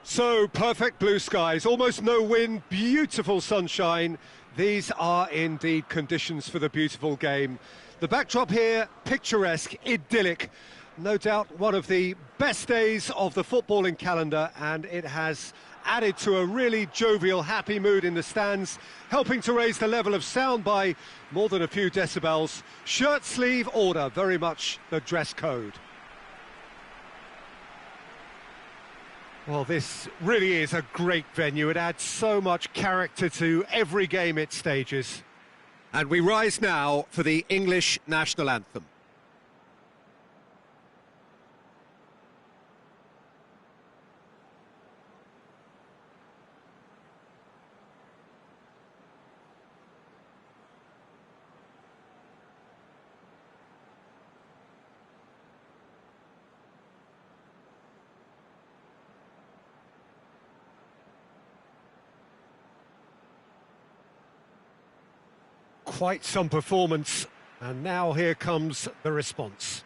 So, perfect blue skies, almost no wind, beautiful sunshine. These are indeed conditions for the beautiful game. The backdrop here, picturesque, idyllic. No doubt one of the best days of the footballing calendar, and it has added to a really jovial, happy mood in the stands, helping to raise the level of sound by more than a few decibels. Shirt sleeve order, very much the dress code. Well, this really is a great venue. It adds so much character to every game it stages. And we rise now for the English national anthem. Quite some performance, and now here comes the response.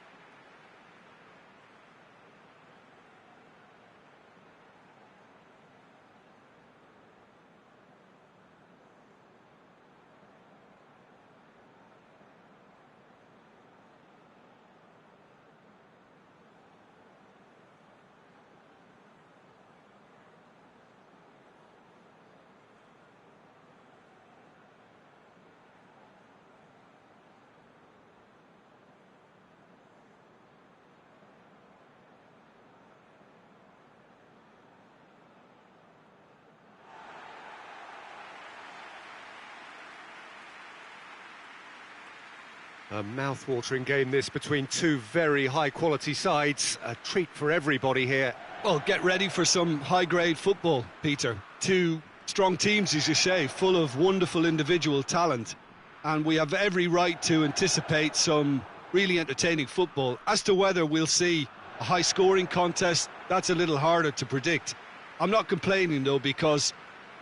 A mouth-watering game this between two very high-quality sides. A treat for everybody here. Well, get ready for some high-grade football, Peter. Two strong teams, as you say, full of wonderful individual talent. And we have every right to anticipate some really entertaining football. As to whether we'll see a high-scoring contest, that's a little harder to predict. I'm not complaining, though, because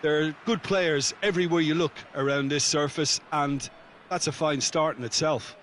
there are good players everywhere you look around this surface, and that's a fine start in itself.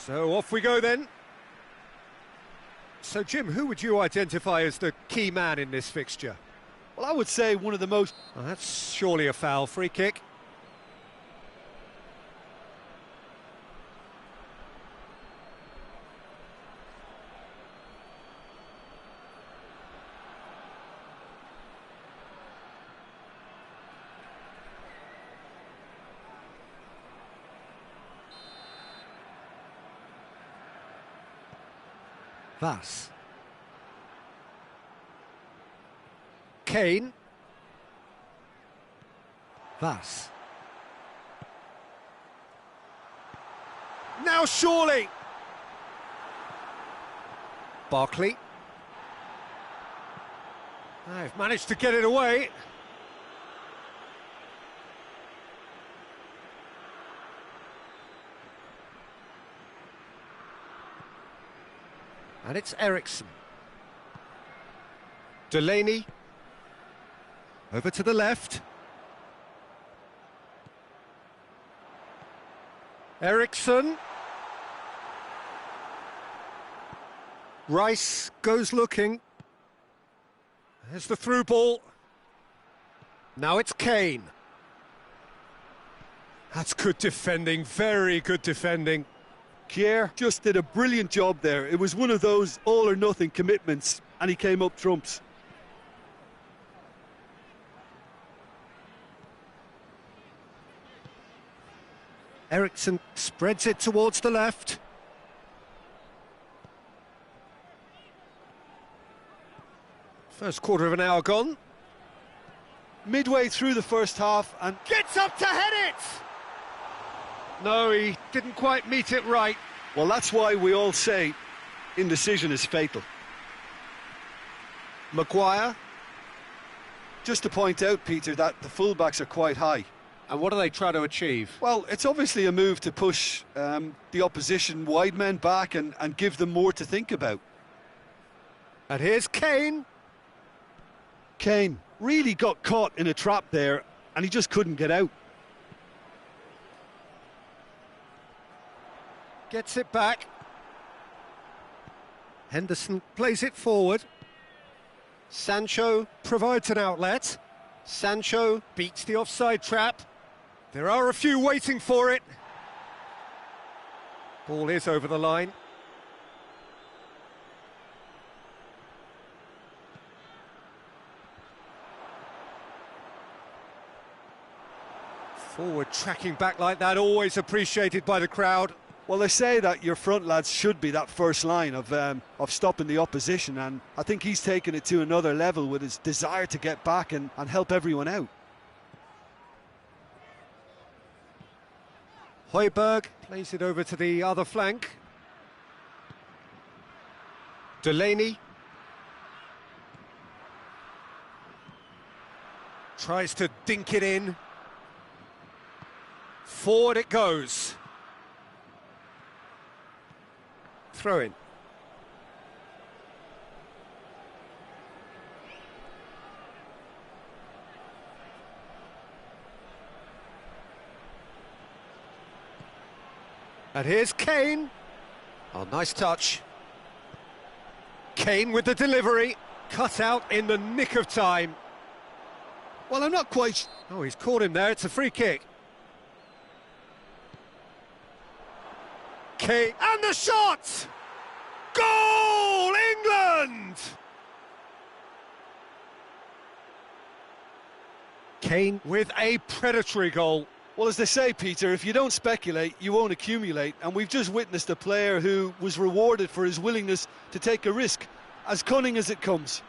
So off we go then. So Jim, who would you identify as the key man in this fixture? Well, I would say one of the most... Oh, that's surely a foul. Free kick. Vas. Kane. Vas. Now surely. Barkley. They've managed to get it away. And it's Ericsson. Delaney. Over to the left. Ericsson. Rice goes looking. There's the through ball. Now it's Kane. That's good defending, very good defending. Kier just did a brilliant job there. It was one of those all-or-nothing commitments, and he came up trumps. Ericsson spreads it towards the left. First quarter of an hour gone. Midway through the first half, and Gets up to head it! No, he didn't quite meet it right. well, that's why we all say indecision is fatal. Maguire. Just to point out, Peter, that the fullbacks are quite high. And what do they try to achieve? Well, it's obviously a move to push the opposition wide men back and give them more to think about. And here's Kane. Kane really got caught in a trap there, and he just couldn't get out. Gets it back. Henderson plays it forward. Sancho provides an outlet. Sancho beats the offside trap. There are a few waiting for it. Ball is over the line. Forward tracking back like that, always appreciated by the crowd. Well, they say that your front lads should be that first line of stopping the opposition, and I think he's taken it to another level with his desire to get back and help everyone out. Højbjerg plays it over to the other flank. Delaney. Tries to dink it in. Forward it goes. Throw in. And here's Kane. Oh, nice touch. Kane with the delivery. Cut out in the nick of time. Well, I'm not quite... Oh, he's caught him there. It's a free kick. Kane. And the shot! Goal! England! Kane with a predatory goal. Well, as they say, Peter, if you don't speculate, you won't accumulate. And we've just witnessed a player who was rewarded for his willingness to take a risk, as cunning as it comes.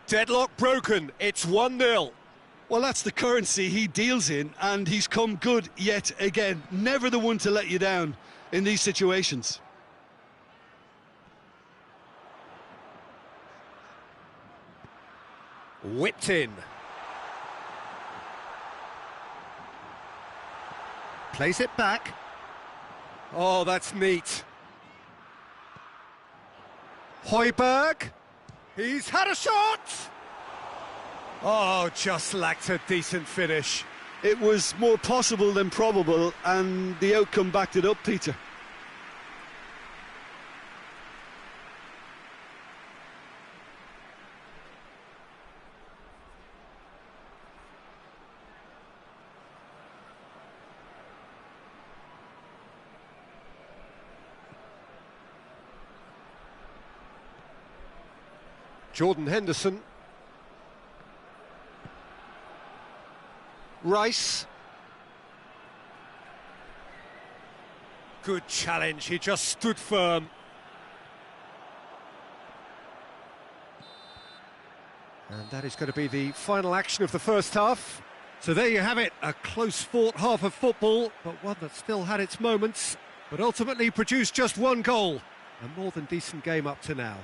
Deadlock broken, it's 1-0. Well, that's the currency he deals in, and he's come good yet again. Never the one to let you down in these situations. Whipped in. Plays it back. Oh, that's neat. Højbjerg. He's had a shot! Oh, just lacked a decent finish. It was more possible than probable, and the outcome backed it up, Peter. Jordan Henderson. Rice. Good challenge, he just stood firm. And that is going to be the final action of the first half. So there you have it, a close-fought half of football, but one that still had its moments, but ultimately produced just one goal. A more than decent game up to now.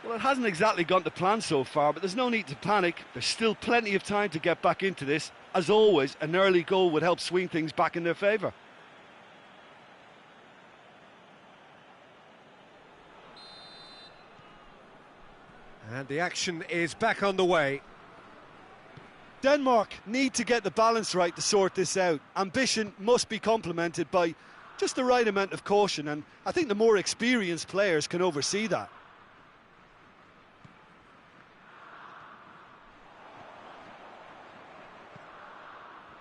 Well, it hasn't exactly gone to plan so far, but there's no need to panic. There's still plenty of time to get back into this. As always, an early goal would help swing things back in their favour. And the action is back on the way. Denmark need to get the balance right to sort this out. Ambition must be complemented by just the right amount of caution, and I think the more experienced players can oversee that.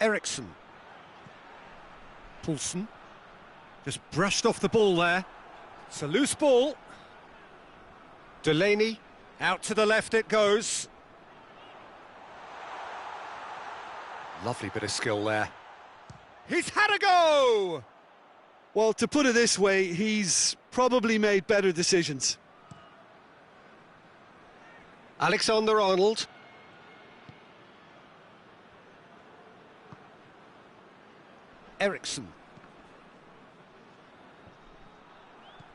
Eriksson. Poulsen. Just brushed off the ball there. It's a loose ball. Delaney. Out to the left it goes. Lovely bit of skill there. He's had a go! Well, to put it this way, he's probably made better decisions. Alexander-Arnold. Eriksson.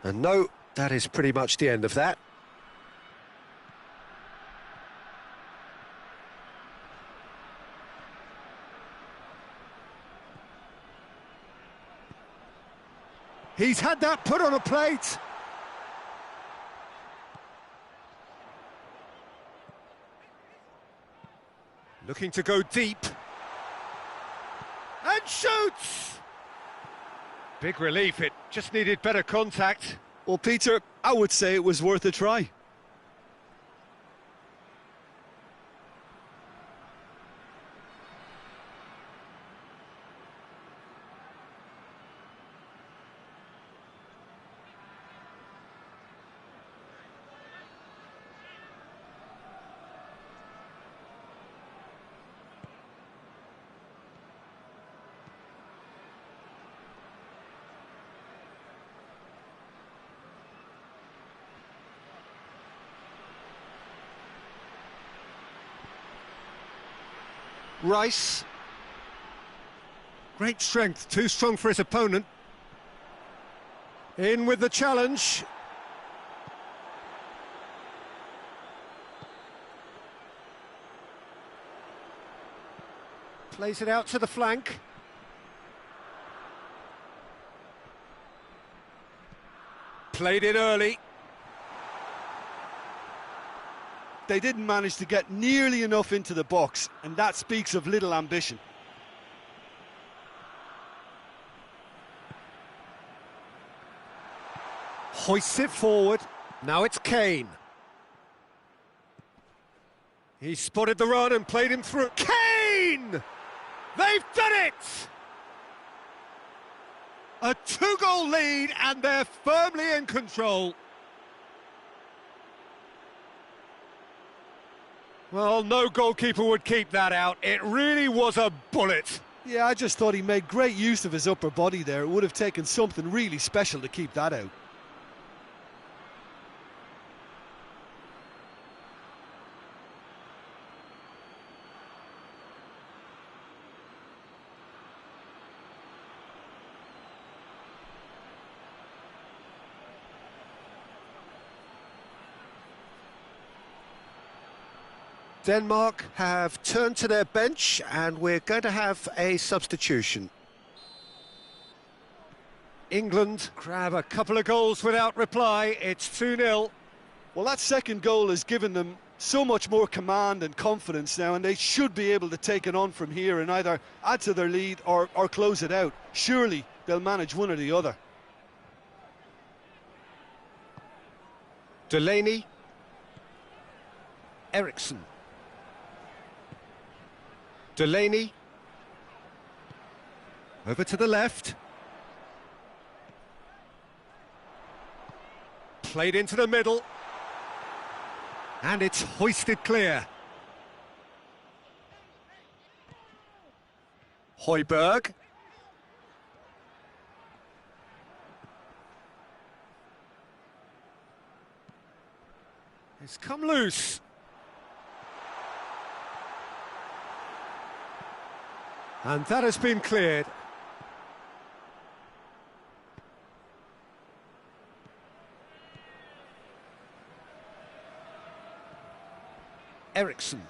And no, that is pretty much the end of that. He's had that put on a plate. Looking to go deep. And shoots! Big relief, it just needed better contact. Well, Peter, I would say it was worth a try. Rice. Great strength, too strong for his opponent. In with the challenge. Plays it out to the flank. Played it early. They didn't manage to get nearly enough into the box, and that speaks of little ambition. Hoists it forward. Now it's Kane. He spotted the run and played him through. Kane! They've done it! A two-goal lead, and they're firmly in control. Well, no goalkeeper would keep that out. It really was a bullet. Yeah, I just thought he made great use of his upper body there. It would have taken something really special to keep that out. Denmark have turned to their bench and we're going to have a substitution. England grab a couple of goals without reply. It's 2-0. Well, that second goal has given them so much more command and confidence now, and they should be able to take it on from here and either add to their lead or close it out. Surely they'll manage one or the other. Delaney. Eriksson. Delaney. Over to the left. Played into the middle. And it's hoisted clear. Højbjerg. It's come loose. And that has been cleared. Eriksson.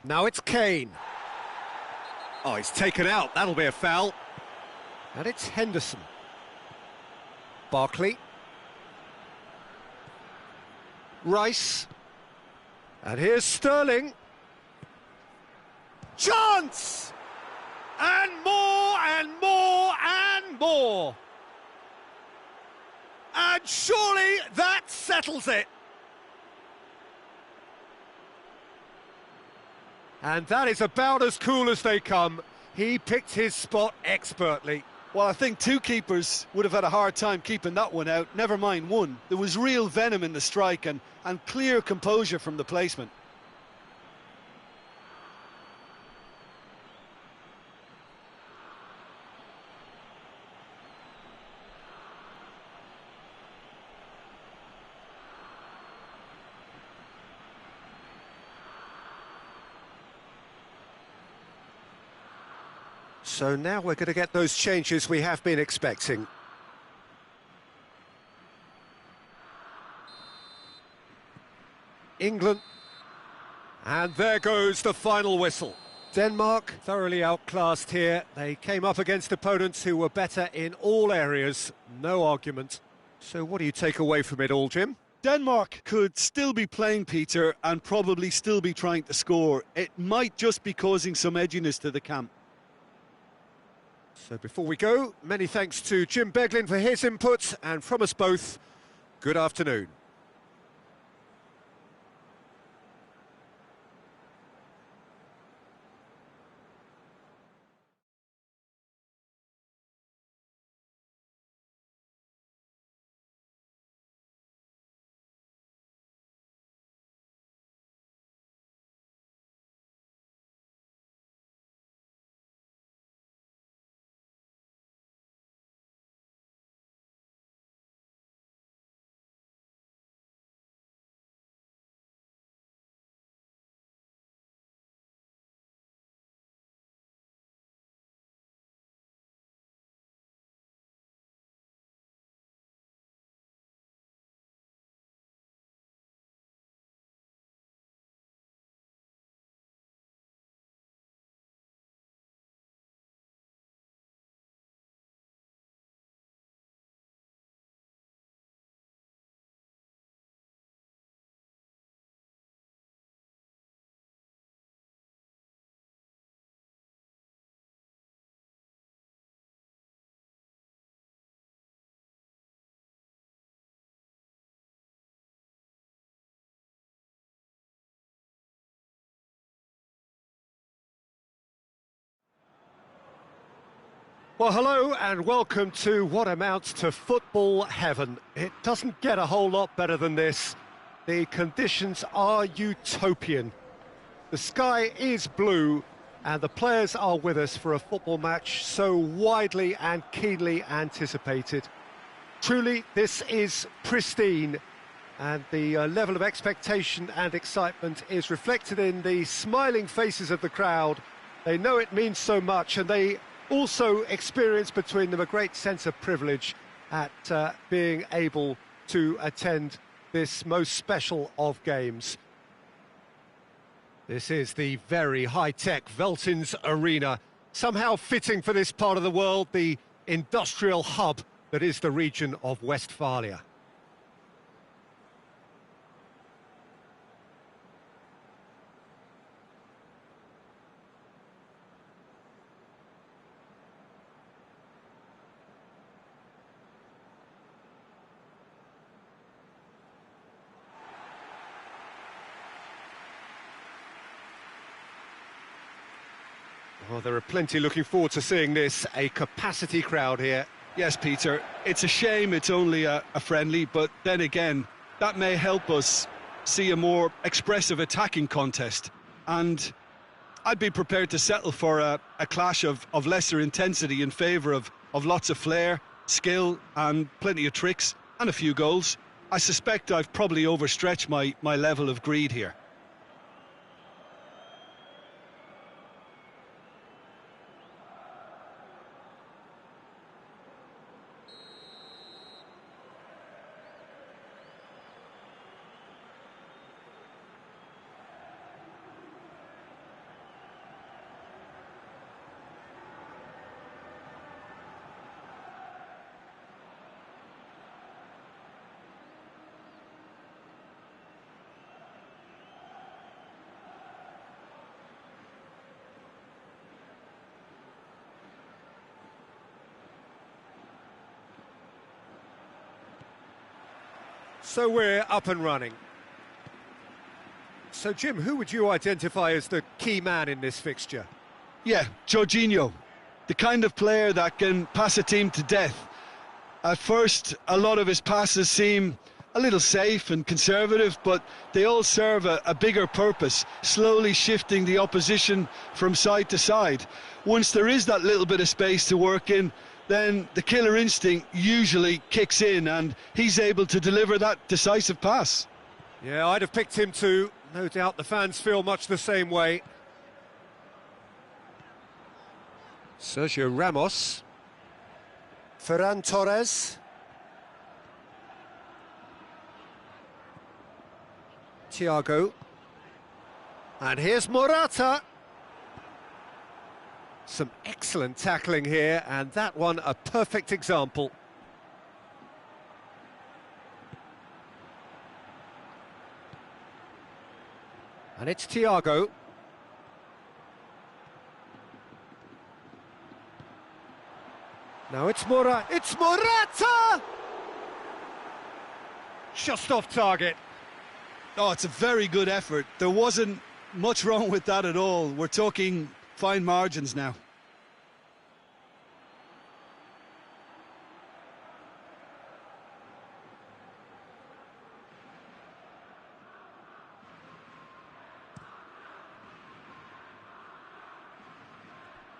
Now it's Kane. Oh, he's taken out. That'll be a foul. And it's Henderson. Barkley. Rice. And here's Sterling. Chance! And more and more and more. And surely that settles it. And that is about as cool as they come. He picked his spot expertly. Well, I think two keepers would have had a hard time keeping that one out, never mind one. There was real venom in the strike and clear composure from the placement. So now we're going to get those changes we have been expecting. England. And there goes the final whistle. Denmark thoroughly outclassed here. They came up against opponents who were better in all areas. No argument. So what do you take away from it all, Jim? Denmark could still be playing, Peter, and probably still be trying to score. It might just be causing some edginess to the camp. So before we go, many thanks to Jim Beglin for his input, and from us both, good afternoon. Well, hello and welcome to what amounts to football heaven. It doesn't get a whole lot better than this. The conditions are utopian. The sky is blue and the players are with us for a football match so widely and keenly anticipated. Truly, this is pristine, and the level of expectation and excitement is reflected in the smiling faces of the crowd. They know it means so much, and they also experience between them a great sense of privilege at being able to attend this most special of games. This is the very high-tech Veltins Arena, somehow fitting for this part of the world, the industrial hub that is the region of Westphalia. Well, there are plenty looking forward to seeing this, a capacity crowd here. Yes, Peter, it's a shame it's only a friendly, but then again, that may help us see a more expressive attacking contest. And I'd be prepared to settle for a clash of lesser intensity in favour of lots of flair, skill and plenty of tricks and a few goals. I suspect I've probably overstretched my level of greed here. So we're up and running. So, Jim, who would you identify as the key man in this fixture? Yeah, Jorginho, the kind of player that can pass a team to death. At first, a lot of his passes seem a little safe and conservative, but they all serve a bigger purpose, slowly shifting the opposition from side to side. Once there is that little bit of space to work in, then the killer instinct usually kicks in and he's able to deliver that decisive pass. Yeah, I'd have picked him too. No doubt the fans feel much the same way. Sergio Ramos. Ferran Torres. Thiago. And here's Morata. Some excellent tackling here, and that one a perfect example. And it's Thiago. Now it's Morata. It's Morata! Just off target. Oh, it's a very good effort. There wasn't much wrong with that at all. We're talking fine margins now.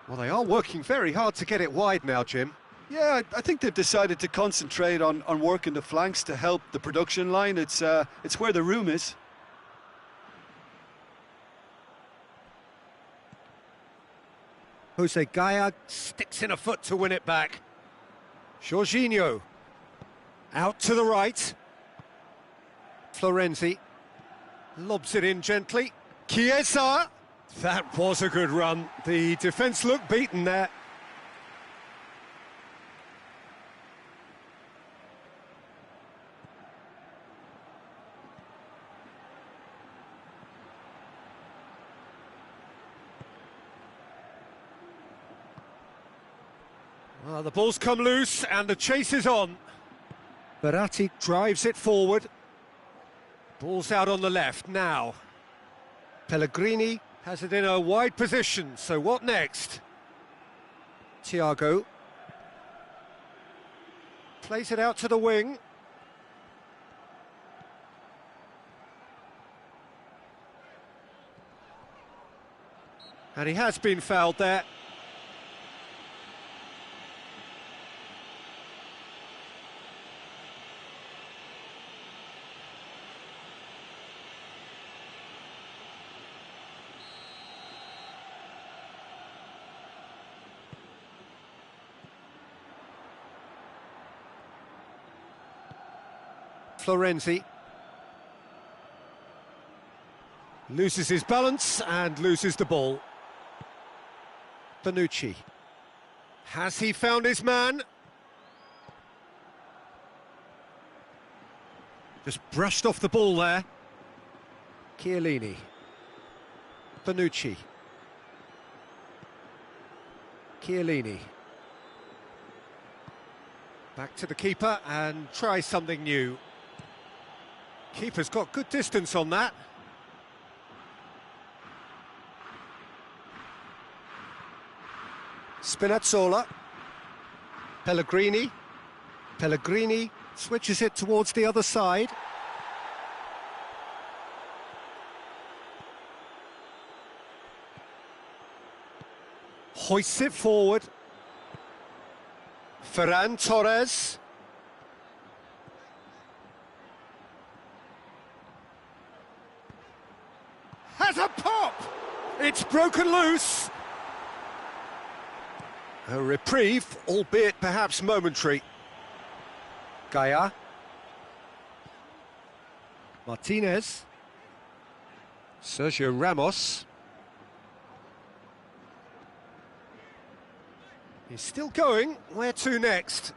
Well, they are working very hard to get it wide now, Jim. Yeah, I think they've decided to concentrate on working the flanks to help the production line. It's where the room is. Jose Gaya sticks in a foot to win it back. Jorginho. Out to the right. Florenzi. Lobs it in gently. Chiesa. That was a good run. The defence looked beaten there. Well, the ball's come loose and the chase is on. Verratti drives it forward. Ball's out on the left now. Pellegrini has it in a wide position, so what next? Thiago. Plays it out to the wing. And he has been fouled there. Florenzi. Loses his balance and loses the ball. Bonucci. Has he found his man? Just brushed off the ball there. Chiellini. Bonucci. Chiellini. Back to the keeper and try something new. Keeper's got good distance on that. Spinazzola. Pellegrini. Pellegrini switches it towards the other side. Hoists it forward. Ferran Torres. Has a pop! It's broken loose. A reprieve, albeit perhaps momentary. Gaia. Martinez. Sergio Ramos. He's still going. Where to next?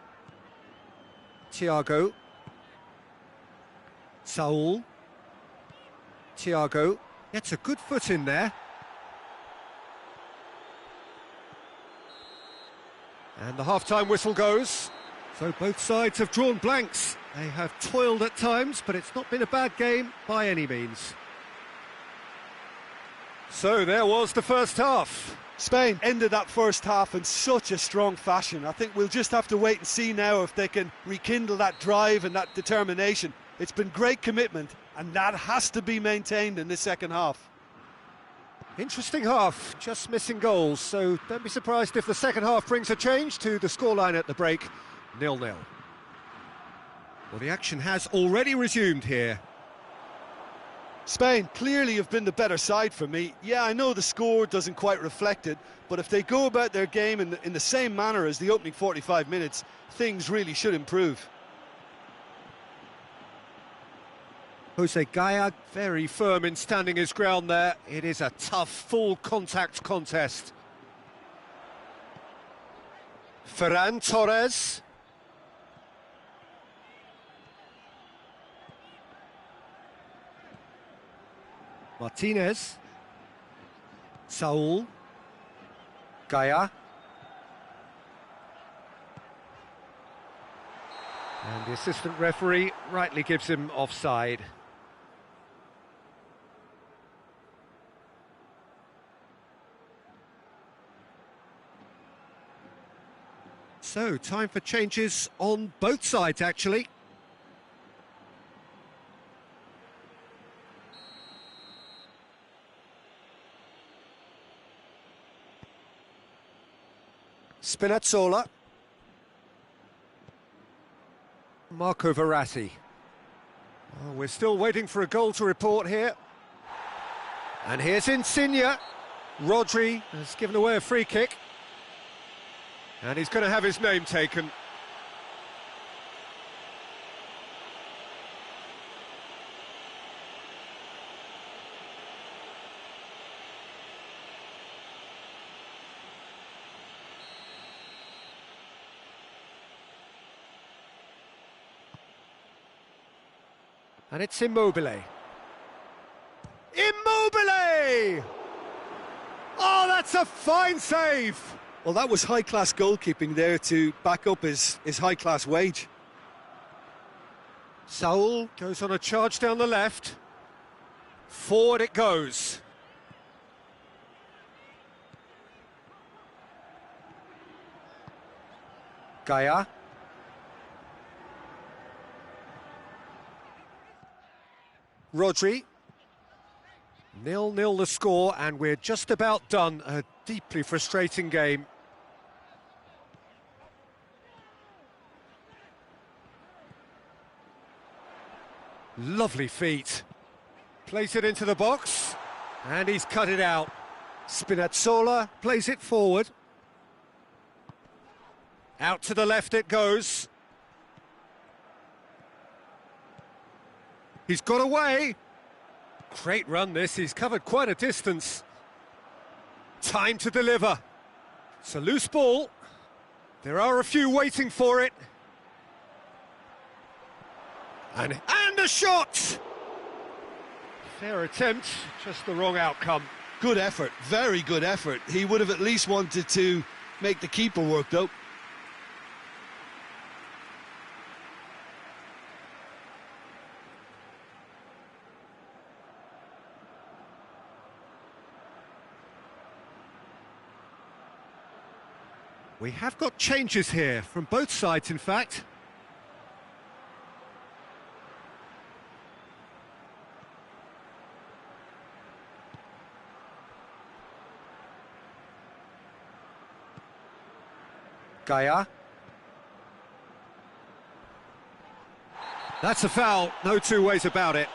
Thiago. Saul. Thiago. Gets a good foot in there. And the half-time whistle goes. So both sides have drawn blanks. They have toiled at times, but it's not been a bad game by any means. So there was the first half. Spain ended that first half in such a strong fashion. I think we'll just have to wait and see now if they can rekindle that drive and that determination. It's been great commitment, and that has to be maintained in this second half. Interesting half, just missing goals, so don't be surprised if the second half brings a change to the scoreline at the break, 0-0. Well, the action has already resumed here. Spain clearly have been the better side for me. Yeah, I know the score doesn't quite reflect it, but if they go about their game in the same manner as the opening 45 minutes, things really should improve. Jose Gaia, very firm in standing his ground there. It is a tough, full-contact contest. Ferran Torres. Martinez. Saul. Gaia. And the assistant referee rightly gives him offside. So, time for changes on both sides, actually. Spinazzola. Marco Verratti. Oh, we're still waiting for a goal to report here. And here's Insigne. Rodri has given away a free kick. And he's going to have his name taken. And it's Immobile. Immobile! Oh, that's a fine save! Well, that was high-class goalkeeping there to back up his high-class wage. Saul goes on a charge down the left. Forward it goes. Gaia. Rodri. 0-0 the score, and we're just about done. A deeply frustrating game. Lovely feet. Plays it into the box, and he's cut it out. Spinazzola plays it forward. Out to the left it goes. He's got away. Great run this, he's covered quite a distance. Time to deliver. It's a loose ball. There are a few waiting for it. And a shot! Fair attempt, just the wrong outcome. Good effort, very good effort. He would have at least wanted to make the keeper work, though. We have got changes here, from both sides in fact. Gaia. That's a foul, no two ways about it.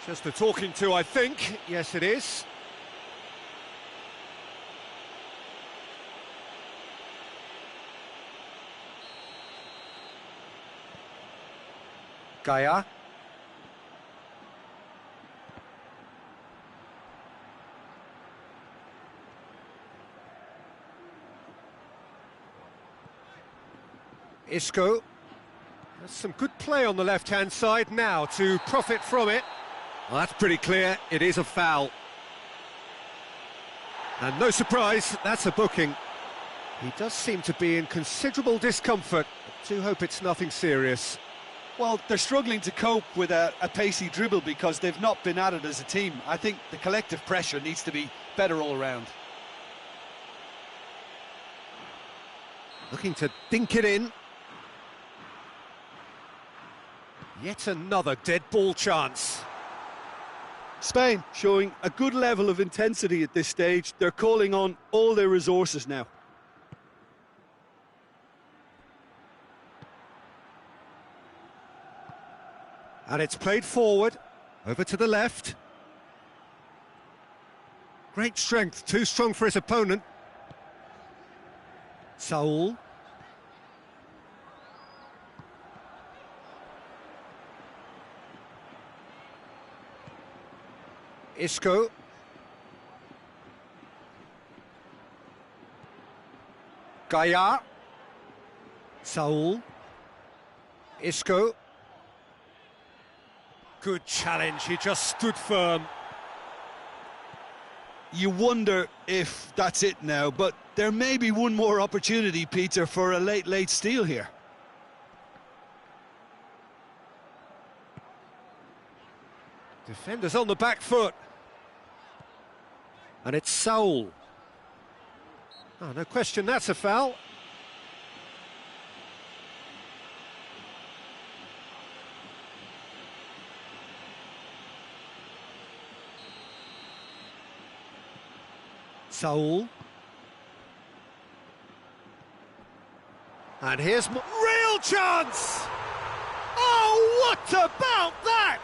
Just a talking to, I think. Yes, it is. Gaia. Isco. There's some good play on the left-hand side now to profit from it. Well, that's pretty clear, it is a foul. And no surprise, that's a booking. He does seem to be in considerable discomfort. I do hope it's nothing serious. Well, they're struggling to cope with a pacey dribble because they've not been at it as a team. I think the collective pressure needs to be better all around. Looking to dink it in. Yet another dead ball chance. Spain showing a good level of intensity at this stage. They're calling on all their resources now. And it's played forward, over to the left. Great strength, too strong for his opponent. Saul. Isco. Gaia. Saul. Isco. Good challenge, he just stood firm. You wonder if that's it now, but there may be one more opportunity, Peter, for a late steal here. Defenders on the back foot. And it's Saul. Oh, no question, that's a foul. Saul. And here's real chance! Oh, what about that?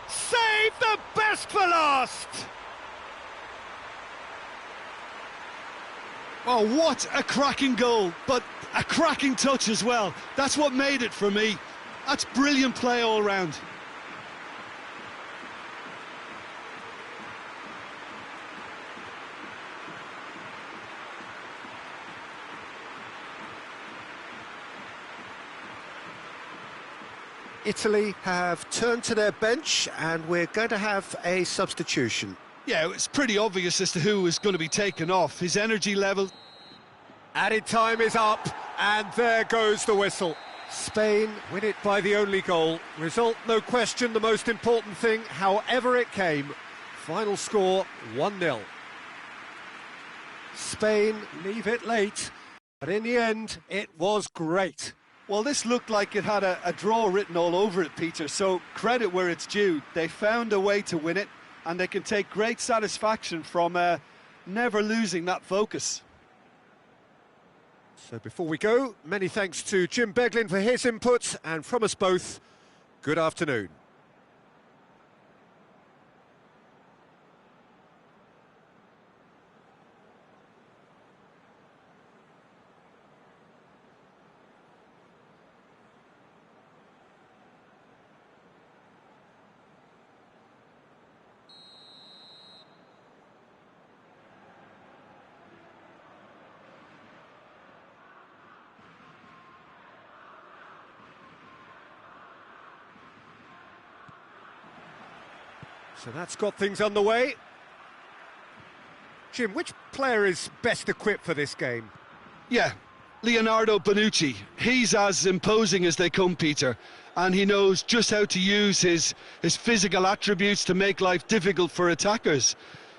Save the best for last! Oh, what a cracking goal, but a cracking touch as well. That's what made it for me. That's brilliant play all round. Italy have turned to their bench and we're going to have a substitution. Yeah, it's pretty obvious as to who is going to be taken off. His energy level. Added time is up, and there goes the whistle. Spain win it by the only goal. Result, no question, the most important thing, however it came. Final score, 1-0. Spain leave it late, but in the end, it was great. Well, this looked like it had a draw written all over it, Peter, so credit where it's due. They found a way to win it, and they can take great satisfaction from never losing that focus. So before we go, many thanks to Jim Beglin for his input, and from us both, good afternoon. So that's got things underway. Jim, which player is best equipped for this game? Yeah, Leonardo Bonucci. He's as imposing as they come, Peter, and he knows just how to use his physical attributes to make life difficult for attackers.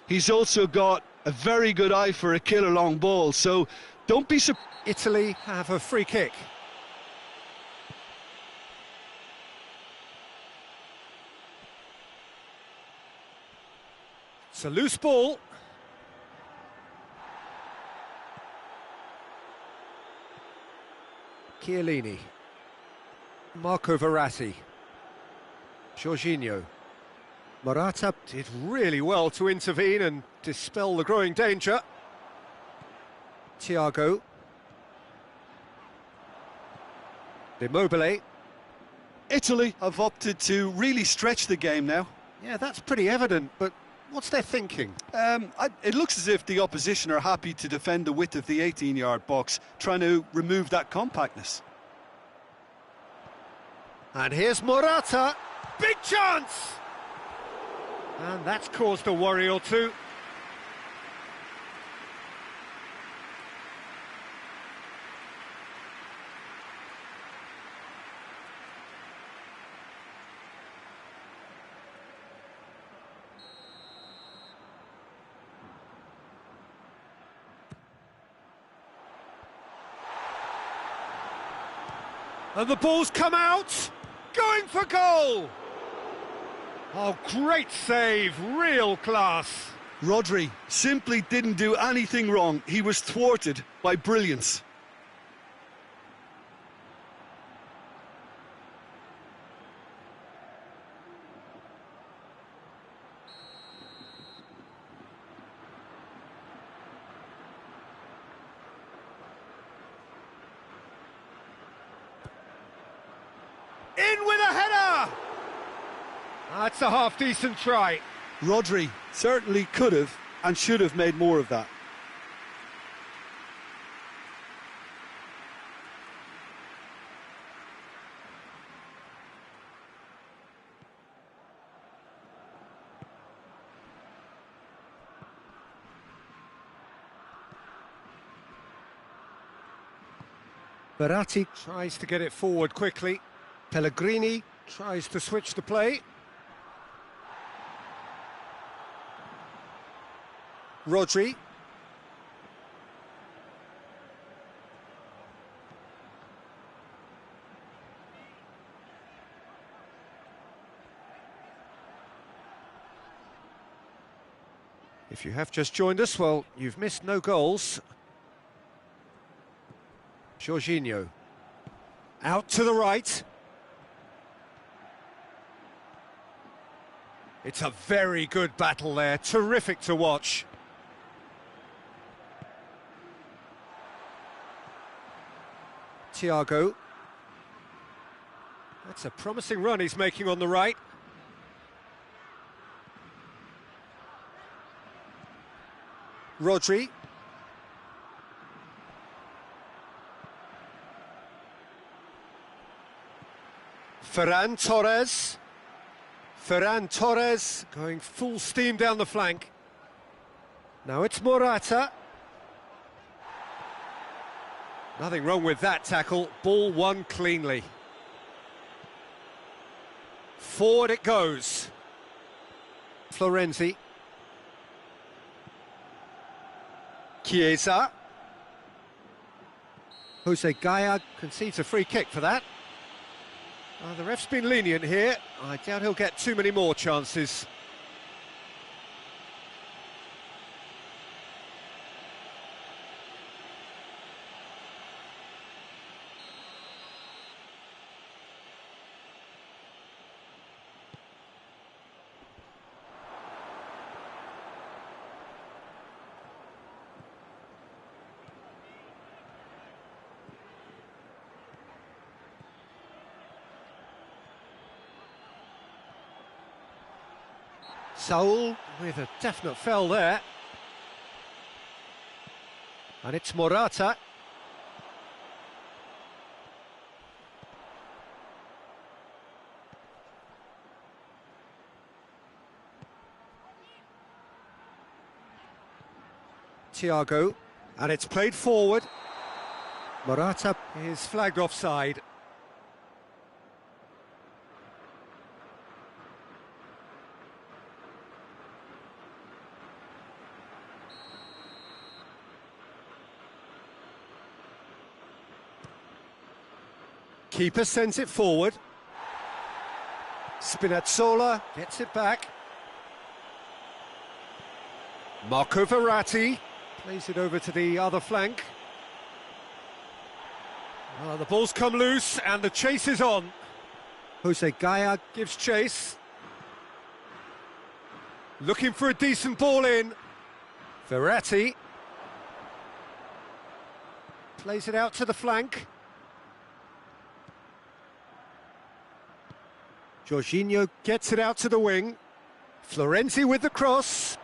He's also got a very good eye for a killer long ball, so don't be surprised. Italy have a free kick. It's a loose ball. Chiellini. Marco Verratti. Jorginho. Morata did really well to intervene and dispel the growing danger. Thiago. Immobile. Italy have opted to really stretch the game now. Yeah, that's pretty evident, but what's their thinking? It looks as if the opposition are happy to defend the width of the 18-yard box, trying to remove that compactness. And here's Morata. Big chance! And that's caused a worry or two. And the ball's come out, going for goal! Oh, great save, real class. Rodri simply didn't do anything wrong. He was thwarted by brilliance. In with a header! That's a half-decent try. Rodri certainly could have and should have made more of that. Verratti tries to get it forward quickly. Pellegrini tries to switch the play. Rodri. If you have just joined us, well, you've missed no goals. Jorginho. Out to the right. It's a very good battle there, terrific to watch. Thiago. That's a promising run he's making on the right. Rodri. Ferran Torres. Ferran Torres going full steam down the flank. Now it's Morata. Nothing wrong with that tackle. Ball won cleanly. Forward it goes. Florenzi. Chiesa. Jose Gaya concedes a free kick for that. The ref's been lenient here. I doubt he'll get too many more chances. Saul with a definite foul there. And it's Morata. Thiago, and it's played forward. Morata Is flagged offside. Keeper sends it forward. Spinazzola gets it back. Marco Verratti plays it over to the other flank. The ball's come loose and the chase is on. Jose Gaya Gives chase. Looking for a decent ball in. Verratti plays it out to the flank. Jorginho gets it out to the wing. Florenzi with the cross.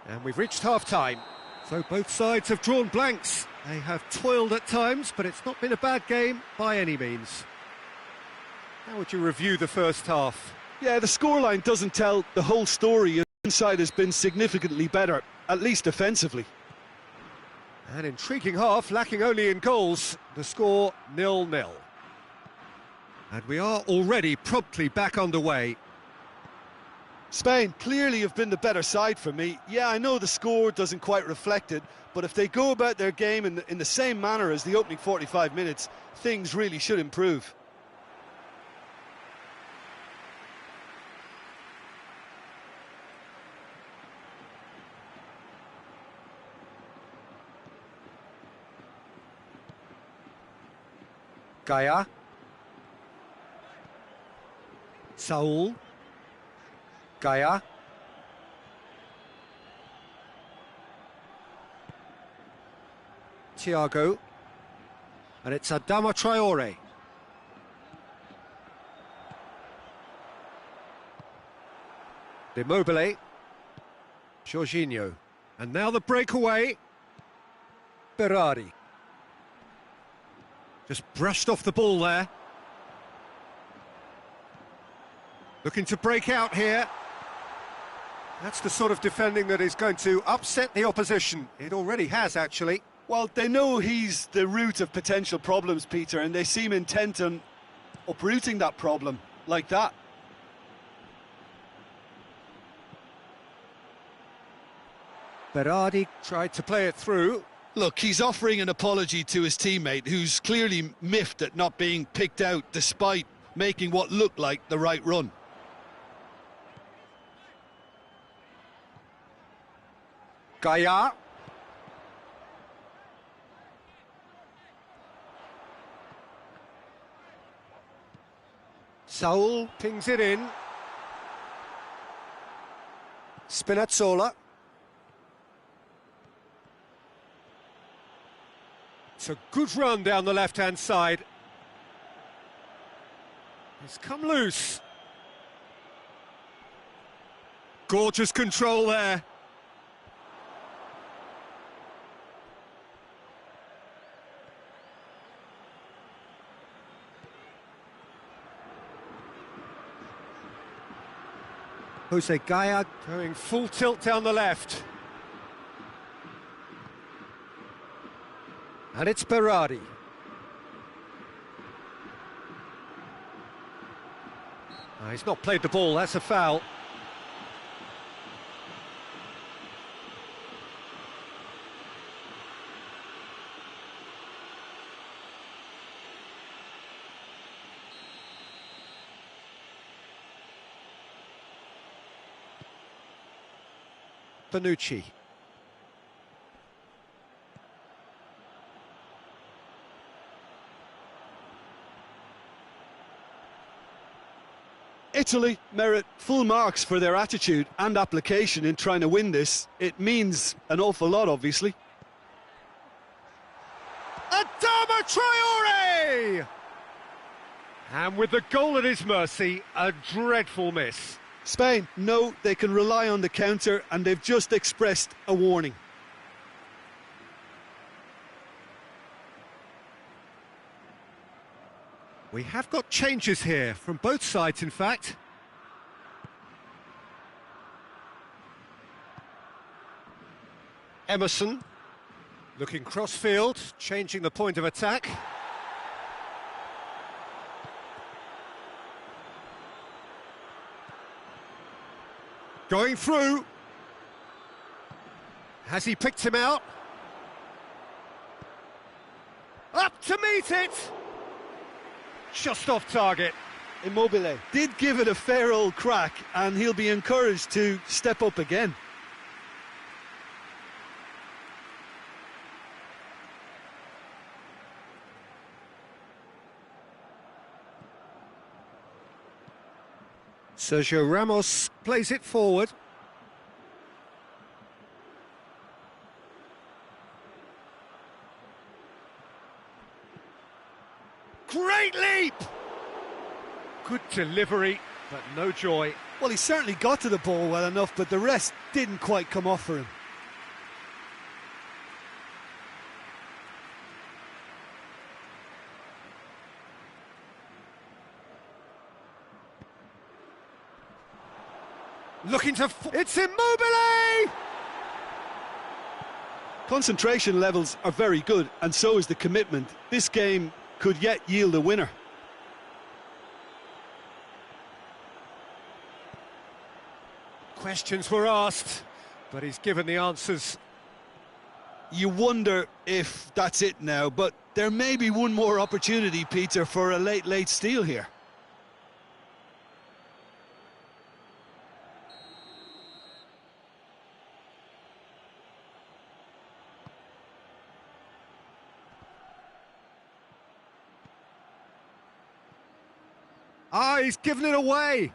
And we've reached half-time. So both sides have drawn blanks. They have toiled at times, but it's not been a bad game by any means. How would you review the first half? Yeah, the scoreline doesn't tell the whole story. One side has been significantly better, at least offensively. An intriguing half, lacking only in goals. The score 0-0. And we are already promptly back underway. Spain clearly have been the better side for me. Yeah, I know the score doesn't quite reflect it, but if they go about their game in the same manner as the opening 45 minutes, things really should improve. Gaya. Saul. Gaya. Thiago. And it's Adama Traore. Immobile. Jorginho. And now the breakaway. Berardi. Just brushed off the ball there. Looking to break out here. That's the sort of defending that is going to upset the opposition. It already has, actually. Well, they know he's the root of potential problems, Peter, and they seem intent on uprooting that problem like that. Berardi tried to play it through. Look, he's offering an apology to his teammate, who's clearly miffed at not being picked out despite making what looked like the right run. Gaya. Saul pings it in. Spinazzola. It's a good run down the left-hand side. It's come loose. Gorgeous control there. Jose Gaya going full tilt down the left. And it's Berardi. He's not played the ball, that's a foul. Bonucci. Italy merit full marks for their attitude and application in trying to win this. It means an awful lot, obviously. Adama Traore! And with the goal at his mercy, a dreadful miss. Spain know they can rely on the counter, and they've just expressed a warning. We have got changes here, from both sides in fact. Emerson. Looking cross-field, changing the point of attack. Going through. Has he picked him out? Up to meet it! Just off target. Immobile did give it a fair old crack, and he'll be encouraged to step up again. Sergio Ramos Plays it forward. Great leap! Good delivery, but no joy. Well, he certainly got to the ball well enough, but the rest didn't quite come off for him. Looking to... It's Immobile! Concentration levels are very good, and so is the commitment. This game could yet yield a winner. Questions were asked, but he's given the answers. You wonder if that's it now, but there may be one more opportunity, Peter, for a late steal here. Ah, he's given it away.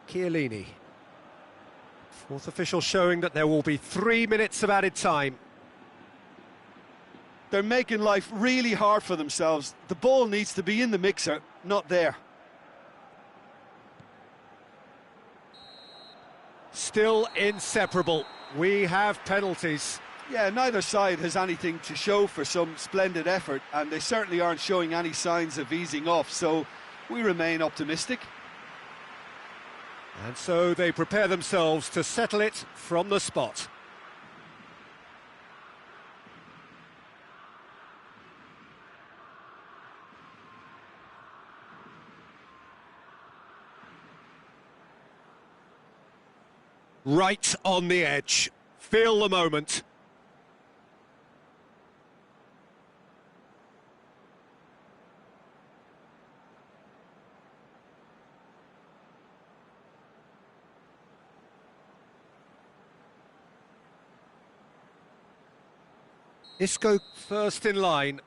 Chiellini. Fourth official showing that there will be 3 minutes of added time. They're making life really hard for themselves. The ball needs to be in the mixer, not there. Still inseparable. We have penalties. Yeah, neither side has anything to show for some splendid effort, and they certainly aren't showing any signs of easing off, so we remain optimistic. And so they prepare themselves to settle it from the spot. Right on the edge. Feel the moment. Isco first in line.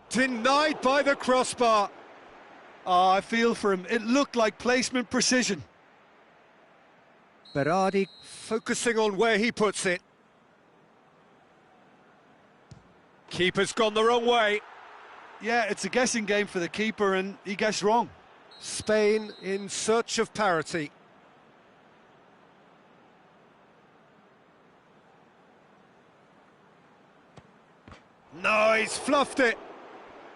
Denied by the crossbar. Oh, I feel for him. It looked like placement precision. Berardi focusing on where he puts it. Keeper's gone the wrong way. Yeah, it's a guessing game for the keeper, and he guessed wrong. Spain in search of parity. No, he's fluffed it.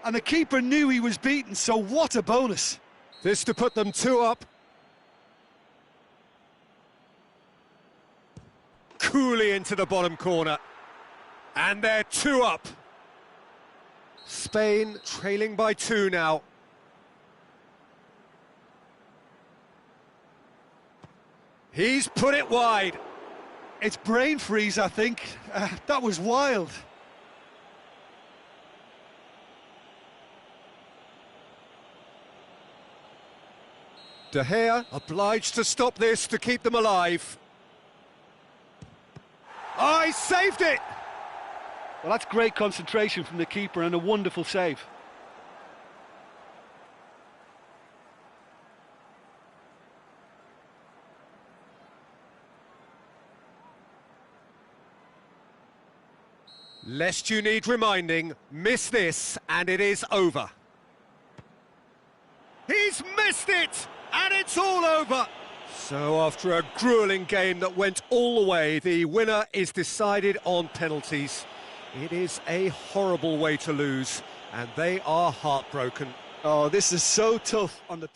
And the keeper knew he was beaten, so what a bonus. This to put them 2 up. Coolly into the bottom corner. And they're 2 up. Spain trailing by 2 now. He's put it wide. It's brain freeze, I think. That was wild. De Gea obliged to stop this to keep them alive. Oh, he saved it! Well, that's great concentration from the keeper and a wonderful save. Lest you need reminding, miss this and it is over. He's missed it! And it's all over! So after a gruelling game that went all the way, the winner is decided on penalties. It is a horrible way to lose, and they are heartbroken. Oh, this is so tough on the...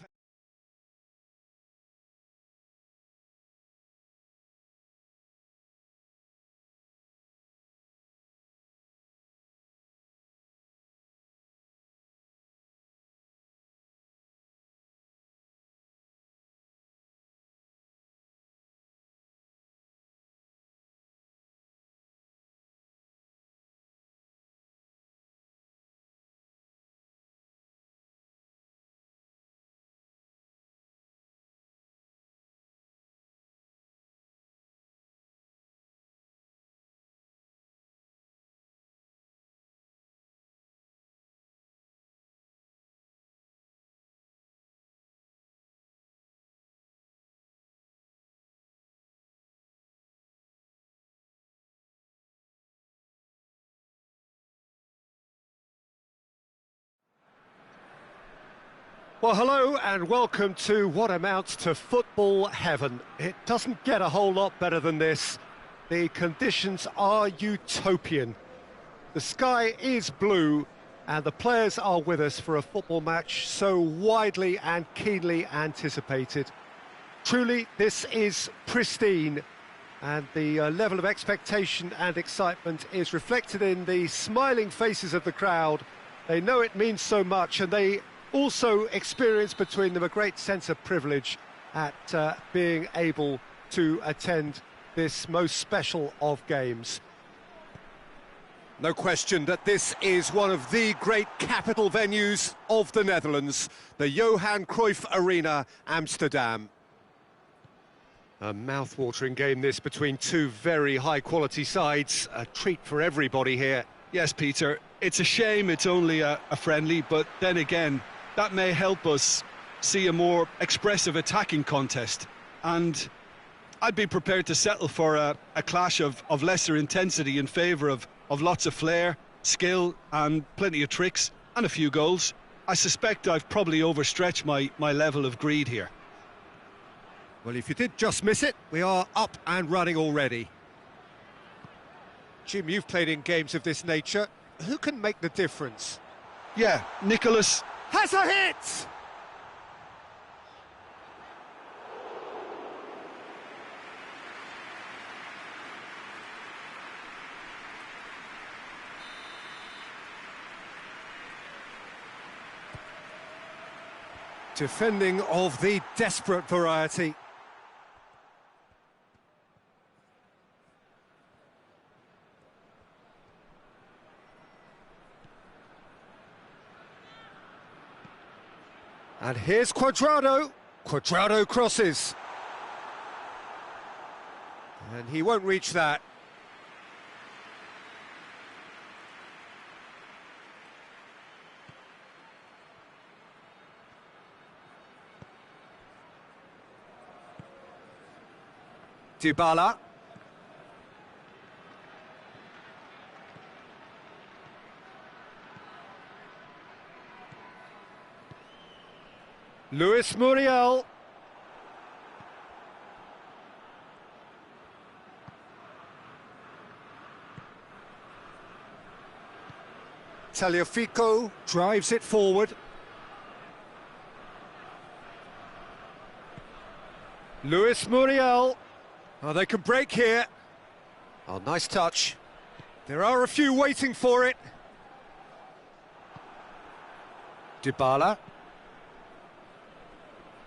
Well, hello and welcome to what amounts to football heaven. It doesn't get a whole lot better than this. The conditions are utopian. The sky is blue and the players are with us for a football match so widely and keenly anticipated. Truly, this is pristine, and the level of expectation and excitement is reflected in the smiling faces of the crowd. They know it means so much, and they also experience between them a great sense of privilege at being able to attend this most special of games. No question that this is one of the great capital venues of the Netherlands, the Johan Cruyff Arena, Amsterdam. A mouth-watering game this between two very high-quality sides, a treat for everybody here. Yes, Peter, it's a shame it's only a friendly, but then again, that may help us see a more expressive attacking contest. And I'd be prepared to settle for a clash of lesser intensity in favour of lots of flair, skill and plenty of tricks and a few goals. I suspect I've probably overstretched my level of greed here. Well, if you did just miss it, we are up and running already. Jim, you've played in games of this nature. Who can make the difference? Yeah, Nicholas has a hit! Defending of the desperate variety. And here's Cuadrado. Cuadrado crosses. And he won't reach that. Dybala. Luis Muriel. Tagliafico drives it forward. Luis Muriel. Oh, they can break here. Oh, nice touch. There are a few waiting for it. Dybala.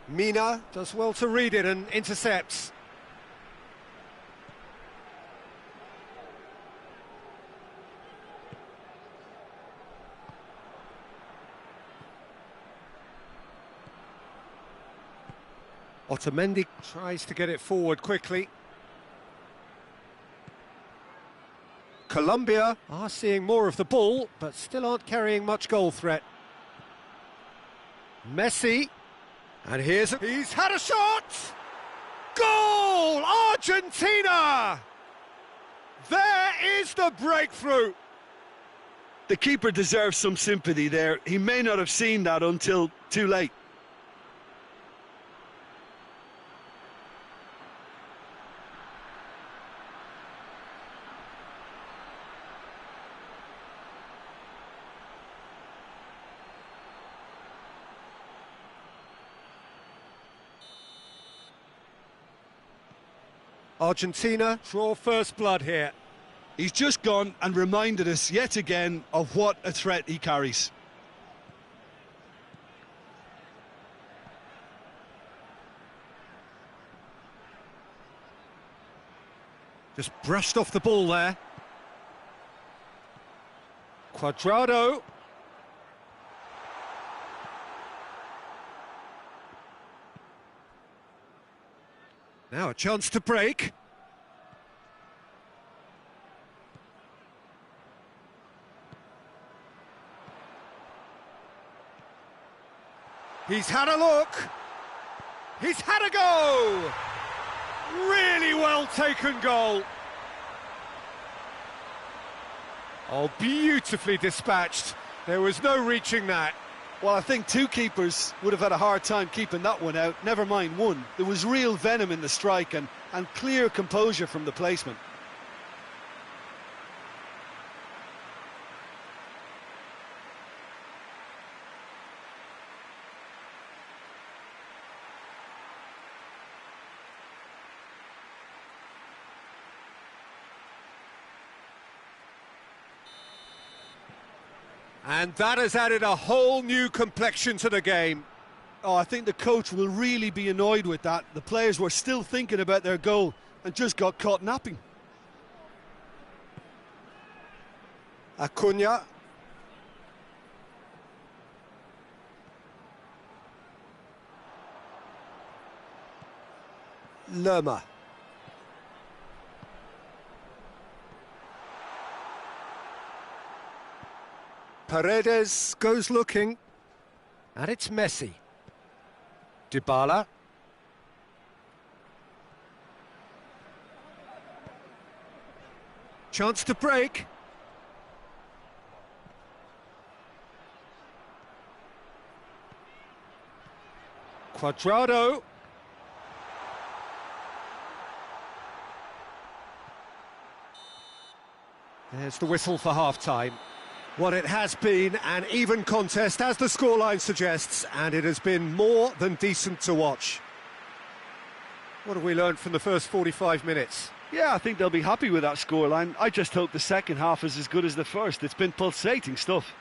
Mina does well to read it and intercepts. Otamendi tries to get it forward quickly. Colombia are seeing more of the ball, but still aren't carrying much goal threat. Messi. And he's had a shot! Goal! Argentina! There is the breakthrough! The keeper deserves some sympathy there. He may not have seen that until too late. Argentina draw first blood here. He's just gone and reminded us yet again of what a threat he carries. Just brushed off the ball there. Cuadrado. Now a chance to break. He's had a look. He's had a go. Really well taken goal. Oh, beautifully dispatched. There was no reaching that. Well, I think two keepers would have had a hard time keeping that one out, never mind one. There was real venom in the strike and clear composure from the placement. And that has added a whole new complexion to the game. Oh, I think the coach will really be annoyed with that. The players were still thinking about their goal and just got caught napping. Acuna. Lerma. Paredes goes looking. And it's Messi. Dybala. Chance to break. Cuadrado. There's the whistle for half-time. Well, it has been an even contest, as the scoreline suggests, and it has been more than decent to watch. What have we learned from the first 45 minutes? Yeah, I think they'll be happy with that scoreline. I just hope the second half is as good as the first. It's been pulsating stuff.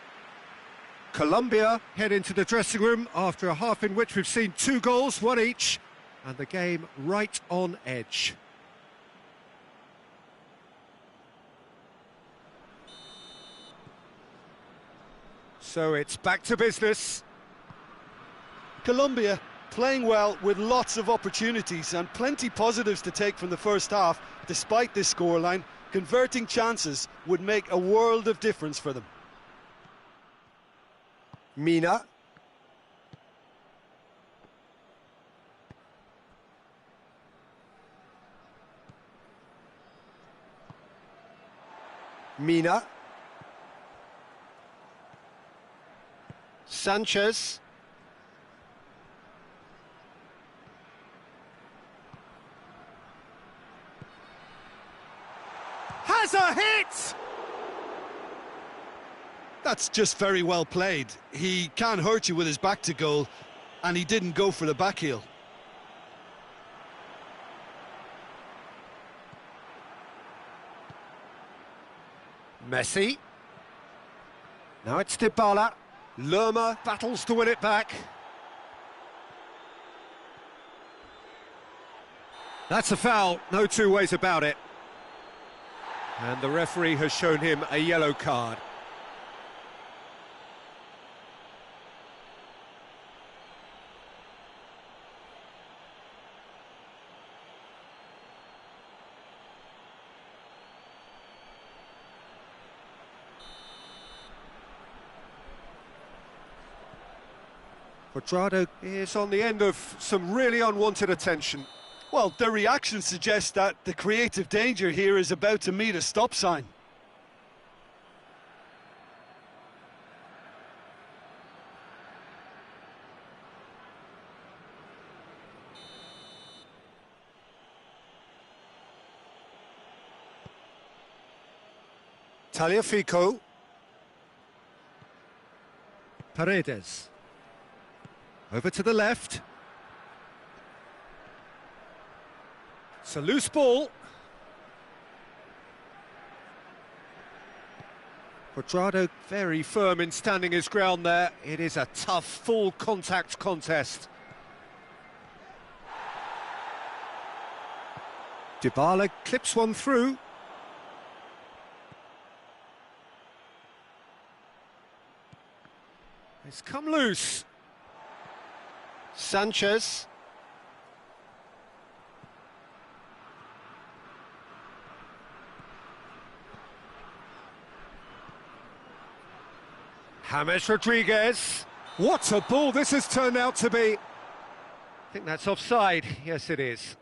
Colombia head into the dressing room after a half in which we've seen 2 goals, 1 each, and the game right on edge. So it's back to business. Colombia playing well with lots of opportunities and plenty positives to take from the first half. Despite this scoreline, converting chances would make a world of difference for them. Mina. Mina. Sanchez. Has a hit! That's just very well played. He can hurt you with his back to goal, and he didn't go for the back heel. Messi. Now it's Dybala. Lerma battles to win it back. That's a foul, no two ways about it. And the referee has shown him a yellow card. Cuadrado is on the end of some really unwanted attention. Well, the reaction suggests that the creative danger here is about to meet a stop sign. Tagliafico. Paredes. Over to the left. It's a loose ball. Quadrado very firm in standing his ground there. It is a tough, full contact contest. Dybala clips one through. It's come loose. Sanchez. James Rodriguez. What a ball this has turned out to be. I think that's offside. Yes, it is.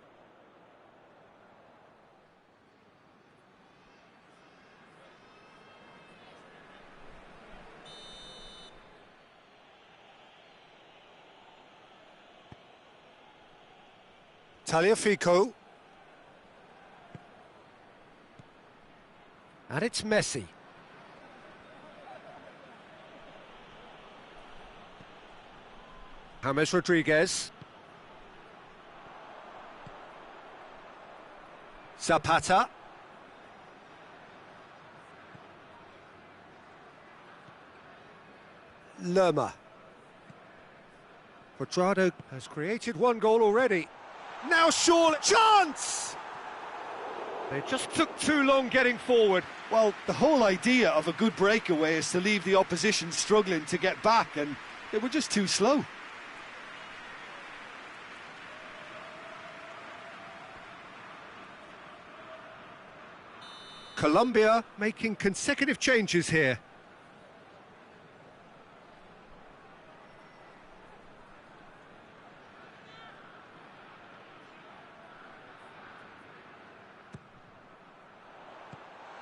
Tagliafico. And it's Messi. James Rodriguez. Zapata. Lerma. Quadrado has created one goal already. Now surely, chance! They just took too long getting forward. Well, the whole idea of a good breakaway is to leave the opposition struggling to get back, and they were just too slow. Colombia making consecutive changes here.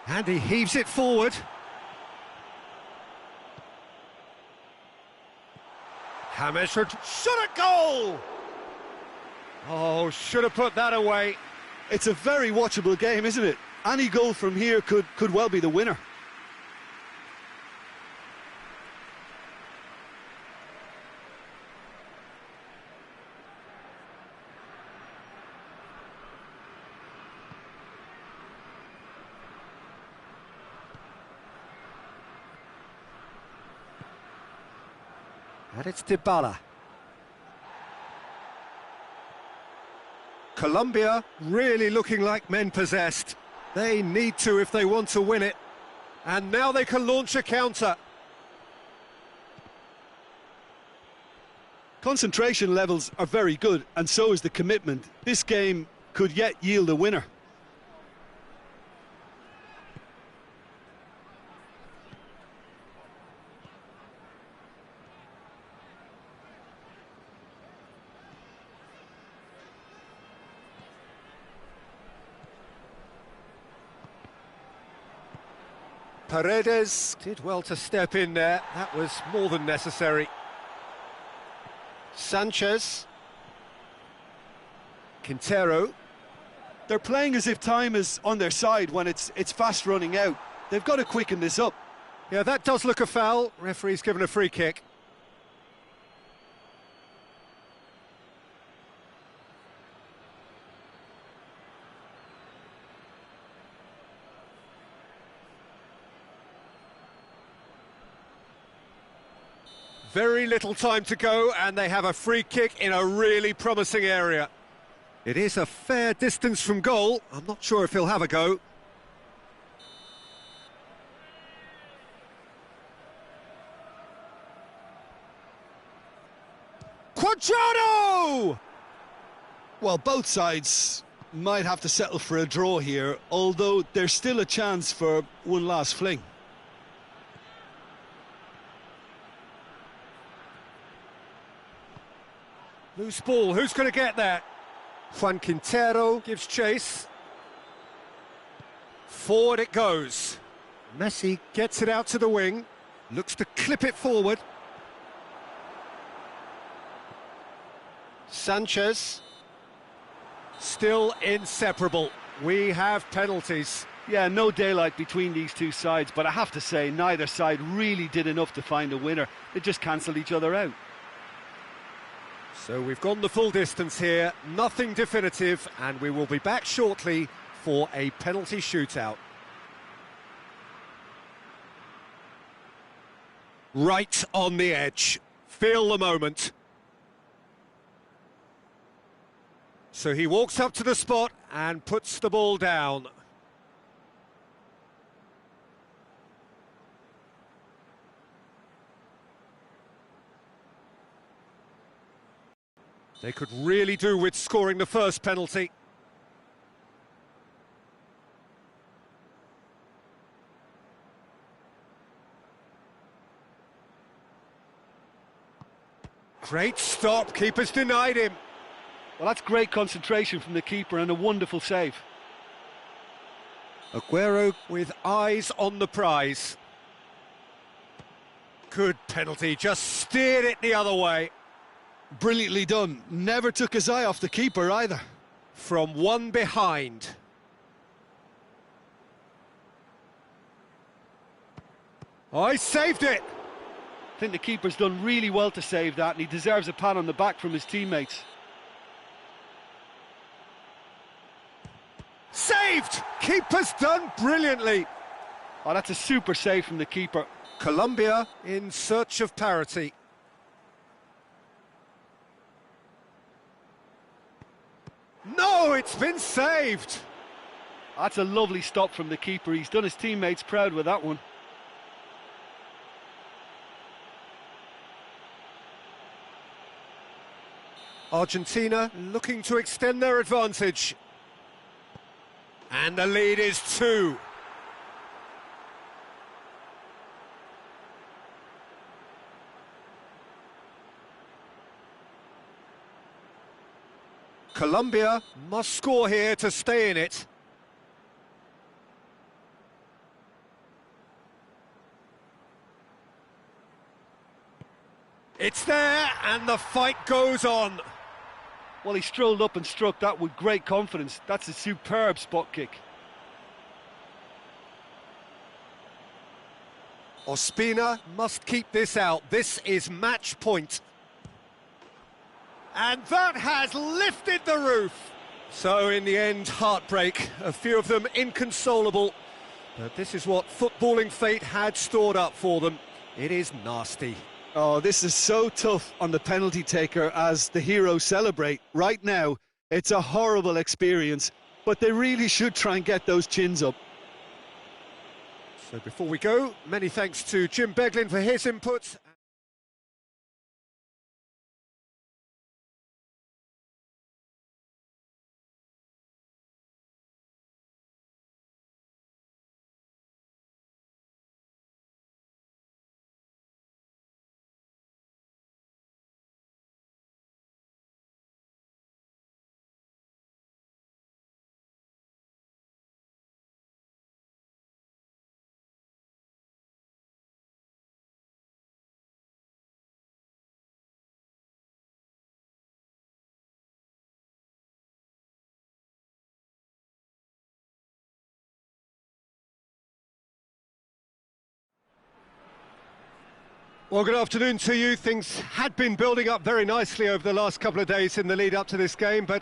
And he heaves it forward. James shot a goal! Oh, should have put that away. It's a very watchable game, isn't it? Any goal from here could well be the winner. And it's Dybala. Colombia really looking like men possessed. They need to if they want to win it. And now they can launch a counter. Concentration levels are very good, and so is the commitment. This game could yet yield a winner. Paredes did well to step in there. That was more than necessary. Sanchez. Quintero. They're playing as if time is on their side when it's fast running out. They've got to quicken this up. Yeah, that does look a foul. Referee's given a free kick. Very little time to go, and they have a free kick in a really promising area. It is a fair distance from goal. I'm not sure if he'll have a go. Quadrado! Well, both sides might have to settle for a draw here, although there's still a chance for one last fling. Loose ball, who's going to get that? Juan Quintero gives chase. Forward it goes. Messi gets it out to the wing. Looks to clip it forward. Sanchez. Still inseparable. We have penalties. Yeah, no daylight between these two sides, but I have to say, neither side really did enough to find a winner. They just cancelled each other out. So we've gone the full distance here, nothing definitive, and we will be back shortly for a penalty shootout. Right on the edge. Feel the moment. So he walks up to the spot and puts the ball down. They could really do with scoring the first penalty. Great stop, keeper's denied him. Well, that's great concentration from the keeper and a wonderful save. Aguero with eyes on the prize. Good penalty, just steered it the other way. Brilliantly done. Never took his eye off the keeper either. From one behind. Oh, he saved it! I think the keeper's done really well to save that, and he deserves a pat on the back from his teammates. Saved! Keeper's done brilliantly. Oh, that's a super save from the keeper. Colombia in search of parity. No, it's been saved! That's a lovely stop from the keeper. He's done his teammates proud with that one. Argentina looking to extend their advantage. And the lead is 2. Colombia must score here to stay in it. It's there, and the fight goes on. Well, he strolled up and struck that with great confidence. That's a superb spot kick. Ospina must keep this out. This is match point. And that has lifted the roof. So in the end, heartbreak. A few of them inconsolable. But this is what footballing fate had stored up for them. It is nasty. Oh, this is so tough on the penalty taker as the heroes celebrate. Right now, it's a horrible experience, but they really should try and get those chins up. So before we go, many thanks to Jim Beglin for his input. Well, good afternoon to you. Things had been building up very nicely over the last couple of days in the lead up to this game, but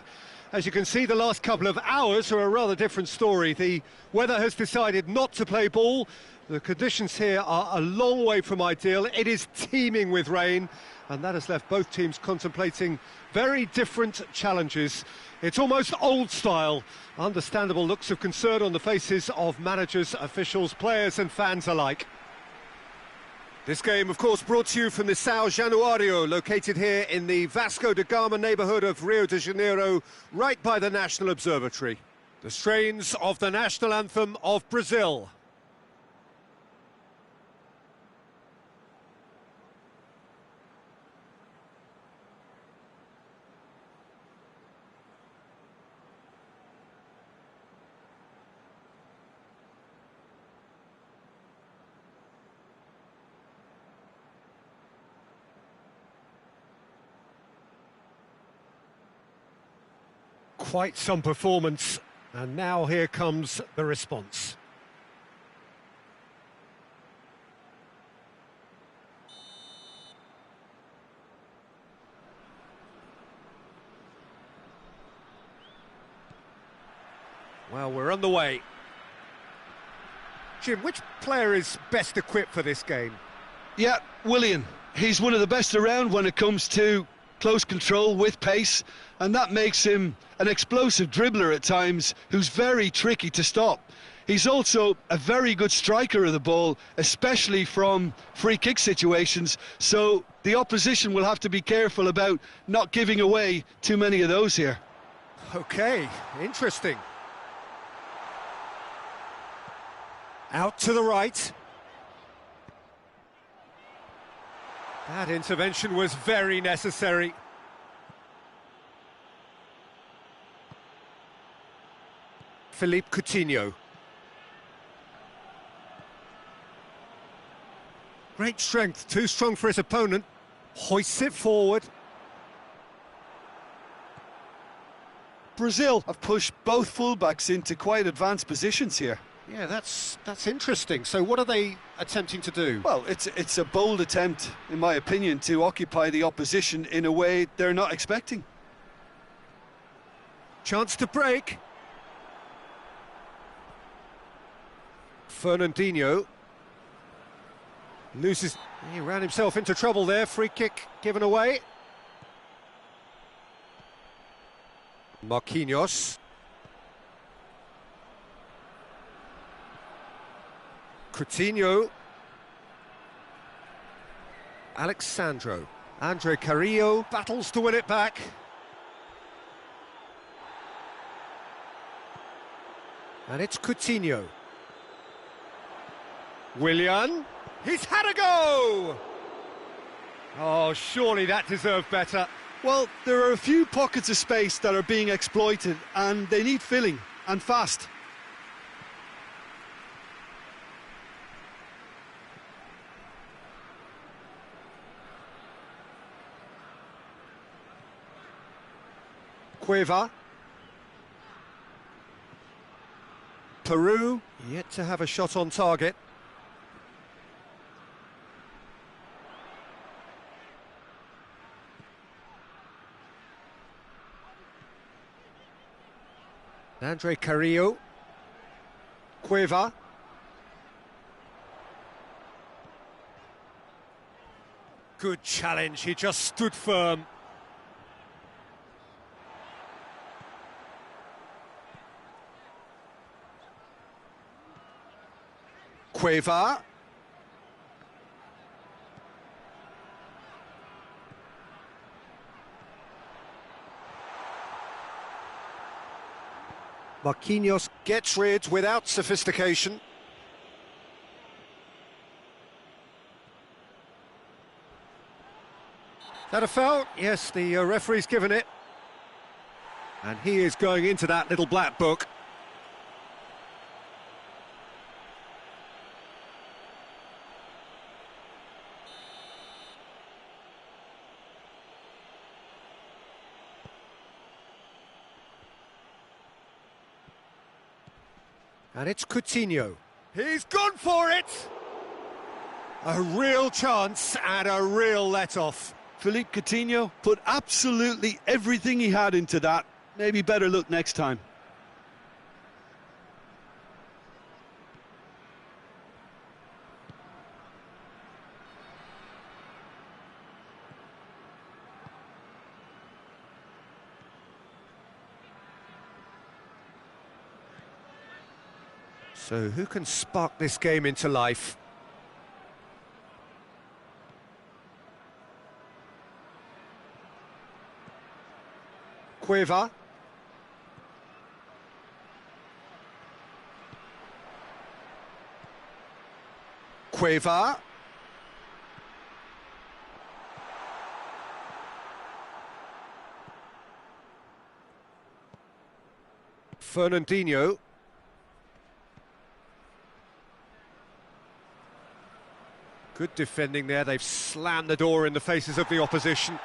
as you can see, the last couple of hours are a rather different story. The weather has decided not to play ball. The conditions here are a long way from ideal. It is teeming with rain, and that has left both teams contemplating very different challenges. It's almost old style. Understandable looks of concern on the faces of managers, officials, players and fans alike. This game, of course, brought to you from the São Januário, located here in the Vasco da Gama neighbourhood of Rio de Janeiro, right by the National Observatory. The strains of the national anthem of Brazil. Quite some performance, and now here comes the response. Well, we're on the way. Jim, which player is best equipped for this game? Yeah, Willian. He's one of the best around when it comes to close control with pace, and that makes him an explosive dribbler at times who's very tricky to stop. He's also a very good striker of the ball, especially from free kick situations, so the opposition will have to be careful about not giving away too many of those here. Okay, interesting. Out to the right. That intervention was very necessary. Philippe Coutinho. Great strength, too strong for his opponent. Hoists it forward. Brazil have pushed both fullbacks into quite advanced positions here. Yeah, that's interesting. So what are they attempting to do? Well, it's a bold attempt, in my opinion, to occupy the opposition in a way they're not expecting. Chance to break. Fernandinho. Loses. He ran himself into trouble there. Free kick given away. Marquinhos. Coutinho. Alexandro. Andre Carrillo battles to win it back. And it's Coutinho. Willian. He's had a go! Oh, surely that deserved better. Well, there are a few pockets of space that are being exploited, and they need filling, and fast. Cueva. Peru, yet to have a shot on target. Andre Carrillo. Cueva. Good challenge, he just stood firm. Cueva. Marquinhos gets rid without sophistication. That a foul? Yes, the referee's given it. And he is going into that little black book. And it's Coutinho. He's gone for it! A real chance and a real let-off. Philippe Coutinho put absolutely everything he had into that. Maybe better luck next time. So who can spark this game into life? Cueva. Cueva. Fernandinho. Good defending there, they've slammed the door in the faces of the opposition.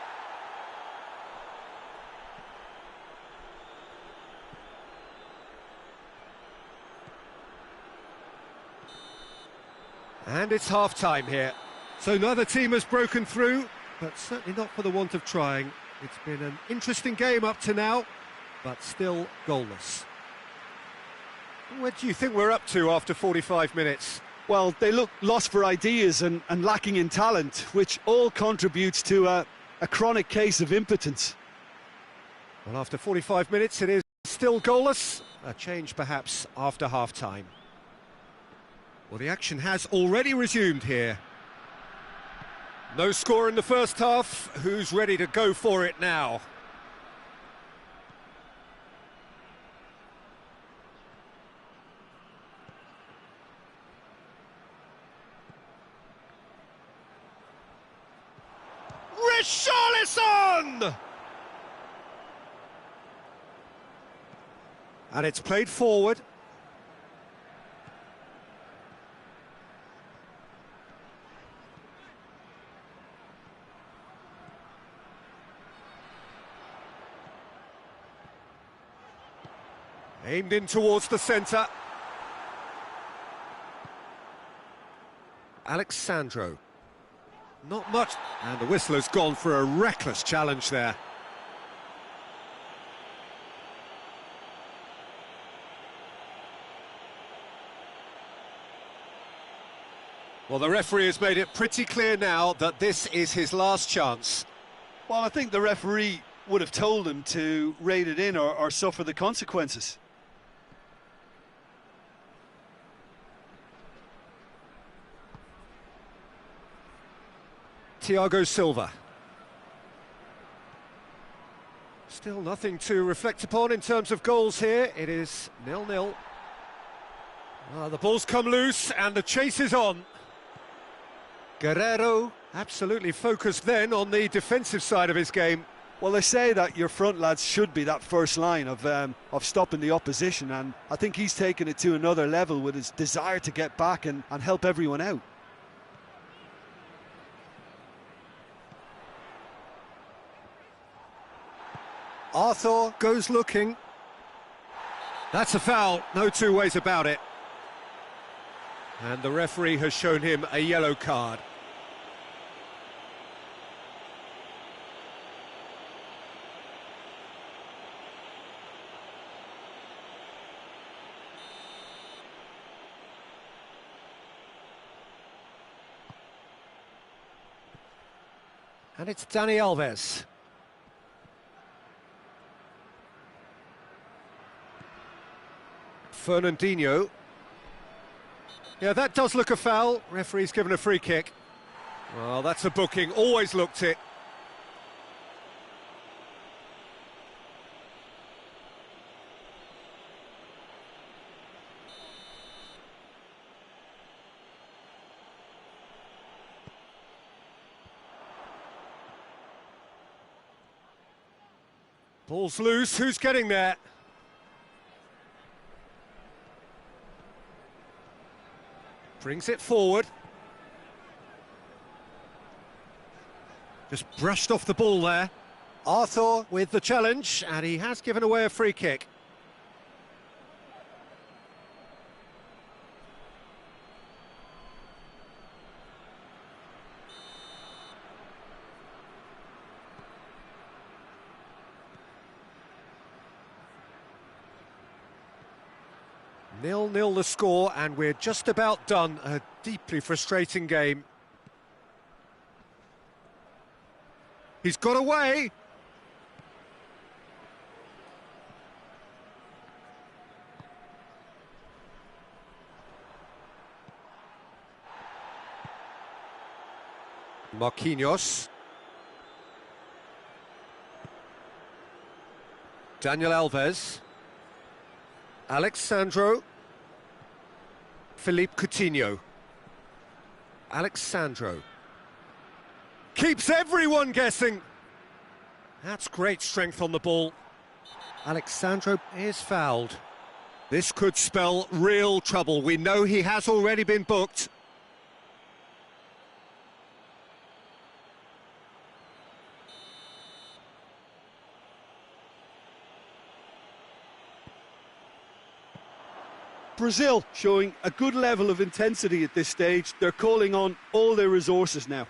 And it's half-time here. So neither team has broken through, but certainly not for the want of trying. It's been an interesting game up to now, but still goalless. What do you think we're up to after 45 minutes? Well, they look lost for ideas and lacking in talent, which all contributes to a chronic case of impotence. Well, after 45 minutes, it is still goalless. A change, perhaps, after half-time. Well, the action has already resumed here. No score in the first half. Who's ready to go for it now? Richarlison! And it's played forward. Aimed in towards the centre. Alexandro. Not much. And the whistler's gone for a reckless challenge there. Well, the referee has made it pretty clear now that this is his last chance. Well, I think the referee would have told him to rate it in or suffer the consequences. Thiago Silva. Still nothing to reflect upon in terms of goals here. It is 0-0. The ball's come loose and the chase is on. Guerrero absolutely focused then on the defensive side of his game. Well, they say that your front lads should be that first line of stopping the opposition, and I think he's taken it to another level with his desire to get back and help everyone out. Arthur goes looking. That's a foul, no two ways about it. And the referee has shown him a yellow card. And it's Dani Alves. Fernandinho. Yeah, that does look a foul. Referee's given a free kick. Well, that's a booking. Always looked it. Ball's loose. Who's getting there? Brings it forward. Just brushed off the ball there. Arthur with the challenge, and he has given away a free kick. Nil-nil the score, and we're just about done. A deeply frustrating game. He's got away. Marquinhos. Daniel Alves. Alexandro. Philippe Coutinho. Alexandro. Keeps everyone guessing. That's great strength on the ball. Alexandro is fouled. This could spell real trouble. We know he has already been booked. Brazil showing a good level of intensity at this stage. They're calling on all their resources now.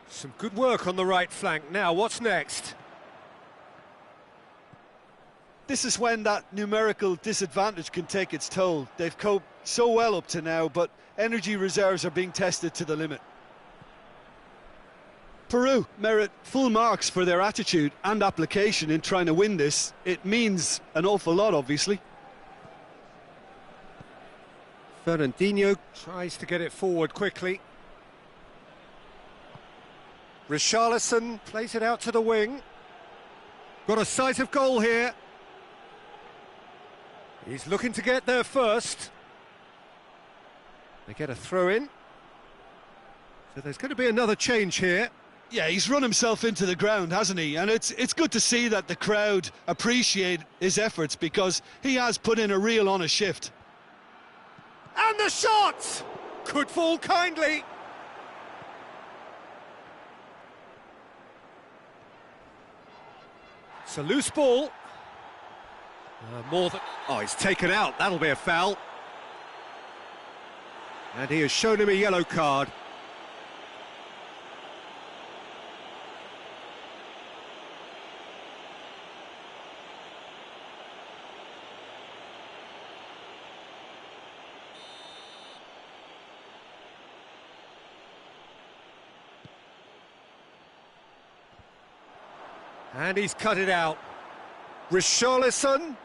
Some good work on the right flank. Now, what's next? This is when that numerical disadvantage can take its toll. They've coped so well up to now, but energy reserves are being tested to the limit. Peru merit full marks for their attitude and application in trying to win this. It means an awful lot, obviously. Fernandinho tries to get it forward quickly. Richarlison plays it out to the wing. Got a sight of goal here. He's looking to get there first. They get a throw in. So there's going to be another change here. Yeah, he's run himself into the ground, hasn't he? And it's good to see that the crowd appreciate his efforts, because he has put in a real honest shift. And the shot! Could fall kindly. It's a loose ball. More than... Oh, he's taken out. That'll be a foul. And he has shown him a yellow card. And he's cut it out. Richarlison.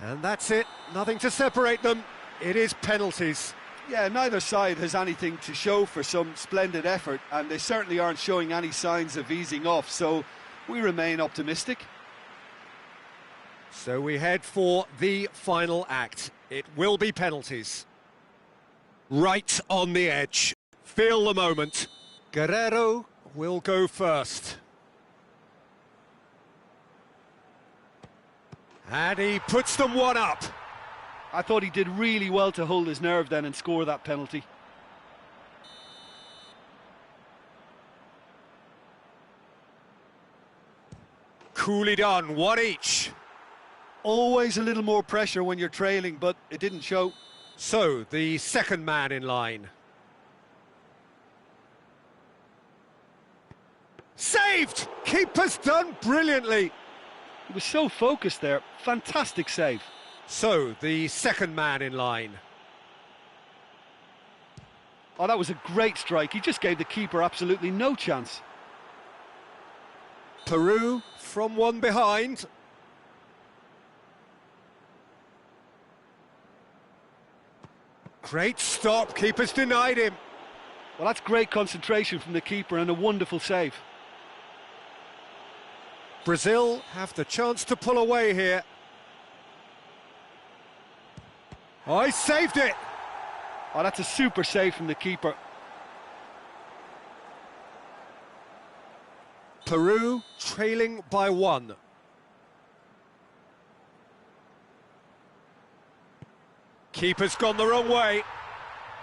And that's it. Nothing to separate them. It is penalties. Yeah, neither side has anything to show for some splendid effort, and they certainly aren't showing any signs of easing off, so we remain optimistic. So we head for the final act. It will be penalties. Right on the edge. Feel the moment. Guerrero will go first. And he puts them one up. I thought he did really well to hold his nerve then and score that penalty. Coolly done, one each. Always a little more pressure when you're trailing, but it didn't show. So, the second man in line. Saved! Keeper's done brilliantly. He was so focused there. Fantastic save. So, the second man in line. Oh, that was a great strike. He just gave the keeper absolutely no chance. Peru from one behind. Great stop. Keeper's denied him. Well, that's great concentration from the keeper and a wonderful save. Brazil have the chance to pull away here. Oh, he saved it! Oh, that's a super save from the keeper. Peru trailing by one. Keeper's gone the wrong way.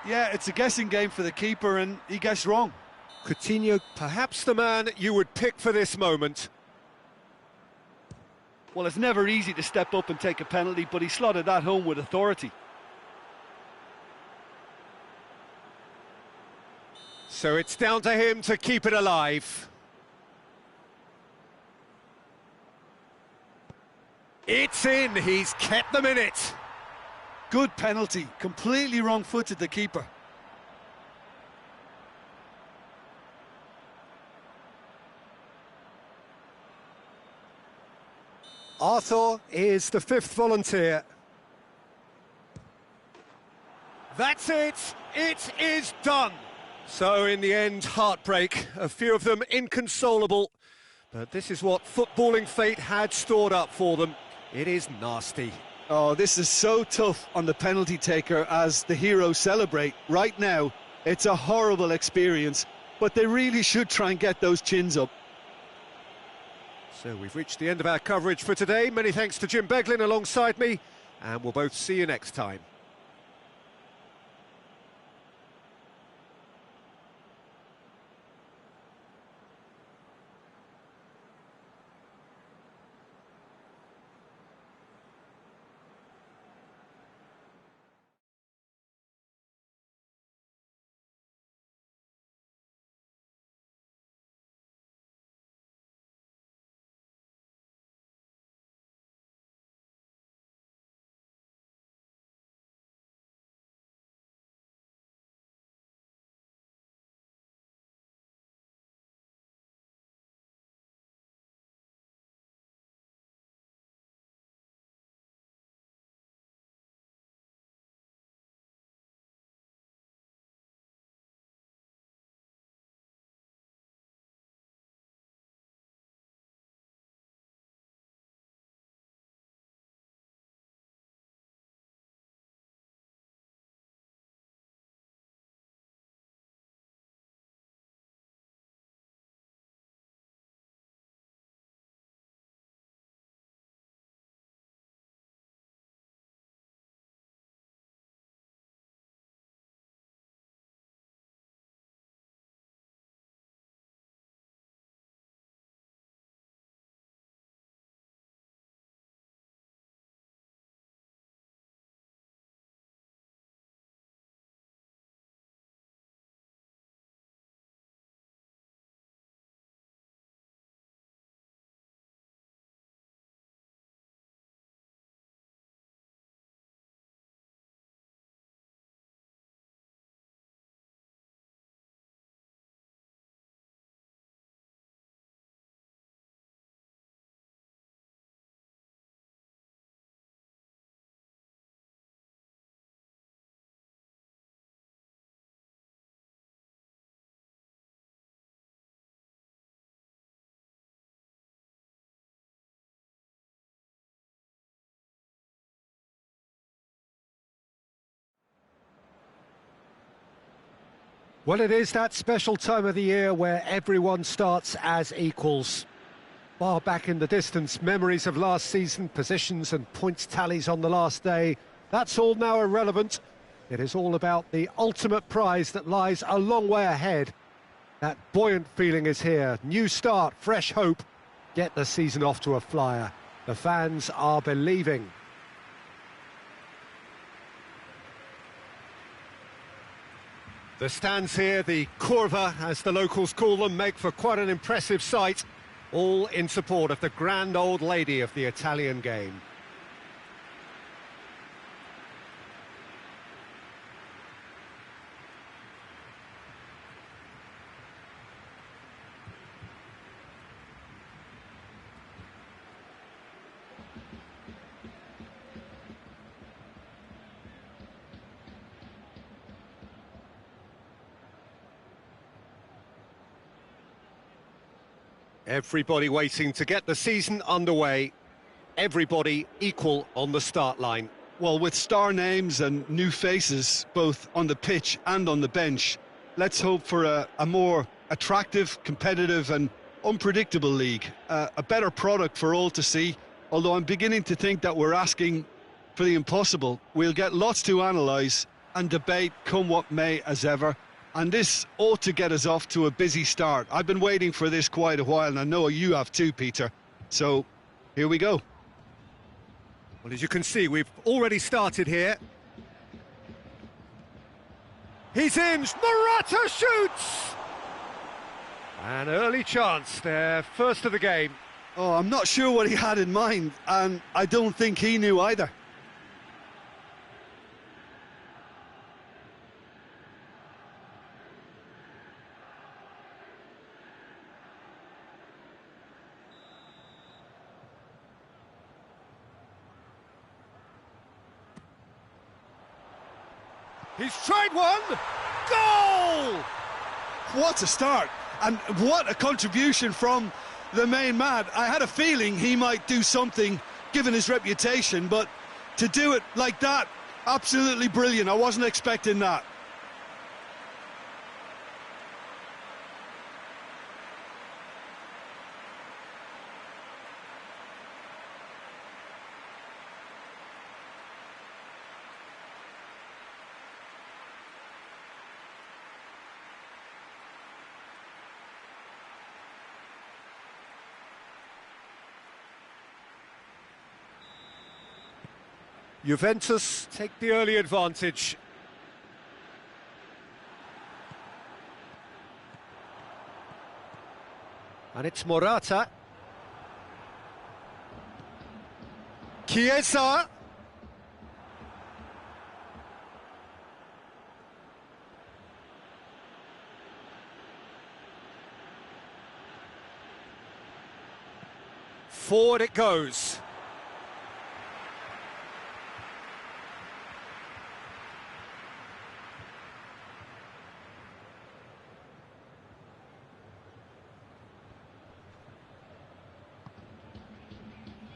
Yeah, it's a guessing game for the keeper, and he guessed wrong. Coutinho, perhaps the man you would pick for this moment. Well, it's never easy to step up and take a penalty, but he slotted that home with authority. So it's down to him to keep it alive. It's in, he's kept them in it. Good penalty, completely wrong-footed the keeper. Arthur is the fifth volunteer. That's it, it is done. So in the end, heartbreak, a few of them inconsolable. But this is what footballing fate had stored up for them. It is nasty. Oh, this is so tough on the penalty taker as the heroes celebrate. Right now, it's a horrible experience, but they really should try and get those chins up. So we've reached the end of our coverage for today. Many thanks to Jim Beglin alongside me, and we'll both see you next time. Well, it is that special time of the year where everyone starts as equals. Far back in the distance, memories of last season, positions and points tallies on the last day, that's all now irrelevant. It is all about the ultimate prize that lies a long way ahead. That buoyant feeling is here. New start, fresh hope. Get the season off to a flyer. The fans are believing. The stands here, the curva, as the locals call them, make for quite an impressive sight, all in support of the grand old lady of the Italian game. Everybody waiting to get the season underway. Everybody equal on the start line. Well, with star names and new faces, both on the pitch and on the bench, let's hope for a more attractive, competitive and unpredictable league. A better product for all to see, although I'm beginning to think that we're asking for the impossible. We'll get lots to analyse and debate, come what may, as ever. And this ought to get us off to a busy start. I've been waiting for this quite a while, and I know you have too, Peter. So, here we go. Well, as you can see, we've already started here. He's in, Morata shoots! An early chance there, first of the game. Oh, I'm not sure what he had in mind, and I don't think he knew either. He's tried one! Goal! What a start, and what a contribution from the main man. I had a feeling he might do something, given his reputation, but to do it like that, absolutely brilliant. I wasn't expecting that. Juventus take the early advantage. And it's Morata. Chiesa. Forward it goes.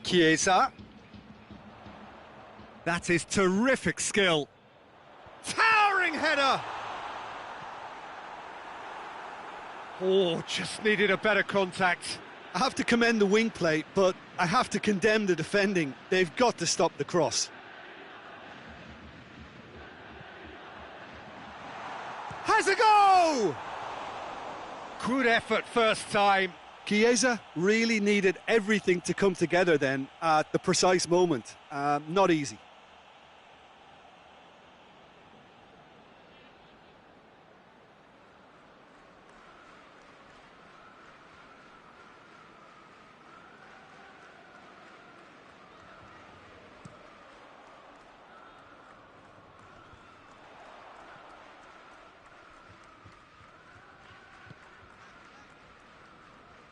Chiesa. That is terrific skill. Towering header. Oh, just needed a better contact. I have to commend the wing play, but I have to condemn the defending. They've got to stop the cross. Has a go! Good effort first time. Chiesa really needed everything to come together then at the precise moment. Not easy.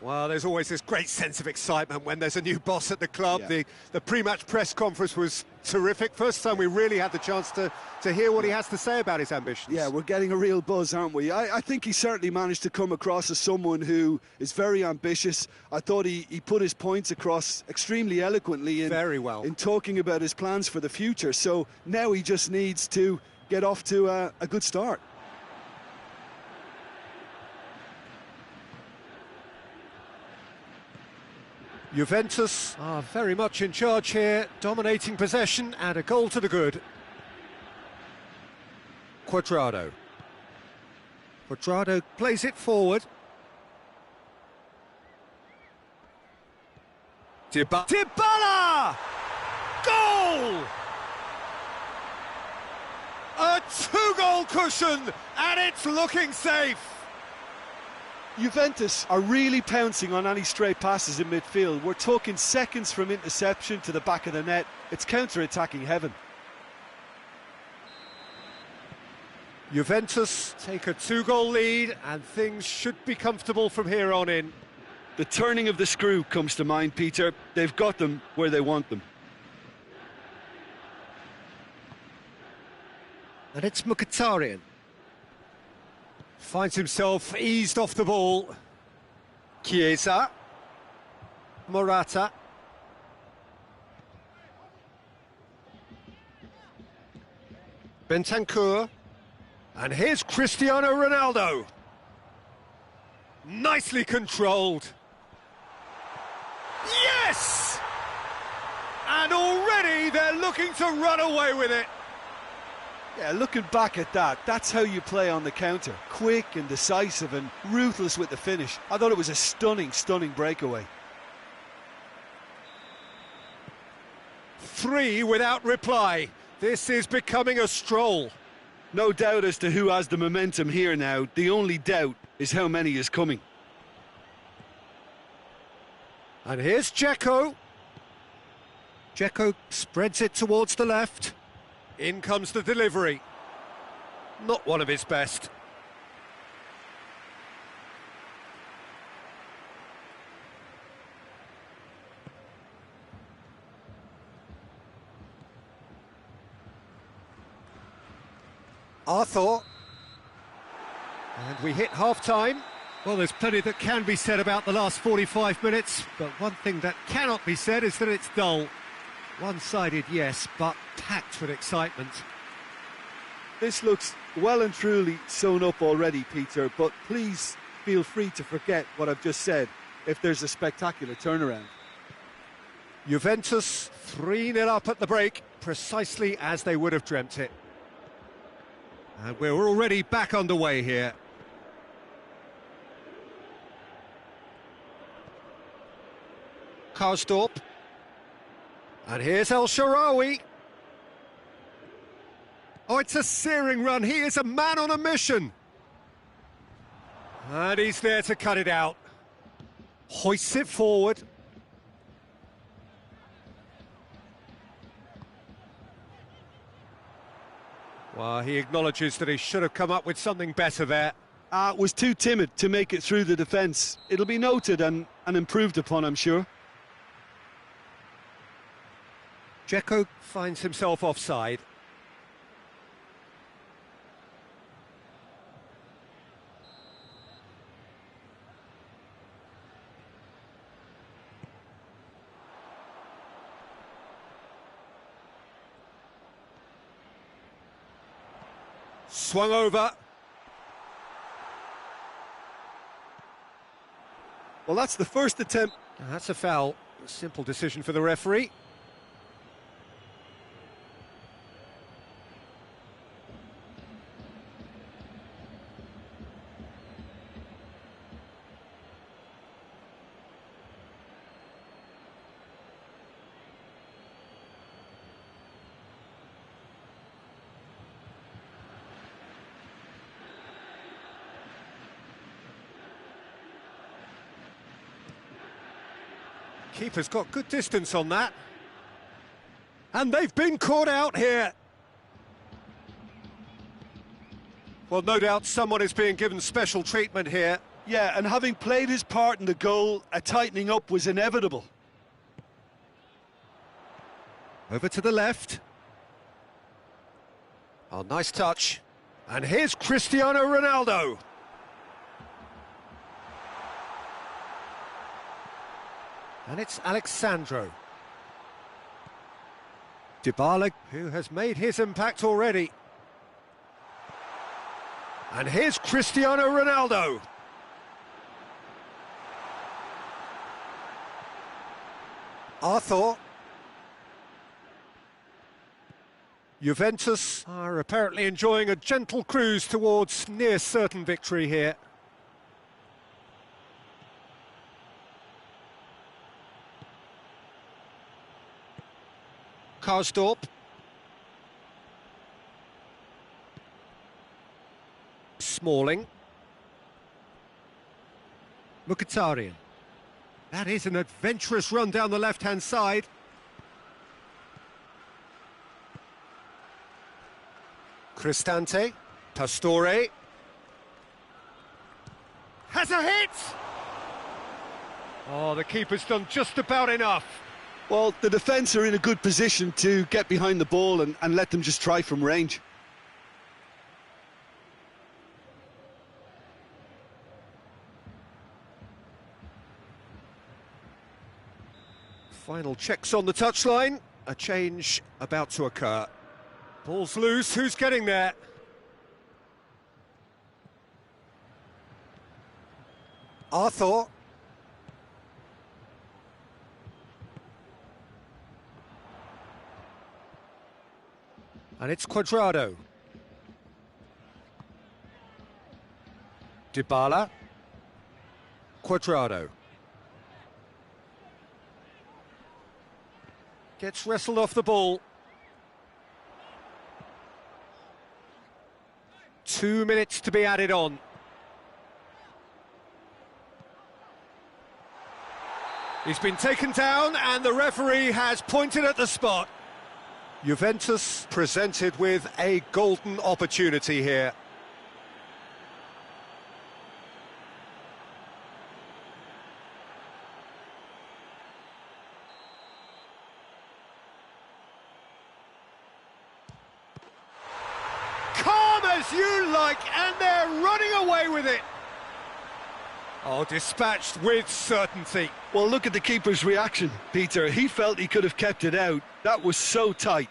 Well, there's always this great sense of excitement when there's a new boss at the club. Yeah. The pre-match press conference was terrific. First time we really had the chance to hear what he has to say about his ambitions. Yeah, we're getting a real buzz, aren't we? I think he certainly managed to come across as someone who is very ambitious. I thought he put his points across extremely eloquently Very well. in talking about his plans for the future. So now he just needs to get off to a good start. Juventus are very much in charge here, dominating possession and a goal to the good. Quadrado. Quadrado plays it forward. Dybala! Goal! A two-goal cushion, and it's looking safe. Juventus are really pouncing on any stray passes in midfield. We're talking seconds from interception to the back of the net. It's counter-attacking heaven. Juventus Take a two-goal lead, and things should be comfortable from here on in. The turning of the screw comes to mind, Peter. They've got them where they want them. and it's Mkhitaryan. Finds himself eased off the ball. Chiesa. Morata. Bentancur. And here's Cristiano Ronaldo. Nicely controlled. Yes! And already they're looking to run away with it. Yeah, looking back at that, that's how you play on the counter. Quick and decisive and ruthless with the finish. I thought it was a stunning, stunning breakaway. 3 without reply. This is becoming a stroll. No doubt as to who has the momentum here now. The only doubt is how many is coming. And here's Dzeko. Dzeko spreads it towards the left. In comes the delivery. Not one of his best. Arthur. And we hit half-time. Well, there's plenty that can be said about the last 45 minutes, but one thing that cannot be said is that it's dull. One-sided, yes, but packed with excitement. This looks well and truly sewn up already, Peter, but please feel free to forget what I've just said if there's a spectacular turnaround. Juventus 3-0 up at the break, precisely as they would have dreamt it. And we're already back underway here. Karsdorp. And here's El Shaarawy. Oh, it's a searing run. He is a man on a mission. And he's there to cut it out. Hoists it forward. Well, he acknowledges that he should have come up with something better there. Was too timid to make it through the defence. It'll be noted and improved upon, I'm sure. Dzeko finds himself offside. Swung over. Well, that's the first attempt. And that's a foul. A simple decision for the referee. Keeper's got good distance on that. And they've been caught out here. Well, no doubt someone is being given special treatment here. Yeah, and having played his part in the goal, a tightening up was inevitable. Over to the left. Oh, nice touch. And here's Cristiano Ronaldo. And it's Alexandro. Dybala, who has made his impact already. And here's Cristiano Ronaldo. Arthur. Juventus are apparently enjoying a gentle cruise towards near certain victory here. Karsdorp. Smalling. Mkhitaryan. That is an adventurous run down the left-hand side. Cristante. Pastore. Has a hit! Oh, the keeper's done just about enough. Well, the defence are in a good position to get behind the ball and let them just try from range. Final checks on the touchline. A change about to occur. Ball's loose, who's getting there? Arthur. And it's Cuadrado. Dybala. Cuadrado. Gets wrestled off the ball. 2 minutes to be added on. He's been taken down and the referee has pointed at the spot. Juventus presented with a golden opportunity here. Calm as you like, and they're running away with it. Oh, dispatched with certainty. Well, look at the keeper's reaction, Peter. He felt he could have kept it out. That was so tight.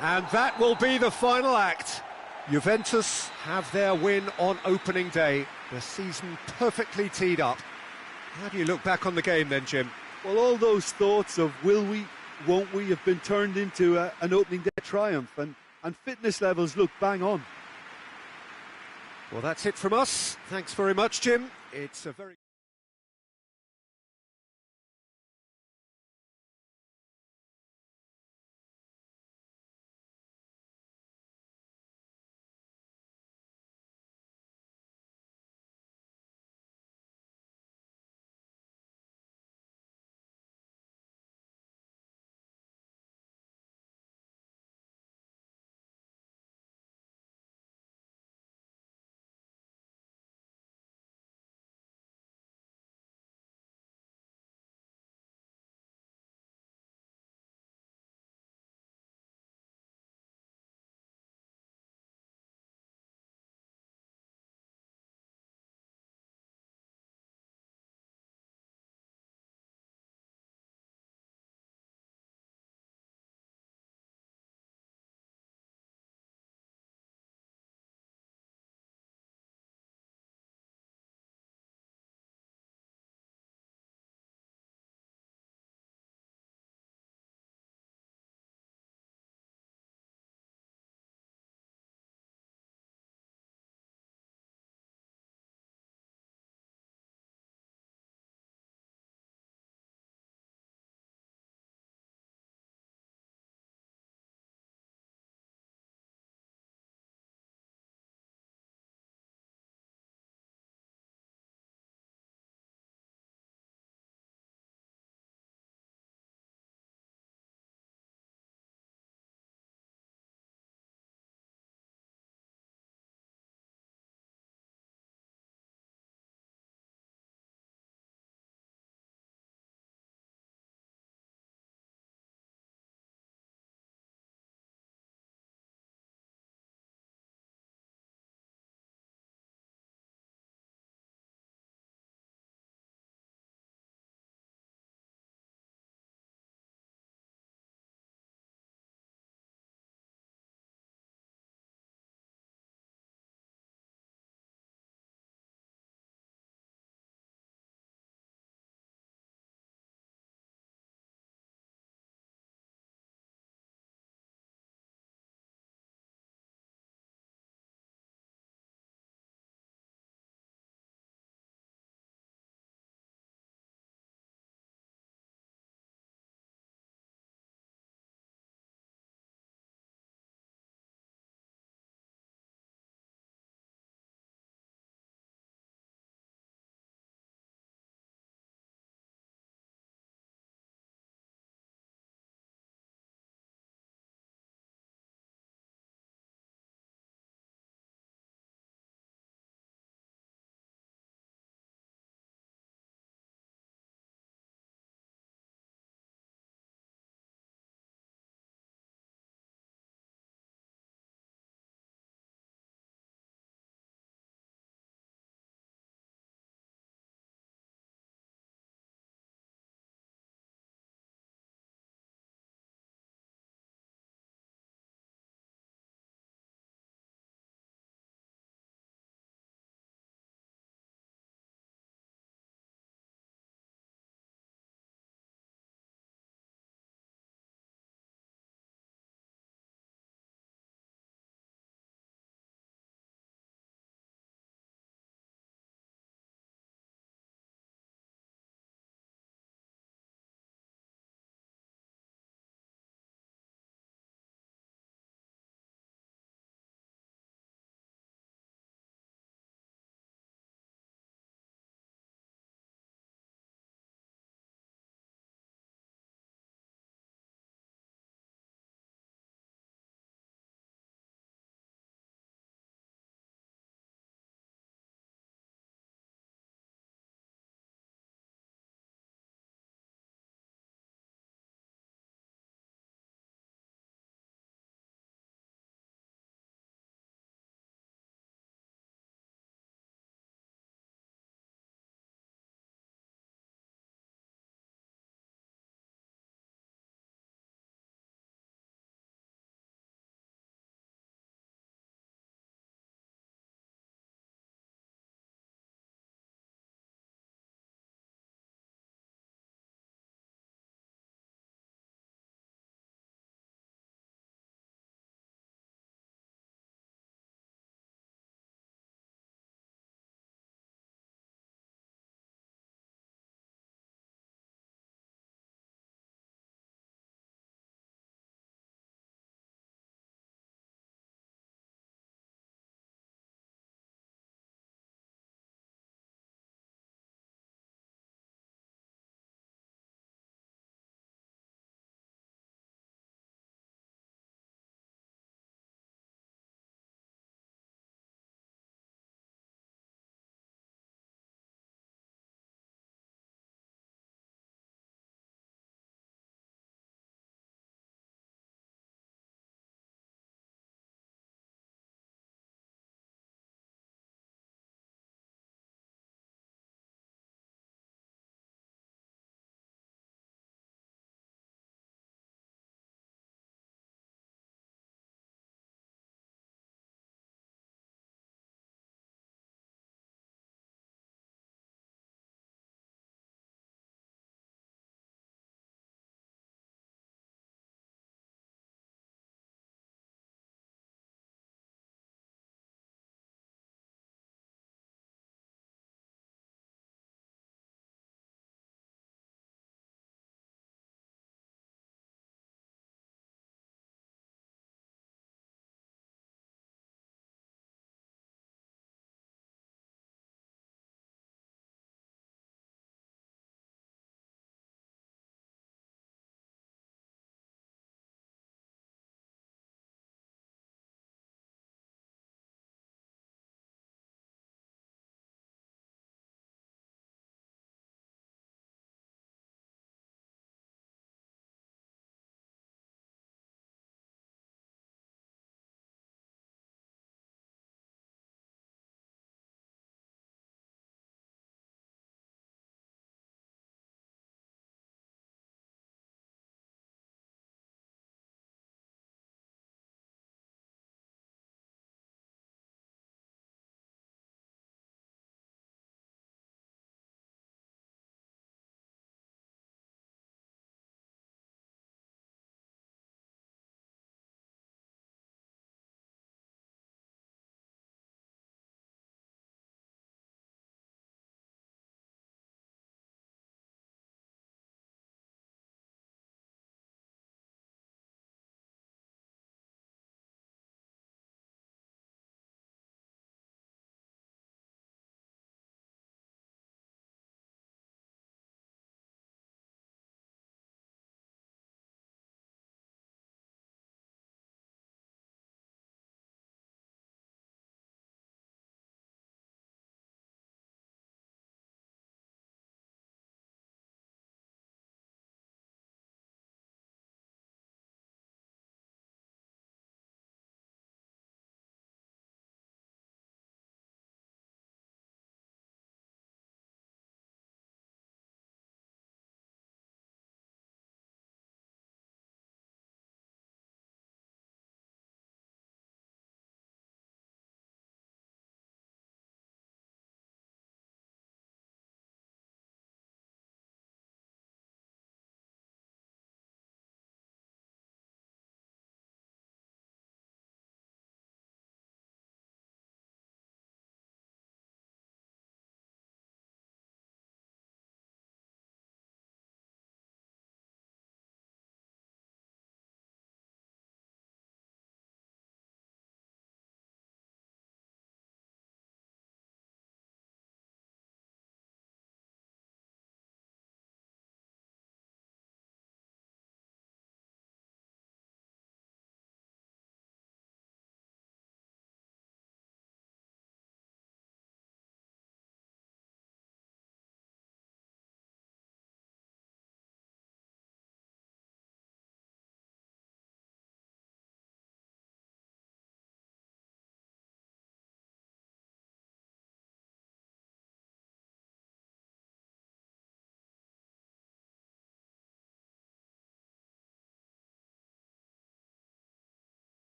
And that will be the final act. Juventus have their win on opening day. The season perfectly teed up. How do you look back on the game then, Jim? Well, all those thoughts of will we, won't we have been turned into an opening day triumph, and fitness levels look bang on. Well, that's it from us. Thanks very much, Jim. It's a very...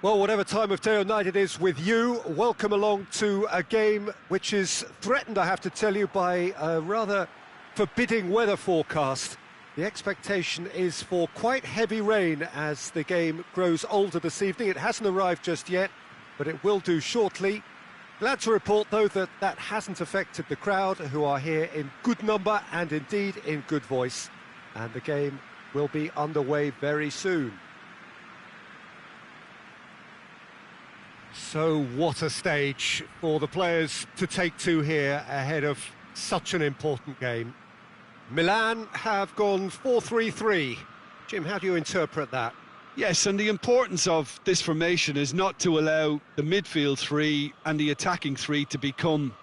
Well, whatever time of day or night it is with you, welcome along to a game which is threatened, I have to tell you, by a rather forbidding weather forecast. The expectation is for quite heavy rain as the game grows older this evening. It hasn't arrived just yet, but it will do shortly. Glad to report, though, that that hasn't affected the crowd, who are here in good number and indeed in good voice. And the game will be underway very soon. So what a stage for the players to take to here ahead of such an important game. Milan have gone 4-3-3. Jim, how do you interpret that? Yes, and the importance of this formation is not to allow the midfield three and the attacking three to become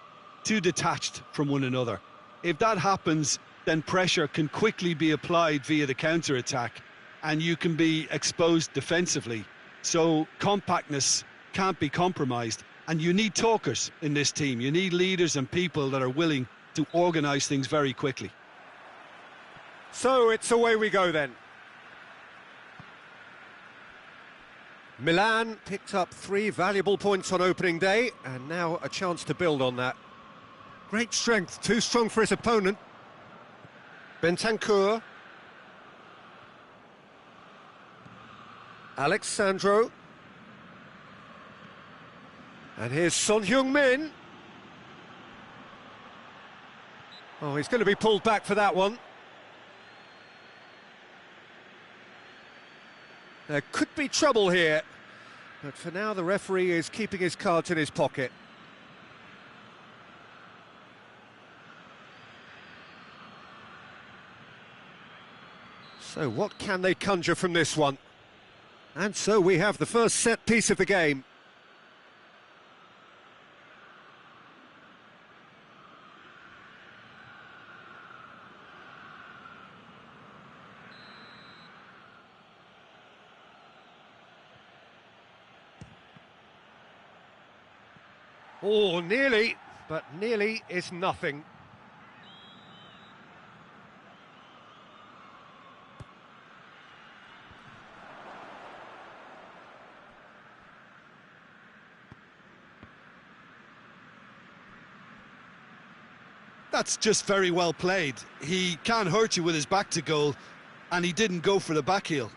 too detached from one another. If that happens, then pressure can quickly be applied via the counter-attack and you can be exposed defensively. So compactness can't be compromised, and you need talkers in this team. You need leaders and people that are willing to organise things very quickly. So it's away we go then. Milan picked up 3 valuable points on opening day, and now a chance to build on that. Great strength, too strong for his opponent. Bentancur. Alexandro. And here's Son Heung-min. Oh, he's going to be pulled back for that one. There could be trouble here, but for now the referee is keeping his cards in his pocket. So what can they conjure from this one? And so we have the first set piece of the game. Oh, nearly, but nearly is nothing. That's just very well played. He can't hurt you with his back to goal, and he didn't go for the back heel.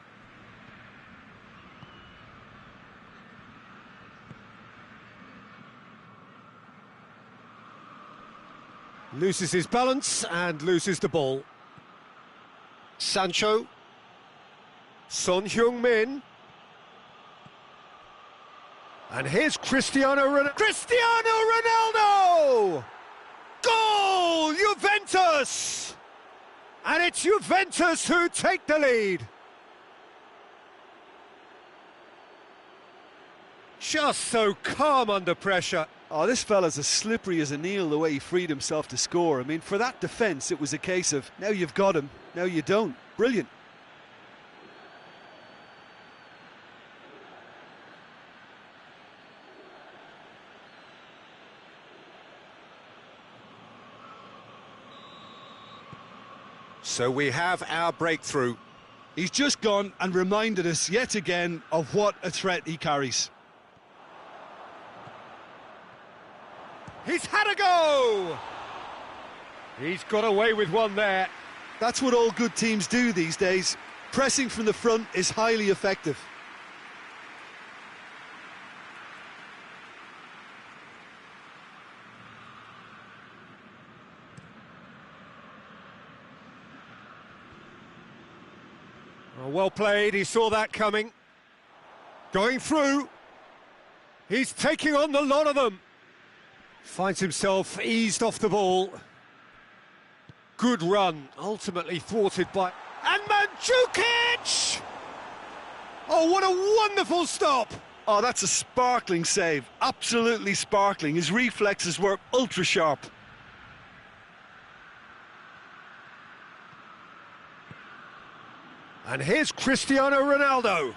Loses his balance and loses the ball. Sancho. Son Heung-min. And here's Cristiano Ronaldo! Goal! Juventus! And it's Juventus who take the lead. Just so calm under pressure. Oh, this fella's as slippery as an eel, the way he freed himself to score. I mean, for that defence, it was a case of, now you've got him, now you don't. Brilliant. So we have our breakthrough. He's just gone and reminded us yet again of what a threat he carries. He's had a go! He's got away with one there. That's what all good teams do these days. Pressing from the front is highly effective. Oh, well played, he saw that coming. Going through. He's taking on the lot of them. Finds himself eased off the ball. Good run, ultimately thwarted by... And Mandzukic! Oh, what a wonderful stop! Oh, that's a sparkling save. Absolutely sparkling. His reflexes were ultra sharp. And here's Cristiano Ronaldo.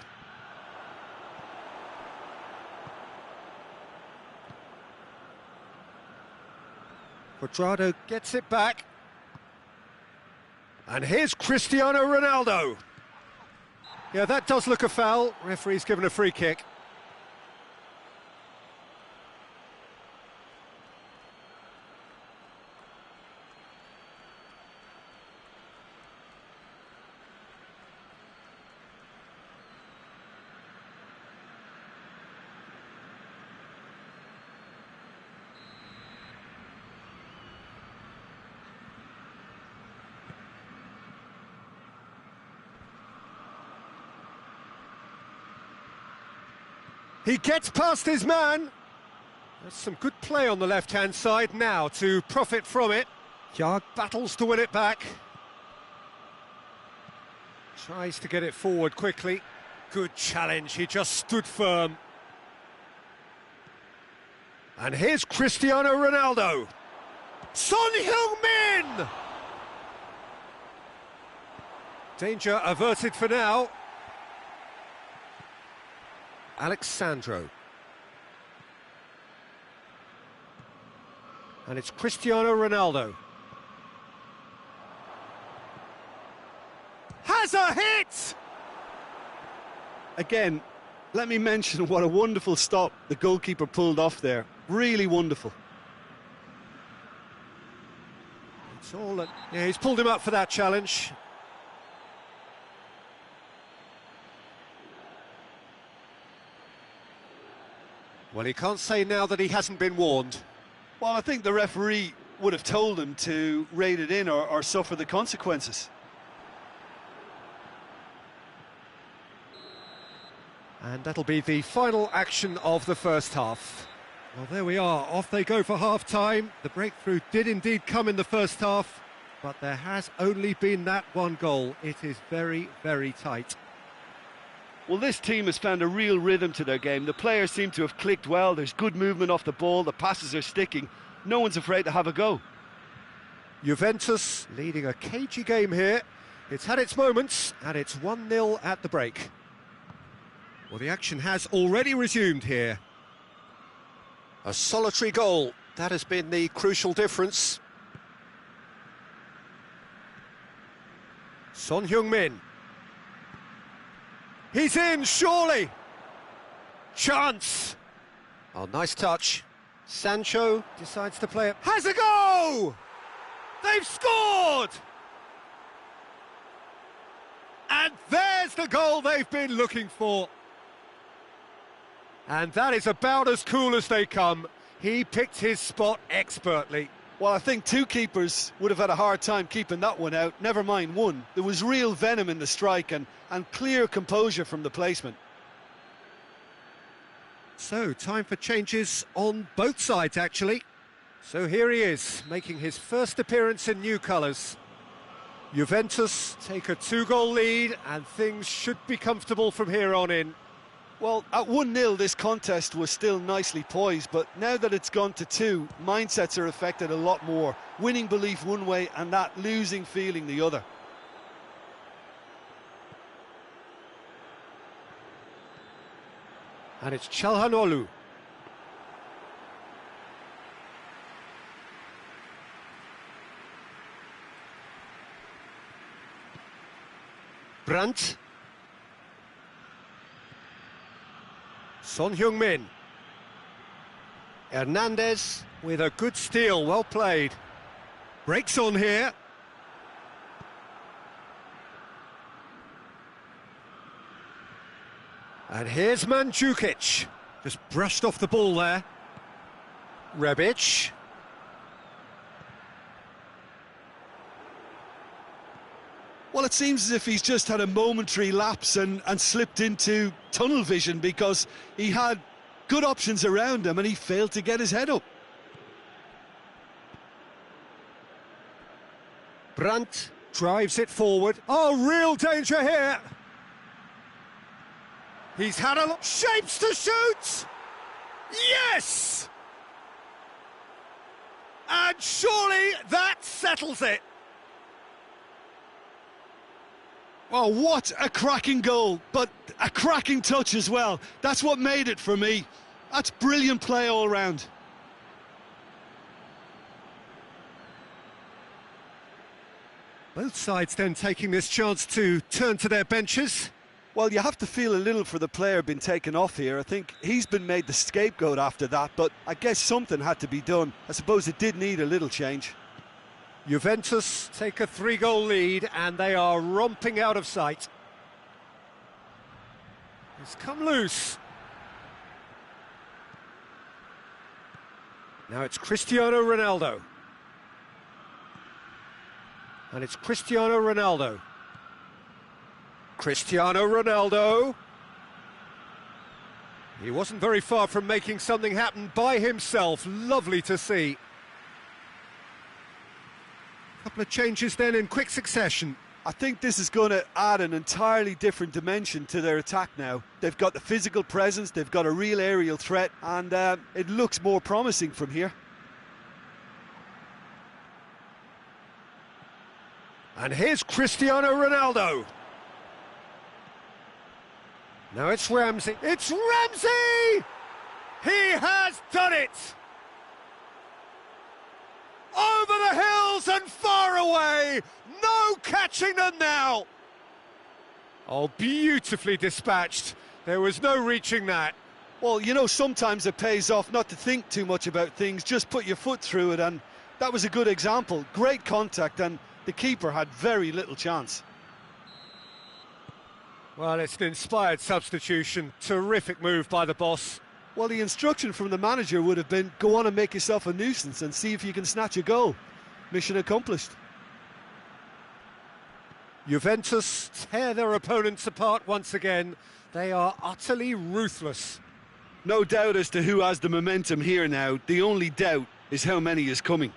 Quadrado gets it back. And here's Cristiano Ronaldo. Yeah, that does look a foul. Referee's given a free kick. He gets past his man. There's some good play on the left-hand side now to profit from it. Kjær battles to win it back. Tries to get it forward quickly. Good challenge, he just stood firm. And here's Cristiano Ronaldo. Son Heung-min! Danger averted for now. Alexandro. And it's Cristiano Ronaldo. Has a hit! Again, let me mention what a wonderful stop the goalkeeper pulled off there. Really wonderful. It's all that... Yeah, he's pulled him up for that challenge. Well, he can't say now that he hasn't been warned. Well, I think the referee would have told him to rate it in or suffer the consequences. And that'll be the final action of the first half. Well, there we are, off they go for half-time. The breakthrough did indeed come in the first half, but there has only been that one goal. It is very, very tight. Well, this team has found a real rhythm to their game. The players seem to have clicked well. There's good movement off the ball. The passes are sticking. No one's afraid to have a go. Juventus leading a cagey game here. It's had its moments, and it's 1-0 at the break. Well, the action has already resumed here. A solitary goal. That has been the crucial difference. Son Heung-min. He's in, surely! Chance! Oh, nice touch. Sancho decides to play it. Has a go! They've scored! And there's the goal they've been looking for. And that is about as cool as they come. He picked his spot expertly. Well, I think two keepers would have had a hard time keeping that one out, never mind one. There was real venom in the strike and clear composure from the placement. So, time for changes on both sides, actually. So here he is, making his first appearance in new colours. Juventus take a 2-goal lead, and things should be comfortable from here on in. Well, at 1-0, this contest was still nicely poised, but now that it's gone to 2, mindsets are affected a lot more. Winning belief one way and that losing feeling the other. And it's Çalhanoğlu. Brandt. Son Heung-min. Hernandez with a good steal, well played. Breaks on here. And here's Mandzukic. Just brushed off the ball there. Rebic. Well, it seems as if he's just had a momentary lapse and slipped into tunnel vision because he had good options around him and he failed to get his head up. Brandt drives it forward. Oh, real danger here. He's had a lot. Shapes to shoot! Yes! And surely that settles it. Oh, what a cracking goal, but a cracking touch as well. That's what made it for me. That's brilliant play all round. Both sides then taking this chance to turn to their benches. Well, you have to feel a little for the player being taken off here. I think he's been made the scapegoat after that, but I guess something had to be done. I suppose it did need a little change. Juventus take a 3-goal lead and they are romping out of sight. It's come loose. Now it's Cristiano Ronaldo. And it's Cristiano Ronaldo. Cristiano Ronaldo. He wasn't very far from making something happen by himself. Lovely to see. Couple of changes then in quick succession. I think this is going to add an entirely different dimension to their attack now. They've got the physical presence, they've got a real aerial threat, and it looks more promising from here. And here's Cristiano Ronaldo. Now it's Ramsey. It's Ramsey! He has done it! Over the hills and far away! No catching them now! Oh, beautifully dispatched. There was no reaching that. Well, you know, sometimes it pays off not to think too much about things, just put your foot through it, and that was a good example. Great contact, and the keeper had very little chance. Well, it's an inspired substitution. Terrific move by the boss. Well, the instruction from the manager would have been, go on and make yourself a nuisance and see if you can snatch a goal. Mission accomplished. Juventus tear their opponents apart once again. They are utterly ruthless. No doubt as to who has the momentum here now. The only doubt is how many is coming.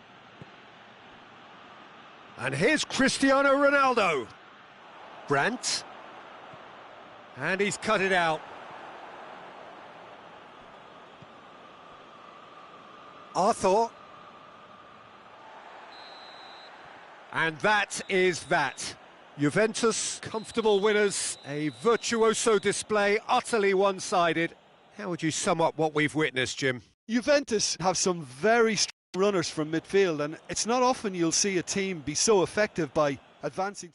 And here's Cristiano Ronaldo. Brandt. And he's cut it out. Arthur. And that is that. Juventus, comfortable winners, a virtuoso display, utterly one-sided. How would you sum up what we've witnessed, Jim? Juventus have some very strong runners from midfield, and it's not often you'll see a team be so effective by advancing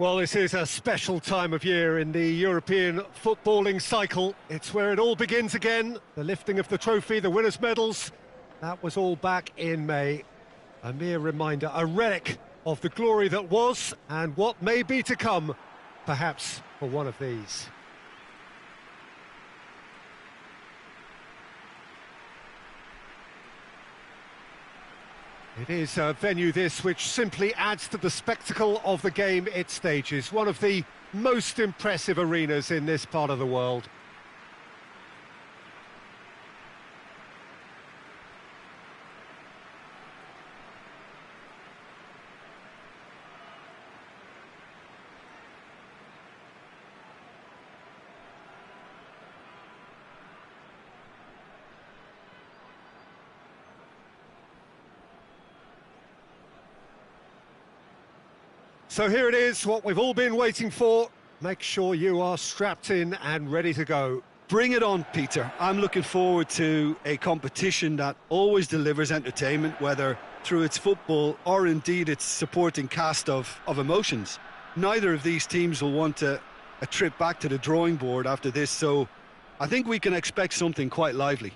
Well, this is a special time of year in the European footballing cycle. It's where it all begins again. The lifting of the trophy, the winners' medals. That was all back in May. A mere reminder, a relic of the glory that was and what may be to come, perhaps for one of these. It is a venue this which simply adds to the spectacle of the game it stages. One of the most impressive arenas in this part of the world. So here it is, what we've all been waiting for. Make sure you are strapped in and ready to go. Bring it on, Peter. I'm looking forward to a competition that always delivers entertainment, whether through its football or indeed its supporting cast of emotions. Neither of these teams will want a trip back to the drawing board after this, so I think we can expect something quite lively.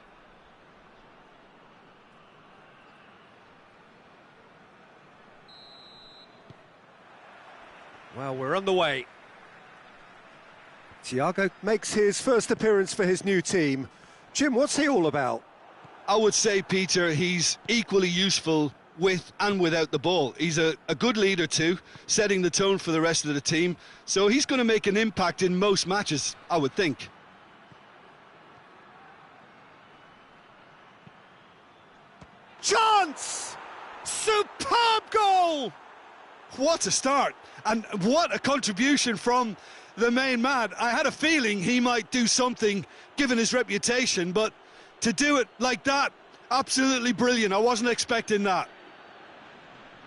Well, we're on the way. Thiago makes his first appearance for his new team. Jim, what's he all about? I would say, Peter, he's equally useful with and without the ball. He's a good leader too, setting the tone for the rest of the team. So he's going to make an impact in most matches, I would think. Chance! Superb goal! What a start, and what a contribution from the main man. I had a feeling he might do something given his reputation, but to do it like that, absolutely brilliant. I wasn't expecting that.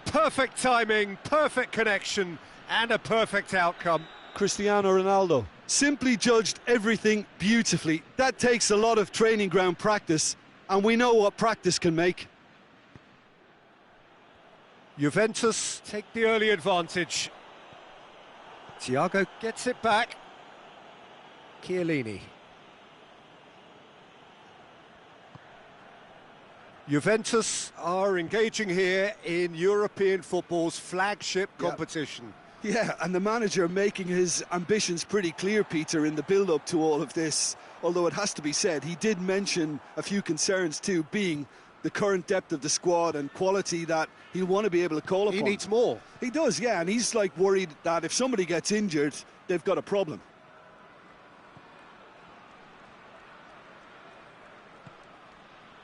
Perfect timing, perfect connection, and a perfect outcome. Cristiano Ronaldo Simply judged everything beautifully. That takes a lot of training ground practice, and we know what practice can make. Juventus take the early advantage. Thiago gets it back. Chiellini. Juventus are engaging here in European football's flagship competition. Yeah, and the manager making his ambitions pretty clear, Peter, in the build-up to all of this. Although it has to be said, he did mention a few concerns too, being the current depth of the squad and quality that he'll want to be able to call upon. He needs more. He does, yeah, and he's like worried that if somebody gets injured, they've got a problem.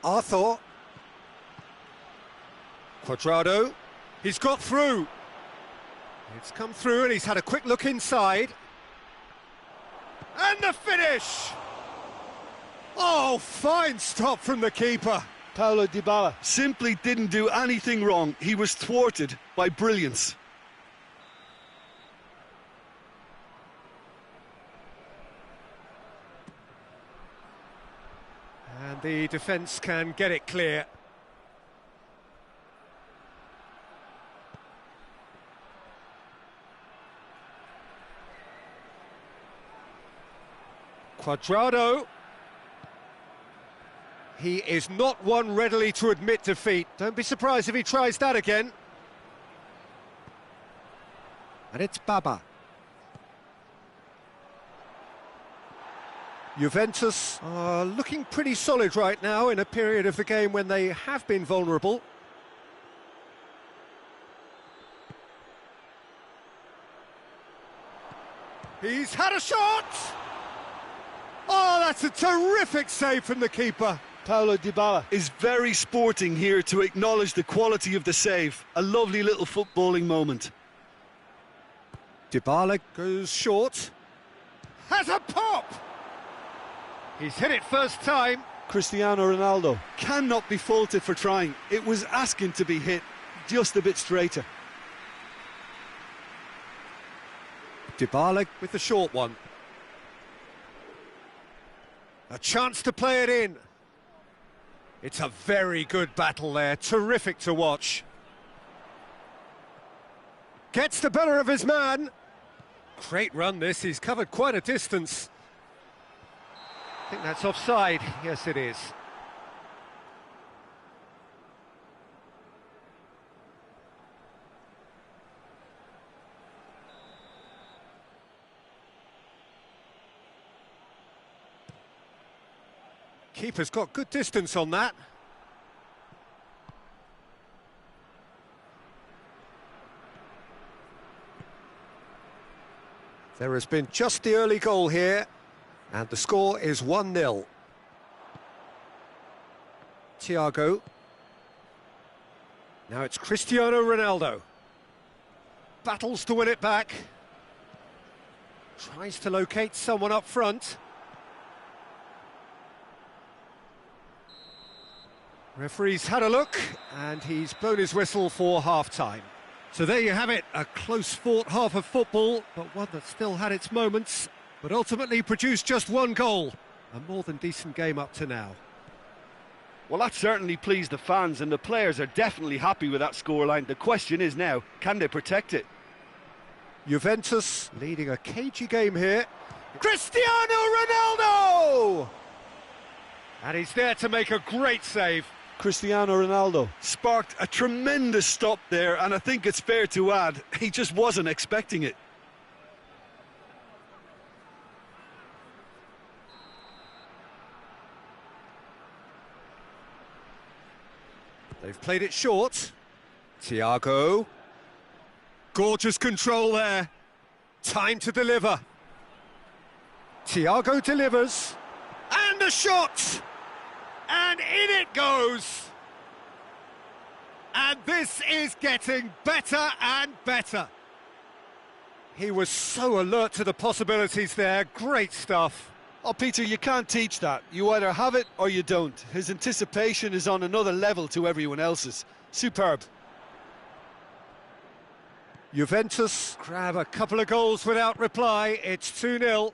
Arthur. Cuadrado. He's got through. It's come through and he's had a quick look inside. And the finish! Oh, fine stop from the keeper. Paulo Dybala Simply didn't do anything wrong. He was thwarted by brilliance. And the defence can get it clear. Cuadrado. He is not one readily to admit defeat. Don't be surprised if he tries that again. And it's Baba. Juventus are looking pretty solid right now in a period of the game when they have been vulnerable. He's had a shot! Oh, that's a terrific save from the keeper. Paulo Dybala Is very sporting here to acknowledge the quality of the save. A lovely little footballing moment. Dybala goes short. Has a pop! He's hit it first time. Cristiano Ronaldo Cannot be faulted for trying. It was asking to be hit just a bit straighter. Dybala with the short one. A chance to play it in. It's a very good battle there, terrific to watch. Gets the better of his man. Great run this, he's covered quite a distance. I think that's offside. Yes, it is. Keeper's got good distance on that. There has been just the early goal here, and the score is 1-0. Thiago. Now it's Cristiano Ronaldo. Battles to win it back. Tries to locate someone up front. Referee's had a look, and he's blown his whistle for half-time. So there you have it, a close-fought half of football, but one that still had its moments, but ultimately produced just one goal. A more than decent game up to now. Well, that certainly pleased the fans, and the players are definitely happy with that scoreline. The question is now, can they protect it? Juventus leading a cagey game here. Cristiano Ronaldo! And he's there to make a great save. Cristiano Ronaldo sparked a tremendous stop there, and I think it's fair to add, he just wasn't expecting it. They've played it short. Thiago. Gorgeous control there. Time to deliver. Thiago delivers. And a shot! And in it goes! And this is getting better and better. He was so alert to the possibilities there. Great stuff. Oh, Peter, you can't teach that. You either have it or you don't. His anticipation is on another level to everyone else's. Superb. Juventus grab a couple of goals without reply. It's 2-0.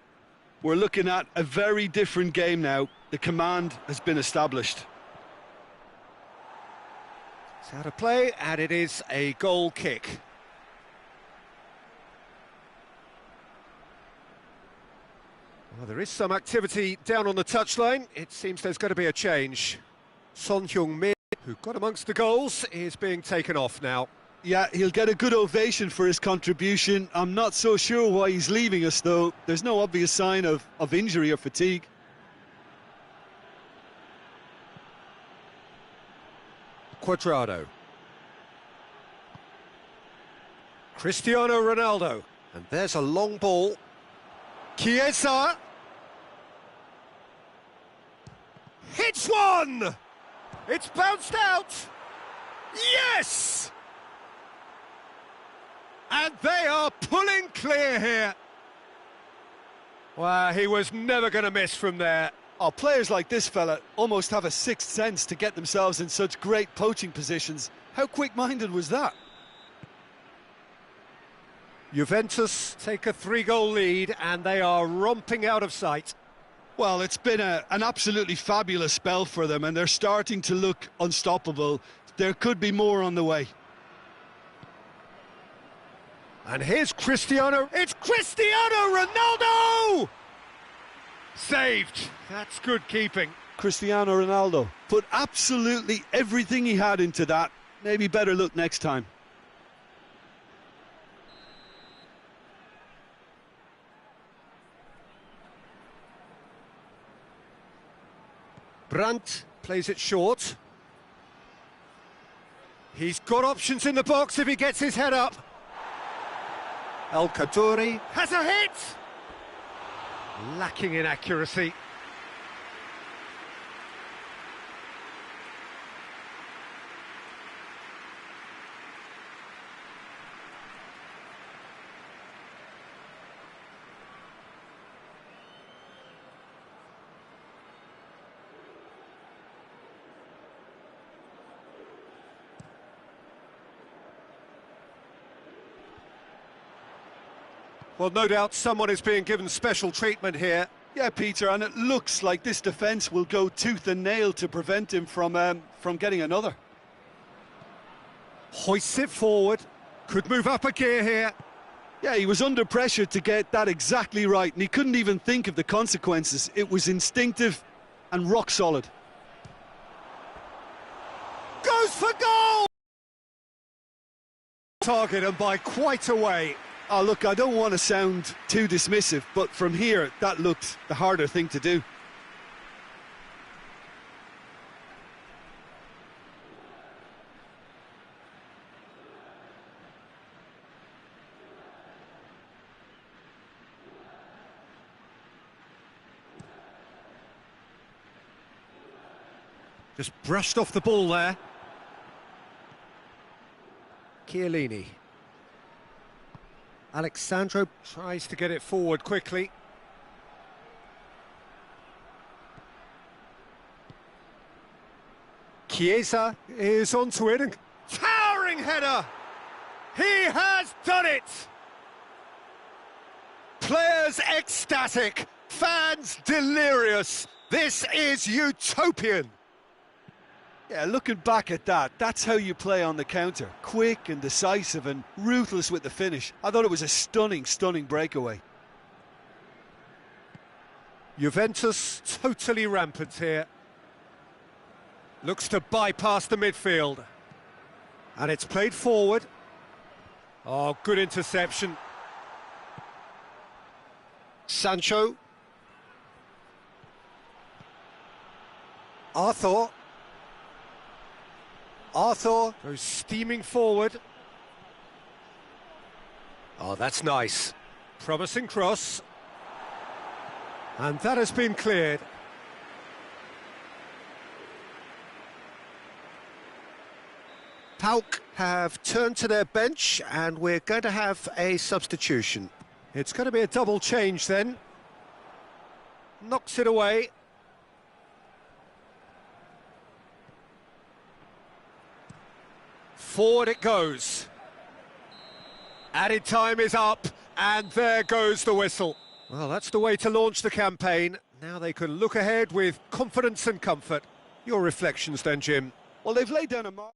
We're looking at a very different game now. The command has been established. It's out of play, and it is a goal kick. Well, there is some activity down on the touchline. It seems there's going to be a change. Son Heung-min, who got amongst the goals, is being taken off now. Yeah, he'll get a good ovation for his contribution. I'm not so sure why he's leaving us, though. There's no obvious sign of injury or fatigue. Cuadrado. Cristiano Ronaldo. And there's a long ball. Chiesa. Hits one! It's bounced out! Yes! And they are pulling clear here. Well, he was never going to miss from there. Oh, players like this fella almost have a sixth sense to get themselves in such great poaching positions. How quick-minded was that? Juventus take a 3-goal lead, and they are romping out of sight. Well, it's been an absolutely fabulous spell for them, and they're starting to look unstoppable. There could be more on the way. And here's Cristiano. It's Cristiano Ronaldo! Saved. That's good keeping. Cristiano Ronaldo put absolutely everything he had into that. Maybe better look next time. Brandt plays it short. He's got options in the box if he gets his head up. El Kaddouri has a hit! Lacking in accuracy. Well, no doubt someone is being given special treatment here. Yeah, Peter, and it looks like this defence will go tooth and nail to prevent him from getting another. Hoists it forward. Could move up a gear here. Yeah, he was under pressure to get that exactly right, and he couldn't even think of the consequences. It was instinctive and rock solid. Goes for goal! Target, and by quite a way. Oh, look, I don't want to sound too dismissive, but from here, that looked the harder thing to do. Just brushed off the ball there. Chiellini. Alexandro tries to get it forward quickly. Chiesa is onto it, and towering header! He has done it! Players ecstatic, fans delirious. This is utopian. Yeah, looking back at that, that's how you play on the counter. Quick and decisive and ruthless with the finish. I thought it was a stunning, stunning breakaway. Juventus totally rampant here. Looks to bypass the midfield. And it's played forward. Oh, good interception. Sancho. Arthur goes steaming forward. Oh, that's nice. Promising cross. And that has been cleared. PAOK have turned to their bench, and we're going to have a substitution. It's going to be a double change then. Knocks it away. Forward it goes. Added time is up, and there goes the whistle. Well, that's the way to launch the campaign. Now they can look ahead with confidence and comfort. Your reflections then, Jim? Well, they've laid down a mark.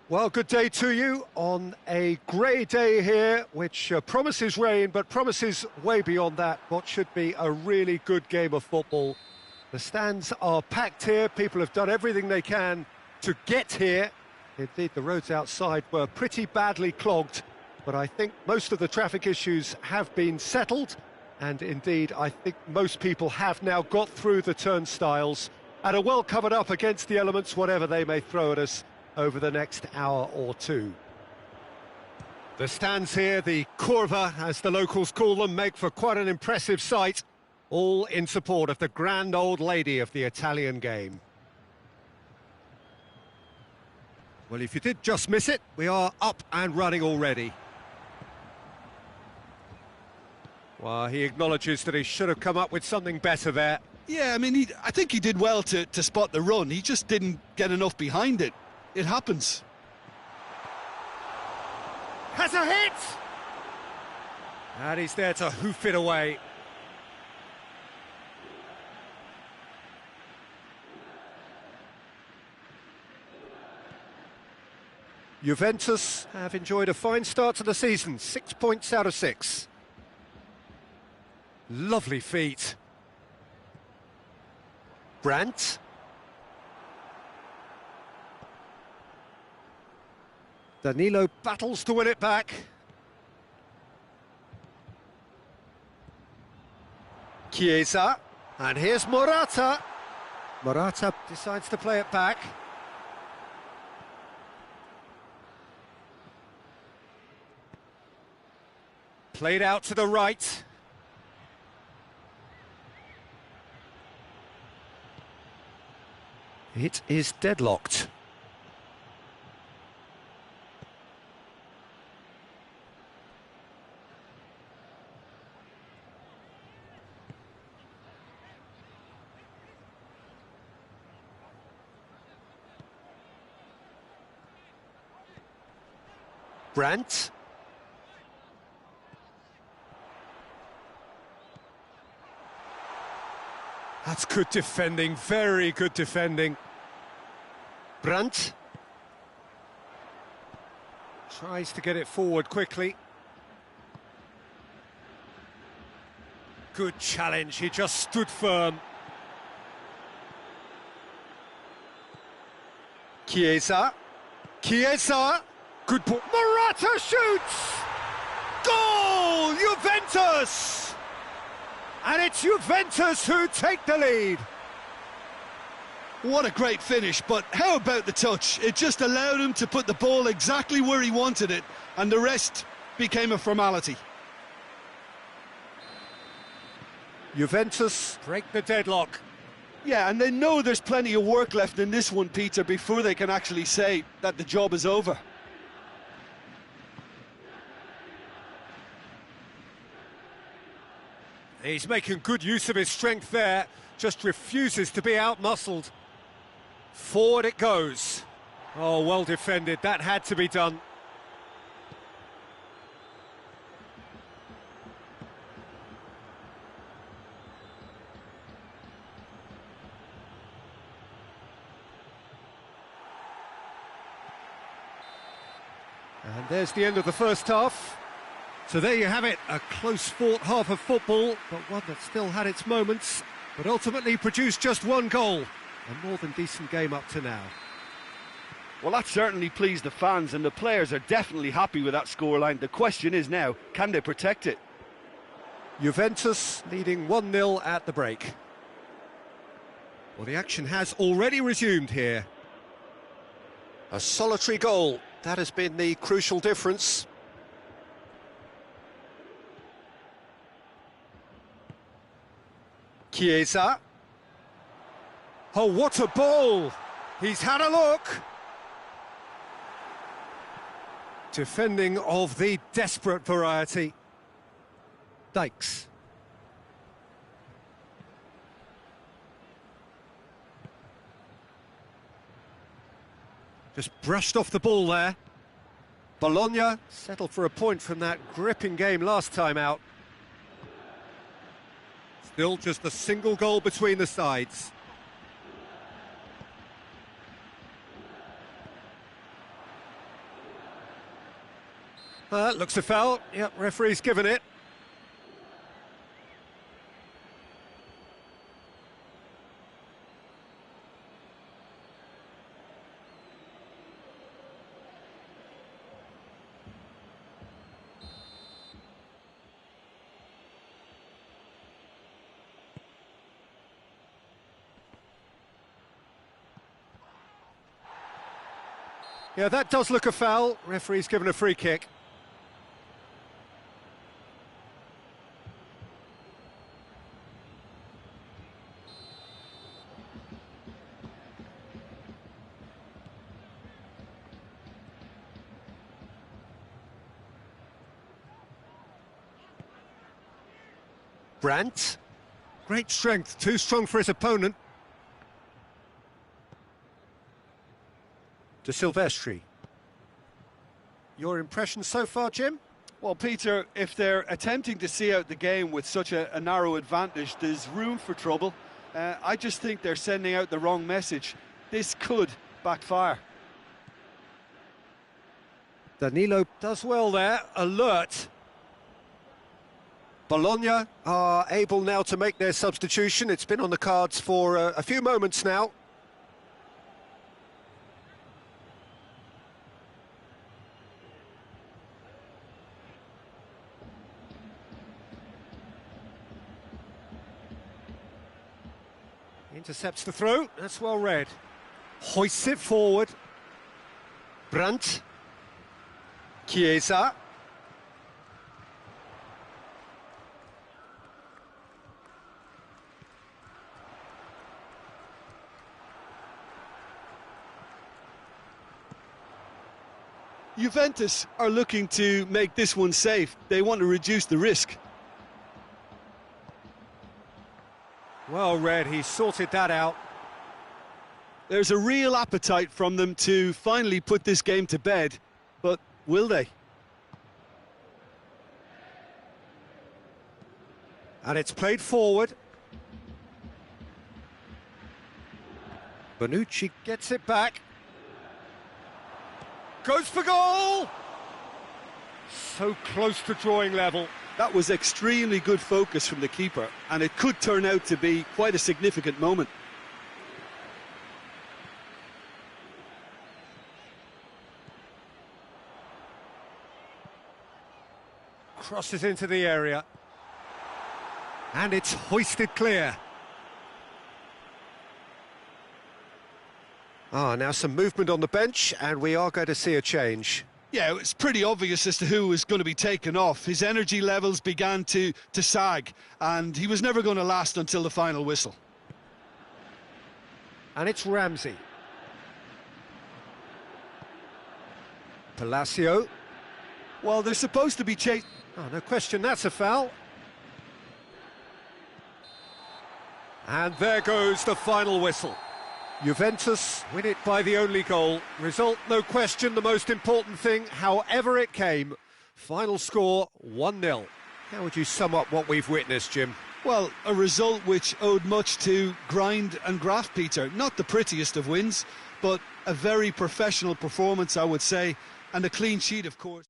Well, good day to you on a grey day here, which promises rain, but promises way beyond that what should be a really good game of football. The stands are packed here, people have done everything they can to get here. Indeed, the roads outside were pretty badly clogged, but I think most of the traffic issues have been settled, And indeed, I think most people have now got through the turnstiles and are well covered up against the elements, whatever they may throw at us over the next hour or two. The stands here, the curva, as the locals call them, make for quite an impressive sight, all in support of the grand old lady of the Italian game. Well, if you did just miss it, we are up and running already. Well, he acknowledges that he should have come up with something better there. Yeah, I mean, I think he did well to spot the run. He just didn't get enough behind it. It happens. Has a hit! And he's there to hoof it away. Juventus have enjoyed a fine start to the season, 6 points out of 6. Lovely feet. Brandt. Danilo battles to win it back. Chiesa. And here's Morata. Morata decides to play it back. Played out to the right. It is deadlocked. Brandt. That's good defending, very good defending. Brandt. Tries to get it forward quickly. Good challenge, he just stood firm. Chiesa. Chiesa. Good ball. Morata shoots! Goal! Juventus! And it's Juventus who take the lead. What a great finish, but how about the touch? It just allowed him to put the ball exactly where he wanted it, and the rest became a formality. Juventus break the deadlock. Yeah, and they know there's plenty of work left in this one, Peter, before they can actually say that the job is over. He's making good use of his strength there, just refuses to be out-muscled. Forward it goes. Oh, well defended, that had to be done. And there's the end of the first half. So there you have it, a close-fought half of football, but one that still had its moments, but ultimately produced just one goal. A more than decent game up to now. Well, that certainly pleased the fans, and the players are definitely happy with that scoreline. The question is now, can they protect it? Juventus leading 1-0 at the break. Well, the action has already resumed here. A solitary goal, that has been the crucial difference. Chiesa. Oh, what a ball! He's had a look! Defending of the desperate variety. Dykes. Just brushed off the ball there. Bologna settled for a point from that gripping game last time out. Still just a single goal between the sides. Looks a foul. Yep, referee's given it. Yeah, that does look a foul. Referee's given a free kick. Brandt. Great strength, too strong for his opponent. De Silvestri. Your impression so far, Jim? Well, Peter, if they're attempting to see out the game with such a narrow advantage, there's room for trouble. I just think they're sending out the wrong message. This could backfire. Danilo does well there, alert. Bologna are able now to make their substitution. It's been on the cards for a few moments now. Intercepts the throw, that's well read. Hoists it forward. Brandt. Chiesa. Juventus are looking to make this one safe. They want to reduce the risk. Well read, he sorted that out. There's a real appetite from them to finally put this game to bed, but will they? And it's played forward. Bonucci gets it back. Goes for goal! So close to drawing level. That was extremely good focus from the keeper, and it could turn out to be quite a significant moment. Crosses into the area. And it's hoisted clear. Now some movement on the bench, and we are going to see a change. Yeah, it's pretty obvious as to who was going to be taken off. His energy levels began to sag, and he was never going to last until the final whistle. And it's Ramsey. Palacio. Well, they're supposed to be chased. Oh, no question, that's a foul. And there goes the final whistle. Juventus win it by the only goal. Result, no question, the most important thing, however it came. Final score, 1-0. How would you sum up what we've witnessed, Jim? Well, a result which owed much to grind and graft, Peter. Not the prettiest of wins, but a very professional performance, I would say, and a clean sheet, of course.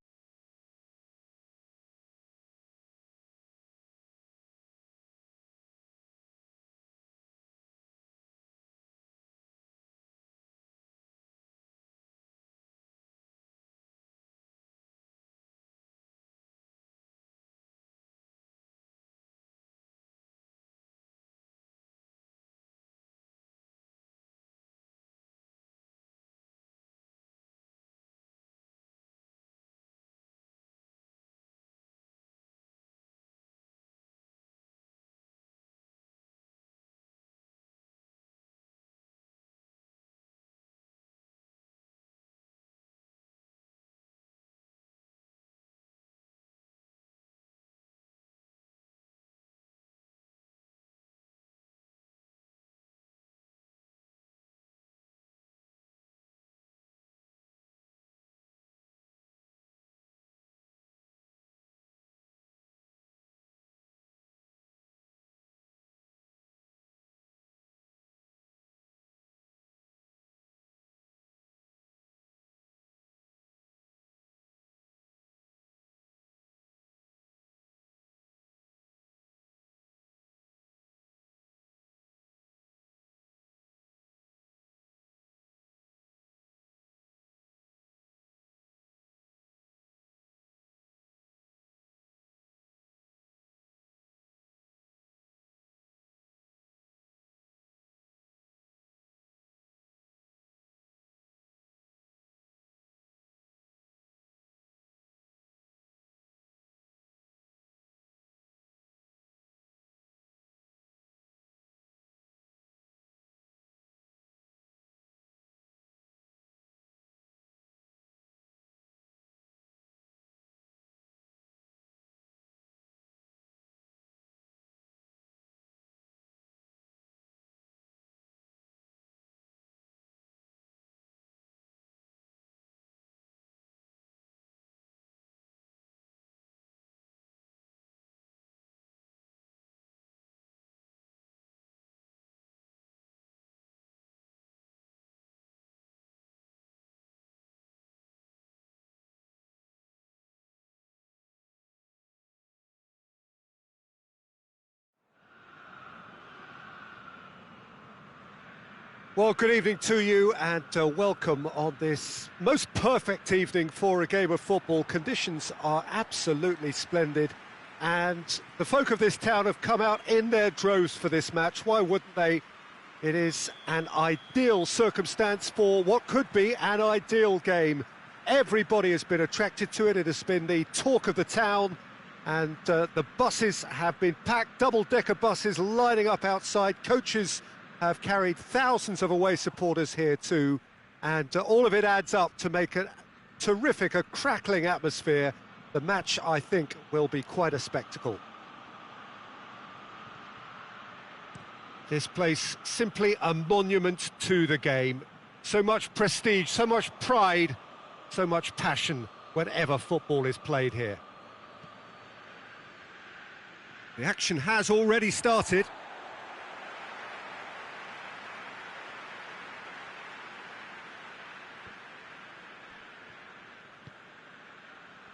Well, good evening to you and welcome on this most perfect evening for a game of football. Conditions are absolutely splendid and the folk of this town have come out in their droves for this match. Why wouldn't they? It is an ideal circumstance for what could be an ideal game. Everybody has been attracted to it. It has been the talk of the town and the buses have been packed, double-decker buses lining up outside. Coaches have carried thousands of away supporters here too, and all of it adds up to make a terrific, a crackling atmosphere. The match, I think, will be quite a spectacle. This place, simply a monument to the game. So much prestige, so much pride, so much passion whenever football is played here. The action has already started.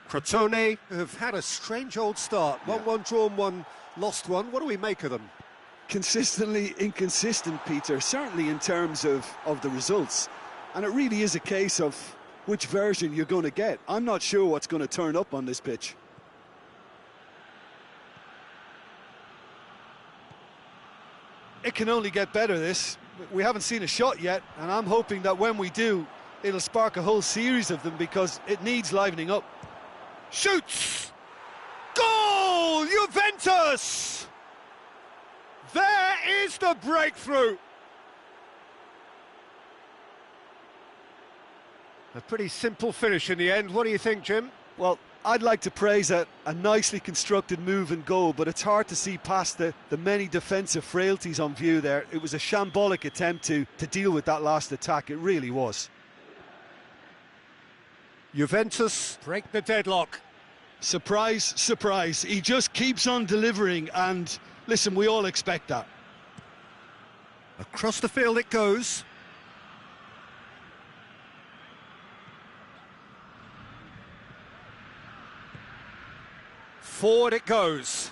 Crotone have had a strange old start. 1-1 drawn, 1 lost one. What do we make of them? Consistently inconsistent, Peter, certainly in terms of the results. And it really is a case of which version you're going to get. I'm not sure what's going to turn up on this pitch. It can only get better, this. We haven't seen a shot yet, and I'm hoping that when we do, it'll spark a whole series of them because it needs livening up. Shoots! Goal! Juventus! There is the breakthrough! A pretty simple finish in the end. What do you think, Jim? Well, I'd like to praise a nicely constructed move and goal, but it's hard to see past the many defensive frailties on view there. It was a shambolic attempt to deal with that last attack. It really was. Juventus break the deadlock. Surprise, surprise. He just keeps on delivering, and listen, we all expect that. Across the field it goes. Forward it goes.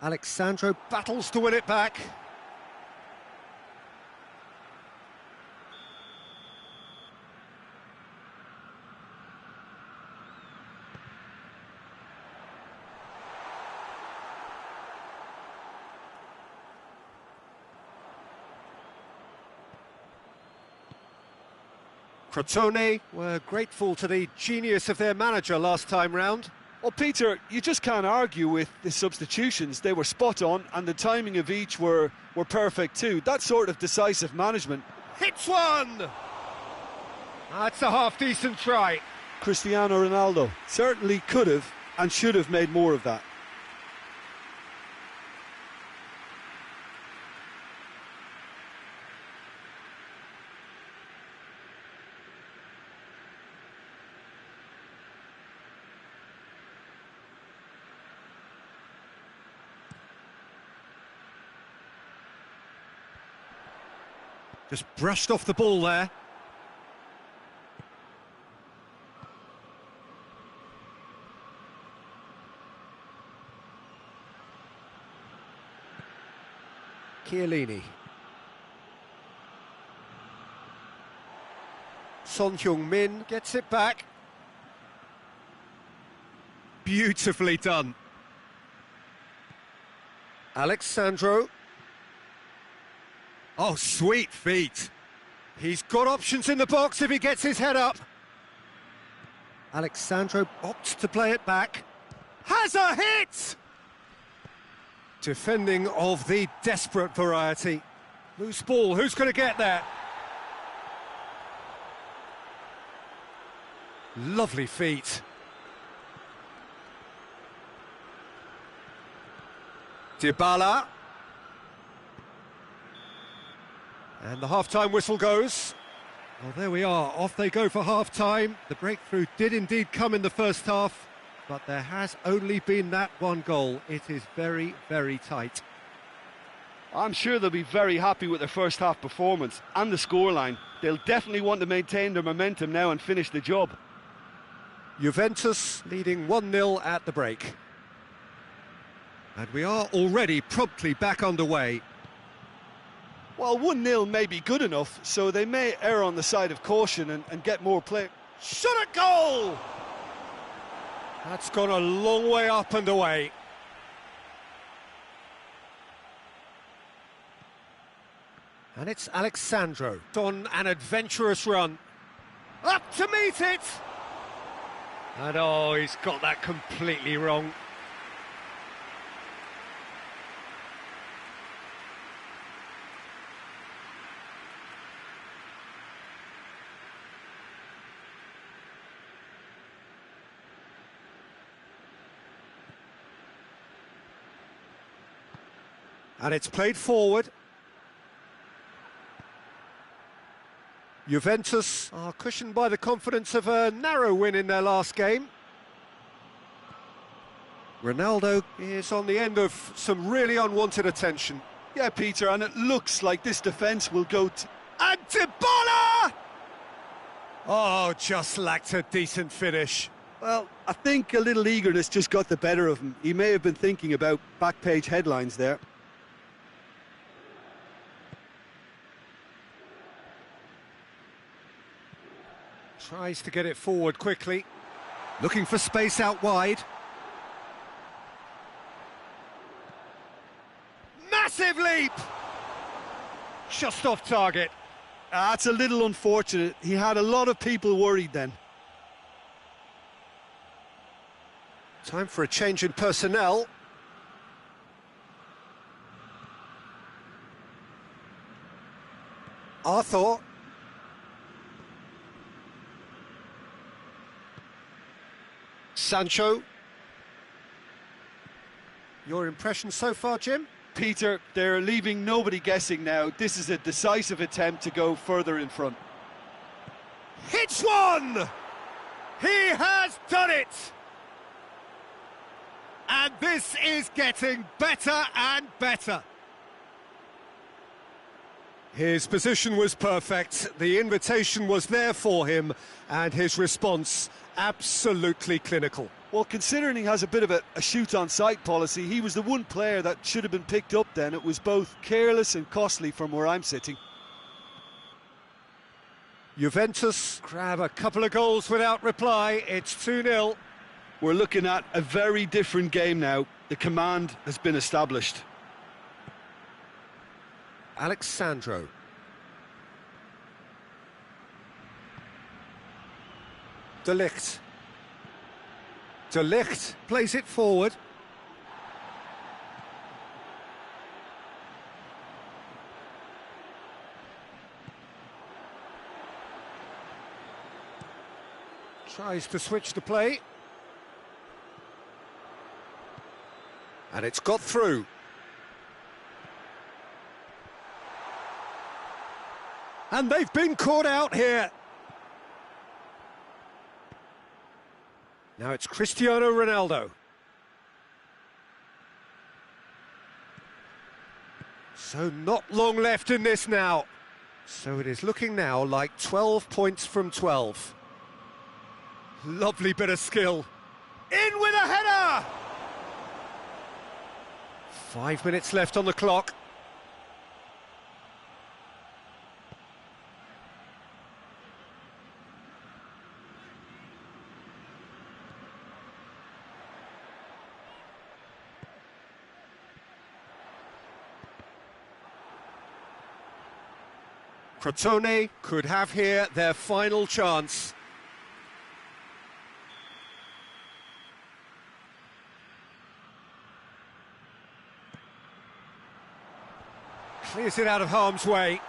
Alexandro battles to win it back. Crotone were grateful to the genius of their manager last time round. Well, Peter, you just can't argue with the substitutions. They were spot on, and the timing of each were perfect too. That sort of decisive management. Hits one! That's a half-decent try. Cristiano Ronaldo certainly could have and should have made more of that. Just brushed off the ball there. Chiellini. Son Heung-min gets it back. Beautifully done. Alexandro. Oh, sweet feet. He's got options in the box if he gets his head up. Alexandro opts to play it back. Has a hit! Defending of the desperate variety. Loose ball, who's going to get that? Lovely feet. Dybala. And the half-time whistle goes. Well, there we are, off they go for half-time. The breakthrough did indeed come in the first half, but there has only been that one goal. It is very, very tight. I'm sure they'll be very happy with their first half performance and the scoreline. They'll definitely want to maintain their momentum now and finish the job. Juventus leading 1-0 at the break. And we are already promptly back underway. Well, 1-0 may be good enough, so they may err on the side of caution and get more play. Shot at goal! That's gone a long way up and away. And it's Alexandro on an adventurous run. Up to meet it! And oh, he's got that completely wrong. And it's played forward. Juventus are cushioned by the confidence of a narrow win in their last game. Ronaldo is on the end of some really unwanted attention. Yeah, Peter, and it looks like this defence will go to... And Dybala! Oh, just lacked a decent finish. Well, I think a little eagerness just got the better of him. He may have been thinking about back-page headlines there. Tries to get it forward quickly. Looking for space out wide. Massive leap! Just off target. That's a little unfortunate. He had a lot of people worried then. Time for a change in personnel. Arthur. Sancho. Your impression so far, Jim? Peter, they're leaving nobody guessing now. This is a decisive attempt to go further in front. Hits one! He has done it! And this is getting better and better. His position was perfect, the invitation was there for him, and his response absolutely clinical. Well, considering he has a bit of a shoot-on-sight policy, he was the one player that should have been picked up then. It was both careless and costly from where I'm sitting. Juventus grab a couple of goals without reply. It's 2-0. We're looking at a very different game now. The command has been established. Alexandro. De Ligt. De Ligt plays it forward. Tries to switch the play. And it's got through. And they've been caught out here. Now it's Cristiano Ronaldo. So not long left in this now. So it is looking now like 12 points from 12. Lovely bit of skill. In with a header! 5 minutes left on the clock. Crotone could have here their final chance. Clears it out of harm's way.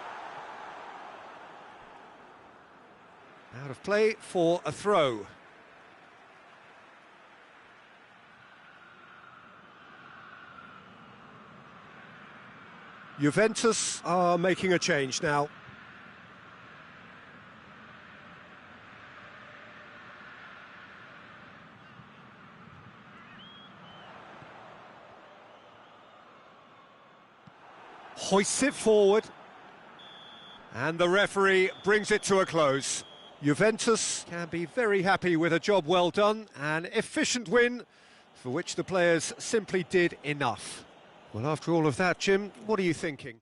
Out of play for a throw. Juventus are making a change now. Hoists it forward, and the referee brings it to a close. Juventus can be very happy with a job well done, an efficient win for which the players simply did enough. Well, after all of that, Jim, what are you thinking?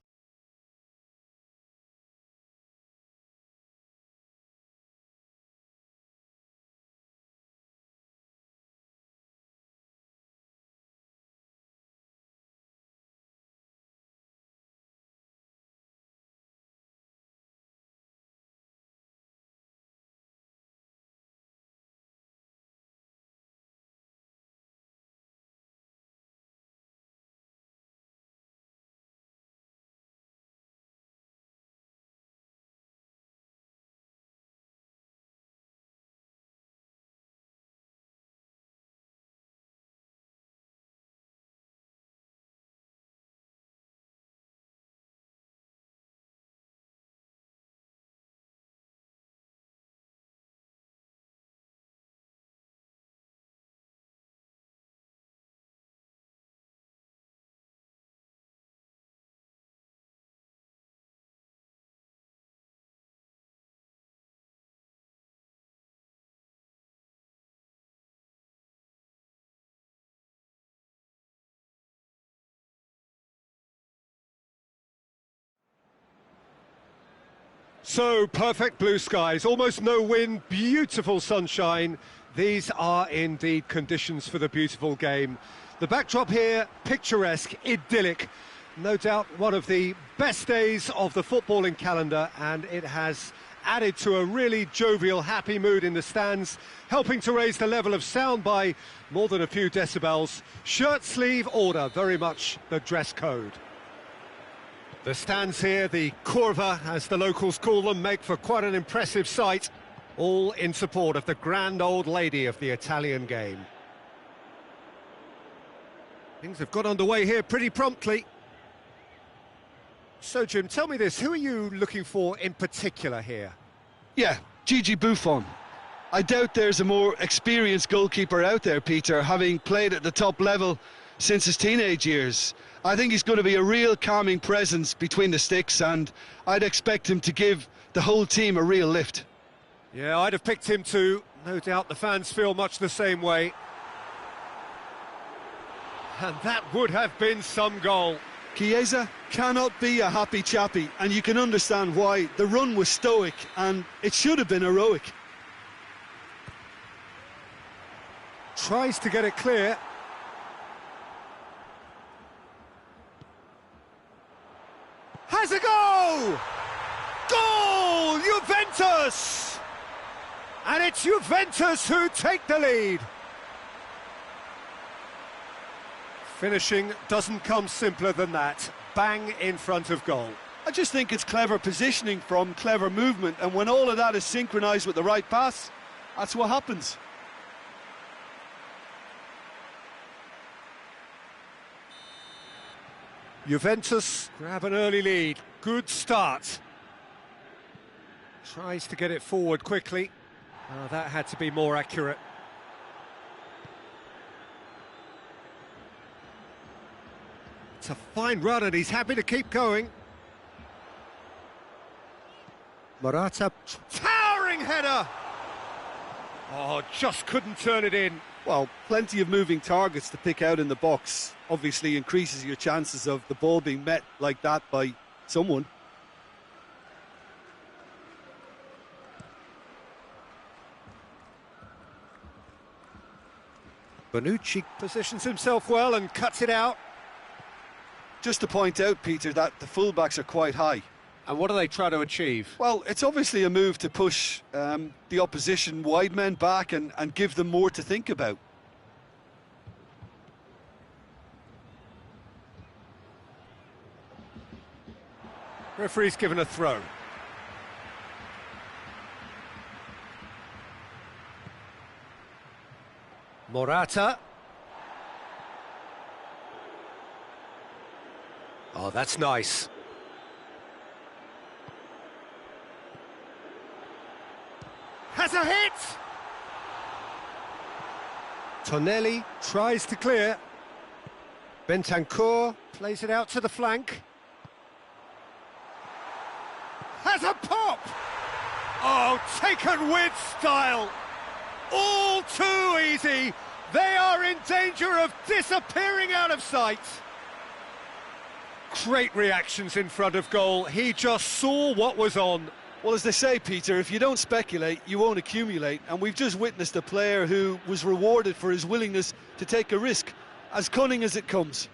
So, perfect blue skies, almost no wind, beautiful sunshine. These are indeed conditions for the beautiful game. The backdrop here, picturesque, idyllic. No doubt one of the best days of the footballing calendar, and it has added to a really jovial, happy mood in the stands, helping to raise the level of sound by more than a few decibels. Shirt sleeve order, very much the dress code. The stands here, the curva, as the locals call them, make for quite an impressive sight, all in support of the grand old lady of the Italian game. Things have got underway here pretty promptly. So, Jim, tell me this, who are you looking for in particular here? Yeah, Gigi Buffon. I doubt there's a more experienced goalkeeper out there, Peter, having played at the top level since his teenage years. I think he's going to be a real calming presence between the sticks, and I'd expect him to give the whole team a real lift. Yeah, I'd have picked him too. No doubt the fans feel much the same way. And that would have been some goal. Chiesa cannot be a happy chappy, and you can understand why. The run was stoic, and it should have been heroic. Tries to get it clear. Has a goal! Goal! Juventus! And it's Juventus who take the lead. Finishing doesn't come simpler than that. Bang in front of goal. I just think it's clever positioning from clever movement, and when all of that is synchronised with the right pass, that's what happens. Juventus grab an early lead. Good start. Tries to get it forward quickly. Oh, that had to be more accurate. It's a fine run and he's happy to keep going. Morata, towering header! Oh, just couldn't turn it in. Well, plenty of moving targets to pick out in the box. Obviously increases your chances of the ball being met like that by someone. Bonucci positions himself well and cuts it out. Just to point out, Peter, that the fullbacks are quite high. And what do they try to achieve? Well, it's obviously a move to push the opposition wide men back and give them more to think about. Referee's given a throw. Morata. Oh, that's nice. Has a hit! Tonelli tries to clear. Bentancur plays it out to the flank. Has a pop! Oh, taken with style! All too easy! They are in danger of disappearing out of sight! Great reactions in front of goal. He just saw what was on. Well, as they say, Peter, if you don't speculate, you won't accumulate. And we've just witnessed a player who was rewarded for his willingness to take a risk, as cunning as it comes.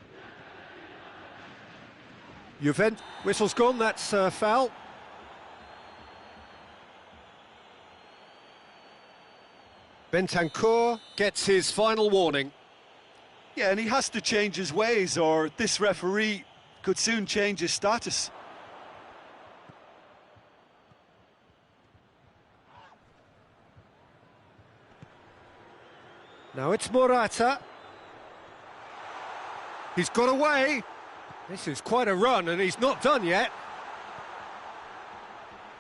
Juventus, whistle's gone, that's foul. Bentancur gets his final warning. Yeah, and he has to change his ways, or this referee could soon change his status. Now it's Morata. He's got away. This is quite a run, and he's not done yet.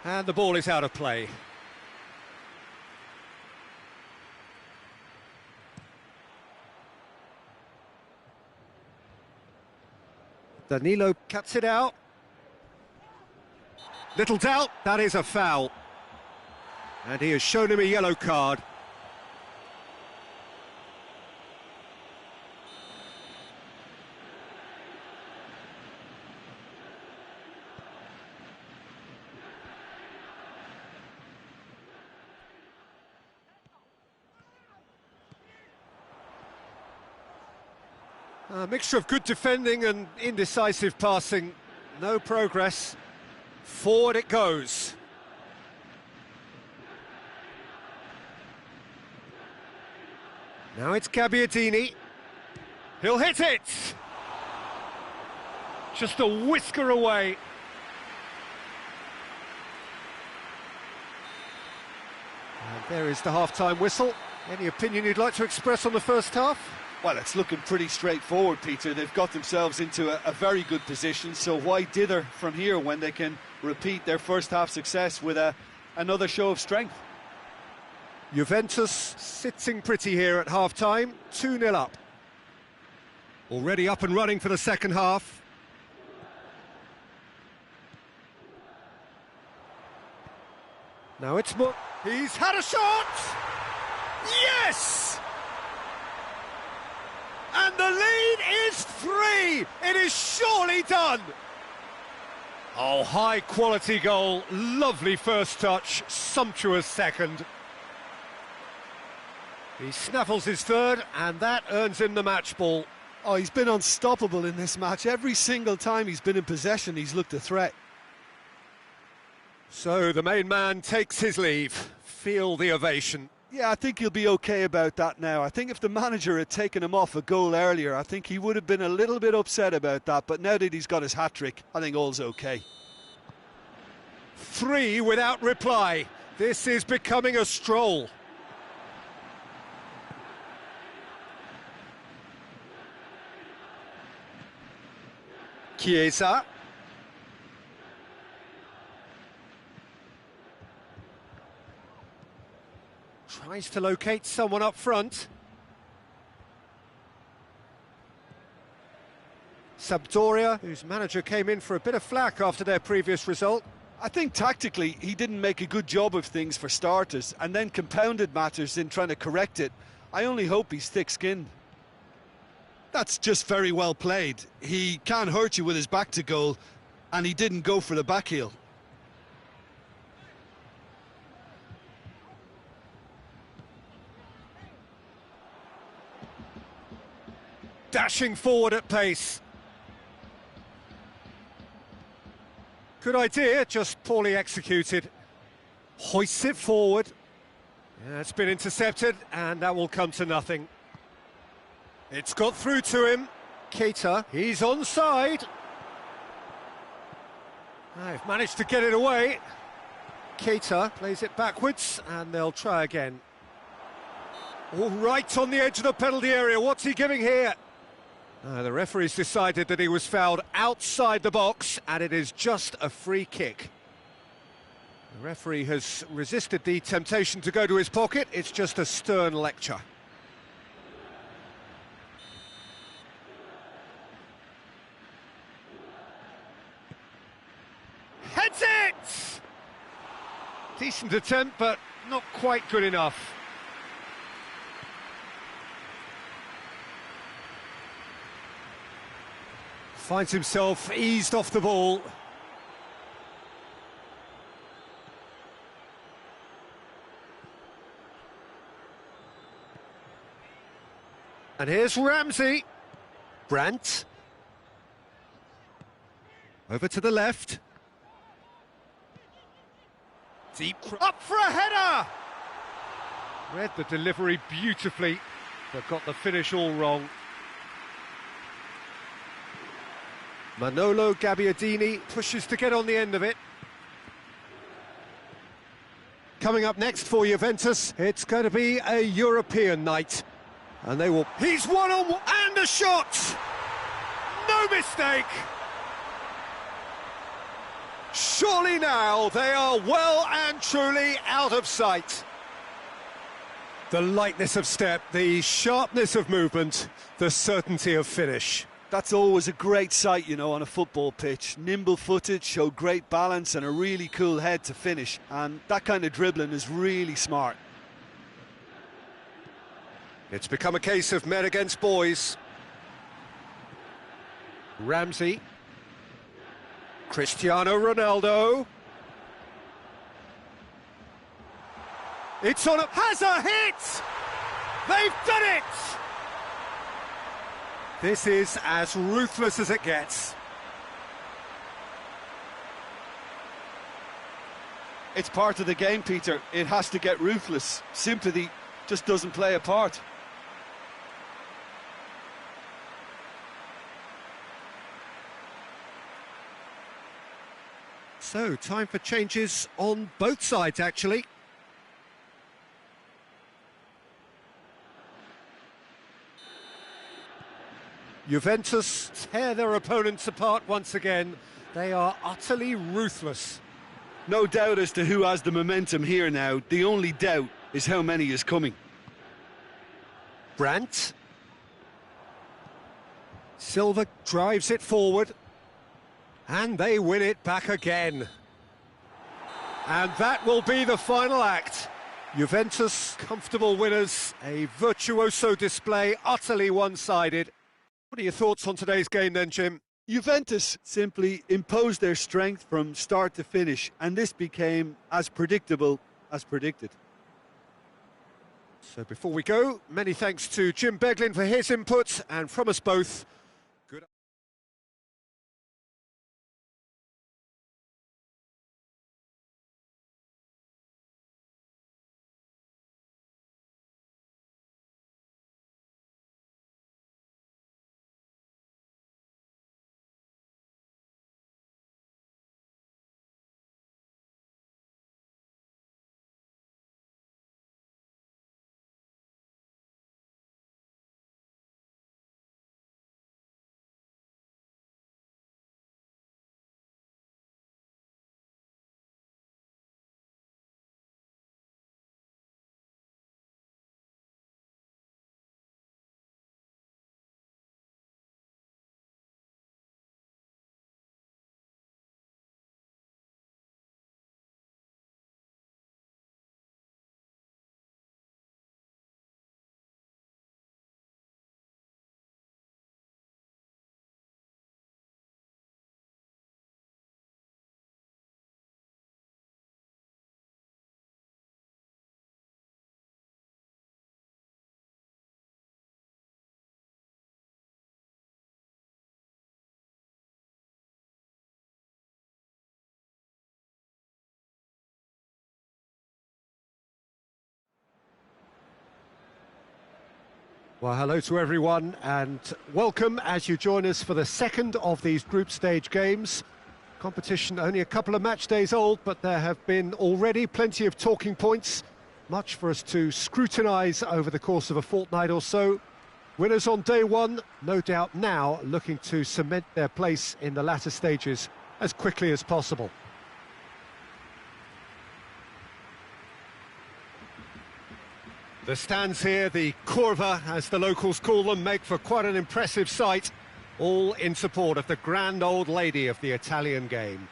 And the ball is out of play. Danilo cuts it out. Little doubt, that is a foul. And he has shown him a yellow card. A mixture of good defending and indecisive passing. No progress. Forward it goes. Now it's Gabbiadini. He'll hit it! Just a whisker away. And there is the half-time whistle. Any opinion you'd like to express on the first half? Well, it's looking pretty straightforward, Peter. They've got themselves into a very good position, so why dither from here when they can repeat their first half success with another show of strength? Juventus sitting pretty here at half-time, 2-0 up. Already up and running for the second half. Now it's more. He's had a shot! Yes! And the lead is 3! It is surely done! Oh, high-quality goal, lovely first touch, sumptuous second. He snaffles his third, and that earns him the match ball. Oh, he's been unstoppable in this match. Every single time he's been in possession, he's looked a threat. So the main man takes his leave. Feel the ovation. Yeah, I think he'll be okay about that now. I think if the manager had taken him off a goal earlier, I think he would have been a little bit upset about that. But now that he's got his hat-trick, I think all's okay. 3 without reply. This is becoming a stroll. Chiesa. Tries to locate someone up front. Sampdoria, whose manager came in for a bit of flack after their previous result. I think tactically he didn't make a good job of things for starters, and then compounded matters in trying to correct it. I only hope he's thick-skinned. That's just very well played. He can't hurt you with his back to goal, and he didn't go for the back heel. Dashing forward at pace. Good idea, just poorly executed. Hoists it forward. Yeah, it's been intercepted, and that will come to nothing. It's got through to him. Keita, he's onside. They've managed to get it away. Keita plays it backwards, and they'll try again. All right on the edge of the penalty area. What's he giving here? The referee's decided that he was fouled outside the box, and it is just a free kick. The referee has resisted the temptation to go to his pocket. It's just a stern lecture. Heads it! Decent attempt, but not quite good enough. Finds himself eased off the ball. And here's Ramsey. Brandt. Over to the left. Deep up for a header! Read the delivery beautifully, but got the finish all wrong. Manolo Gabbiadini pushes to get on the end of it. Coming up next for Juventus, it's going to be a European night. And they will... He's one-on-one, and a shot! No mistake! Surely now they are well and truly out of sight. The lightness of step, the sharpness of movement, the certainty of finish. That's always a great sight, you know, on a football pitch. Nimble-footed, showed great balance and a really cool head to finish. And that kind of dribbling is really smart. It's become a case of men against boys. Ramsey. Cristiano Ronaldo. It's on has a hit! They've done it! This is as ruthless as it gets. It's part of the game, Peter. It has to get ruthless. Sympathy just doesn't play a part. So, time for changes on both sides, actually. Juventus tear their opponents apart once again. They are utterly ruthless. No doubt as to who has the momentum here now. The only doubt is how many is coming. Brandt. Silva drives it forward. And they win it back again. And that will be the final act. Juventus, comfortable winners, a virtuoso display, utterly one-sided. What are your thoughts on today's game then, Jim? Juventus simply imposed their strength from start to finish, and this became as predictable as predicted. So before we go, many thanks to Jim Beglin for his input, and from us both, good. Well, hello to everyone and welcome as you join us for the second of these group stage games. Competition only a couple of match days old, but there have been already plenty of talking points, much for us to scrutinise over the course of a fortnight or so. Winners on day one, no doubt now looking to cement their place in the latter stages as quickly as possible. The stands here, the curva, as the locals call them, make for quite an impressive sight, all in support of the grand old lady of the Italian game.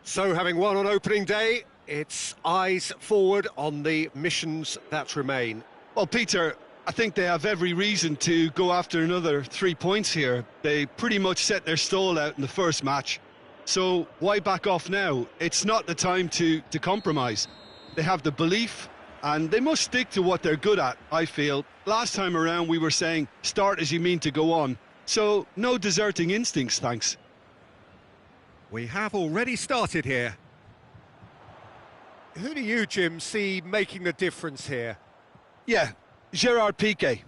So, having won on opening day, it's eyes forward on the missions that remain. Well, Peter, I think they have every reason to go after another 3 points here. They pretty much set their stall out in the first match. So why back off now? It's not the time to compromise. They have the belief and they must stick to what they're good at, I feel. Last time around we were saying start as you mean to go on. So no deserting instincts, thanks. We have already started here. Who do you, Jim, see making the difference here? Yeah, Gerard Piqué.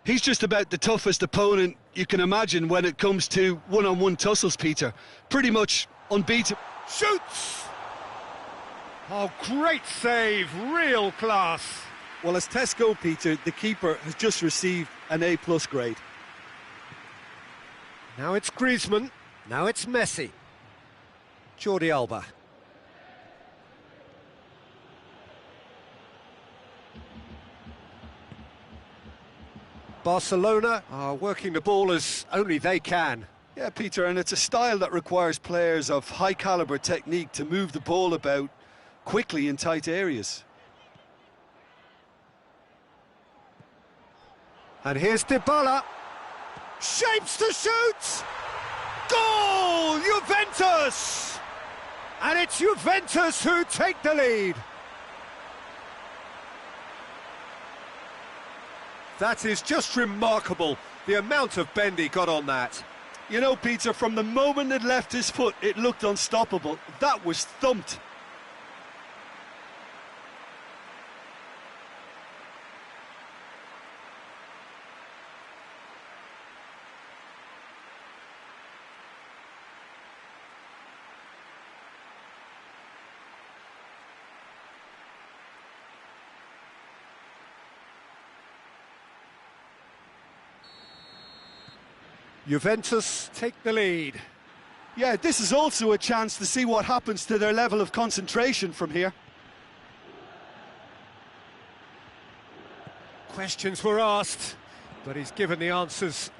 He's just about the toughest opponent you can imagine when it comes to one-on-one tussles, Peter. Pretty much unbeatable. Shoots! Oh, great save, real class. Well, as tests go, Peter, the keeper has just received an A+ grade. Now it's Griezmann, now it's Messi. Jordi Alba. Barcelona are working the ball as only they can. Yeah, Yeah, Peter, and it's a style that requires players of high calibre technique to move the ball about quickly in tight areas. And here's Dybala. Shapes to shoot! Goal! Juventus! And it's Juventus who take the lead. That is just remarkable, the amount of bend he got on that. You know, Peter, from the moment it left his foot, it looked unstoppable. That was thumped. Juventus take the lead. Yeah, this is also a chance to see what happens to their level of concentration from here. Questions were asked, but he's given the answers.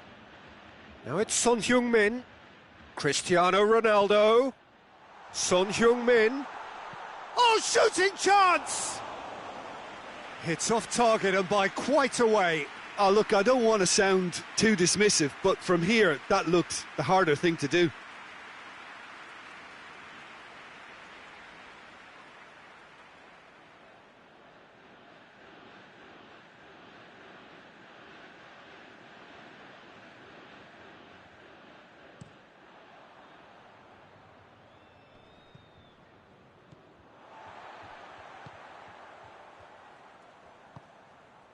Now it's Son Heung-min, Cristiano Ronaldo, Son Heung-min. Oh, shooting chance! It's off target and by quite a way. Oh, look, I don't want to sound too dismissive, but from here, that looked the harder thing to do.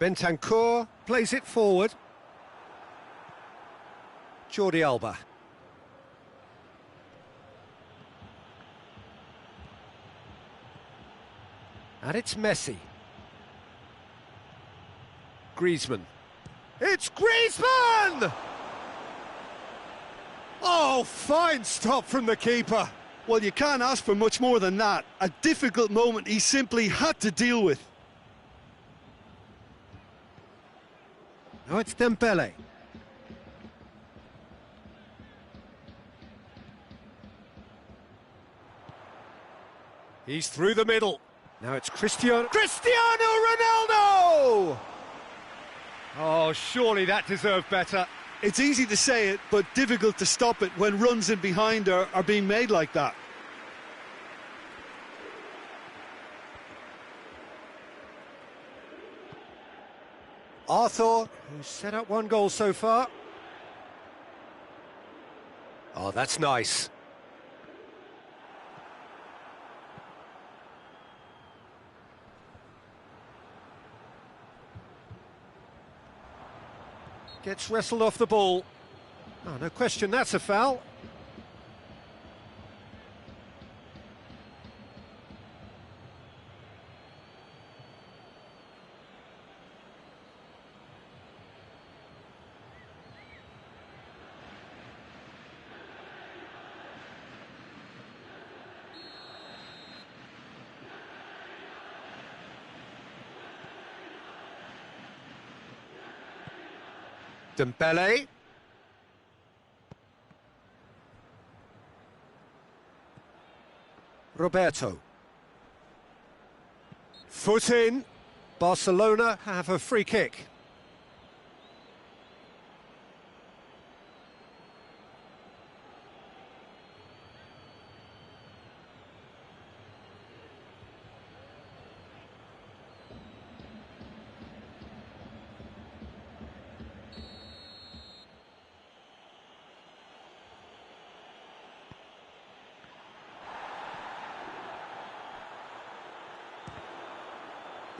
Bentancur plays it forward. Jordi Alba. And it's Messi. Griezmann. It's Griezmann! Oh, fine stop from the keeper. Well, you can't ask for much more than that. A difficult moment he simply had to deal with. Now it's Dembele. He's through the middle. Now it's Cristiano Ronaldo! Oh, surely that deserved better. It's easy to say it, but difficult to stop it when runs in behind are being made like that. Arthur, who's set up one goal so far. Oh, that's nice. Gets wrestled off the ball. Oh, no question, that's a foul. Dembele. Roberto. Foot in. Barcelona have a free kick.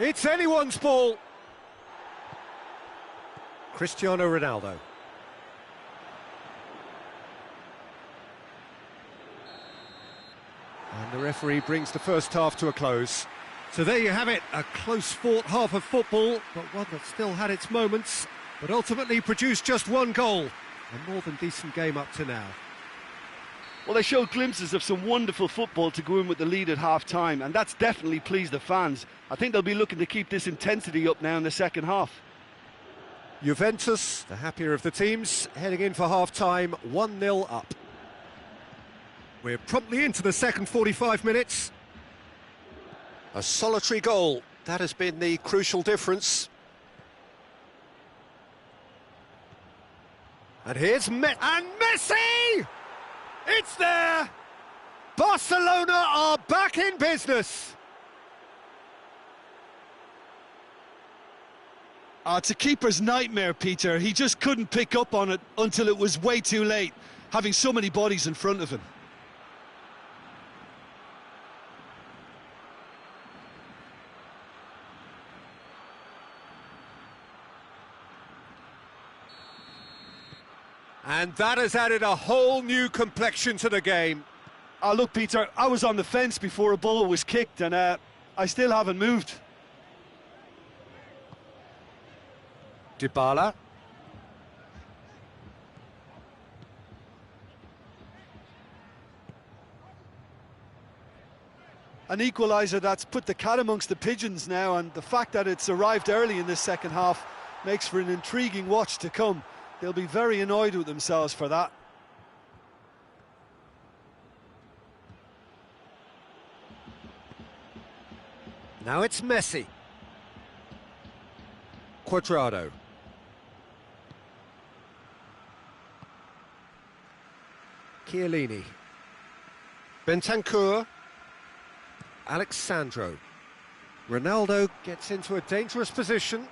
It's anyone's ball. Cristiano Ronaldo. And the referee brings the first half to a close. So there you have it, a close-fought half of football, but one that still had its moments, but ultimately produced just one goal. A more than decent game up to now. Well, they showed glimpses of some wonderful football to go in with the lead at half-time, and that's definitely pleased the fans. I think they'll be looking to keep this intensity up now in the second half. Juventus, the happier of the teams, heading in for half-time, 1-0 up. We're promptly into the second 45 minutes. A solitary goal, that has been the crucial difference. And here's Messi! It's there! Barcelona are back in business! It's a keeper's nightmare, Peter. He just couldn't pick up on it until it was way too late, having so many bodies in front of him. And that has added a whole new complexion to the game. Look, Peter, I was on the fence before a ball was kicked, and I still haven't moved. Dybala. An equaliser that's put the cat amongst the pigeons now, and the fact that it's arrived early in this second half makes for an intriguing watch to come. They'll be very annoyed with themselves for that. Now it's Messi. Cuadrado. Chiellini. Bentancur. Alexandro. Ronaldo gets into a dangerous position.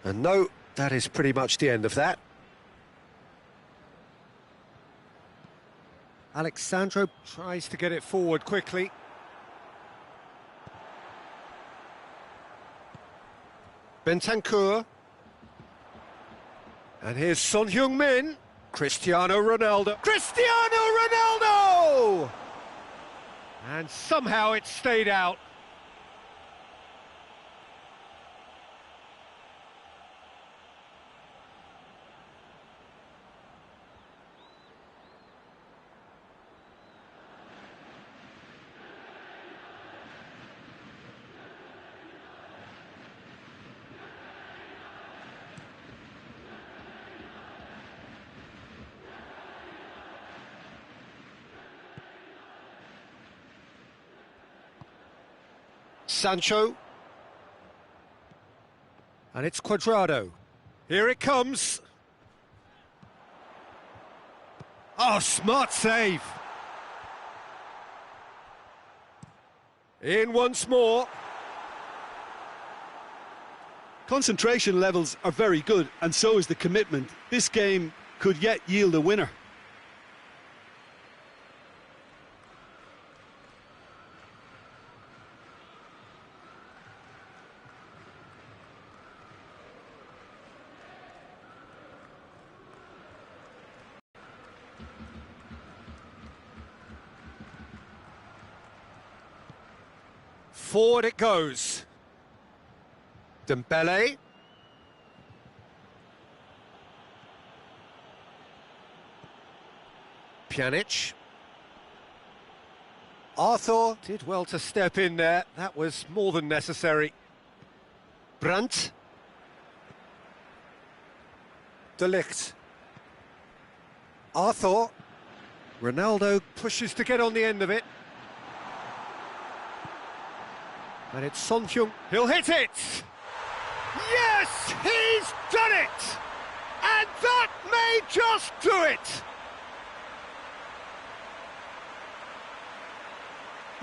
And no, that is pretty much the end of that. Alexandro tries to get it forward quickly. Bentancur. And here's Son Heung-min. Cristiano Ronaldo. Cristiano Ronaldo! And somehow it stayed out. Sancho. And it's Cuadrado. Here it comes. Oh, smart save. In once more. Concentration levels are very good, and so is the commitment. This game could yet yield a winner. Forward it goes. Dembele. Pjanic. Arthur did well to step in there. That was more than necessary. Brandt. De Ligt. Arthur. Ronaldo pushes to get on the end of it. And it's Son Heung. He'll hit it! Yes, he's done it! And that may just do it!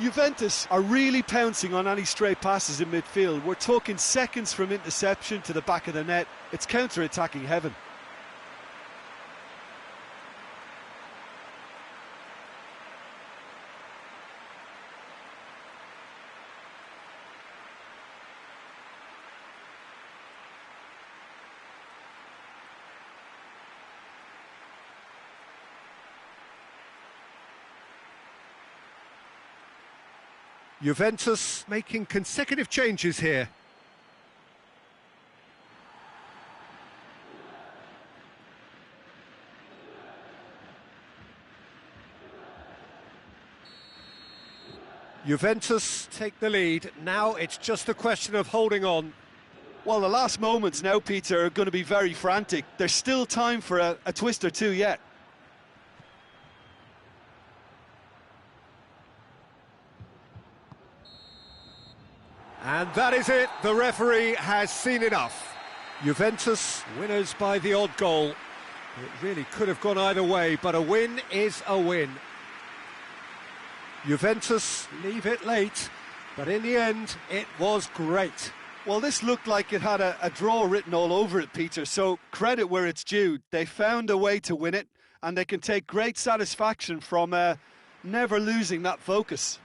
Juventus are really pouncing on any stray passes in midfield. We're talking seconds from interception to the back of the net. It's counter-attacking heaven. Juventus making consecutive changes here. Juventus take the lead. Now it's just a question of holding on. Well, the last moments now, Peter, are going to be very frantic. There's still time for a twist or two yet. And that is it. The referee has seen enough. Juventus winners by the odd goal. It really could have gone either way, but a win is a win. Juventus leave it late, but in the end, it was great. Well, this looked like it had a draw written all over it, Peter, so credit where it's due. They found a way to win it, and they can take great satisfaction from never losing that focus.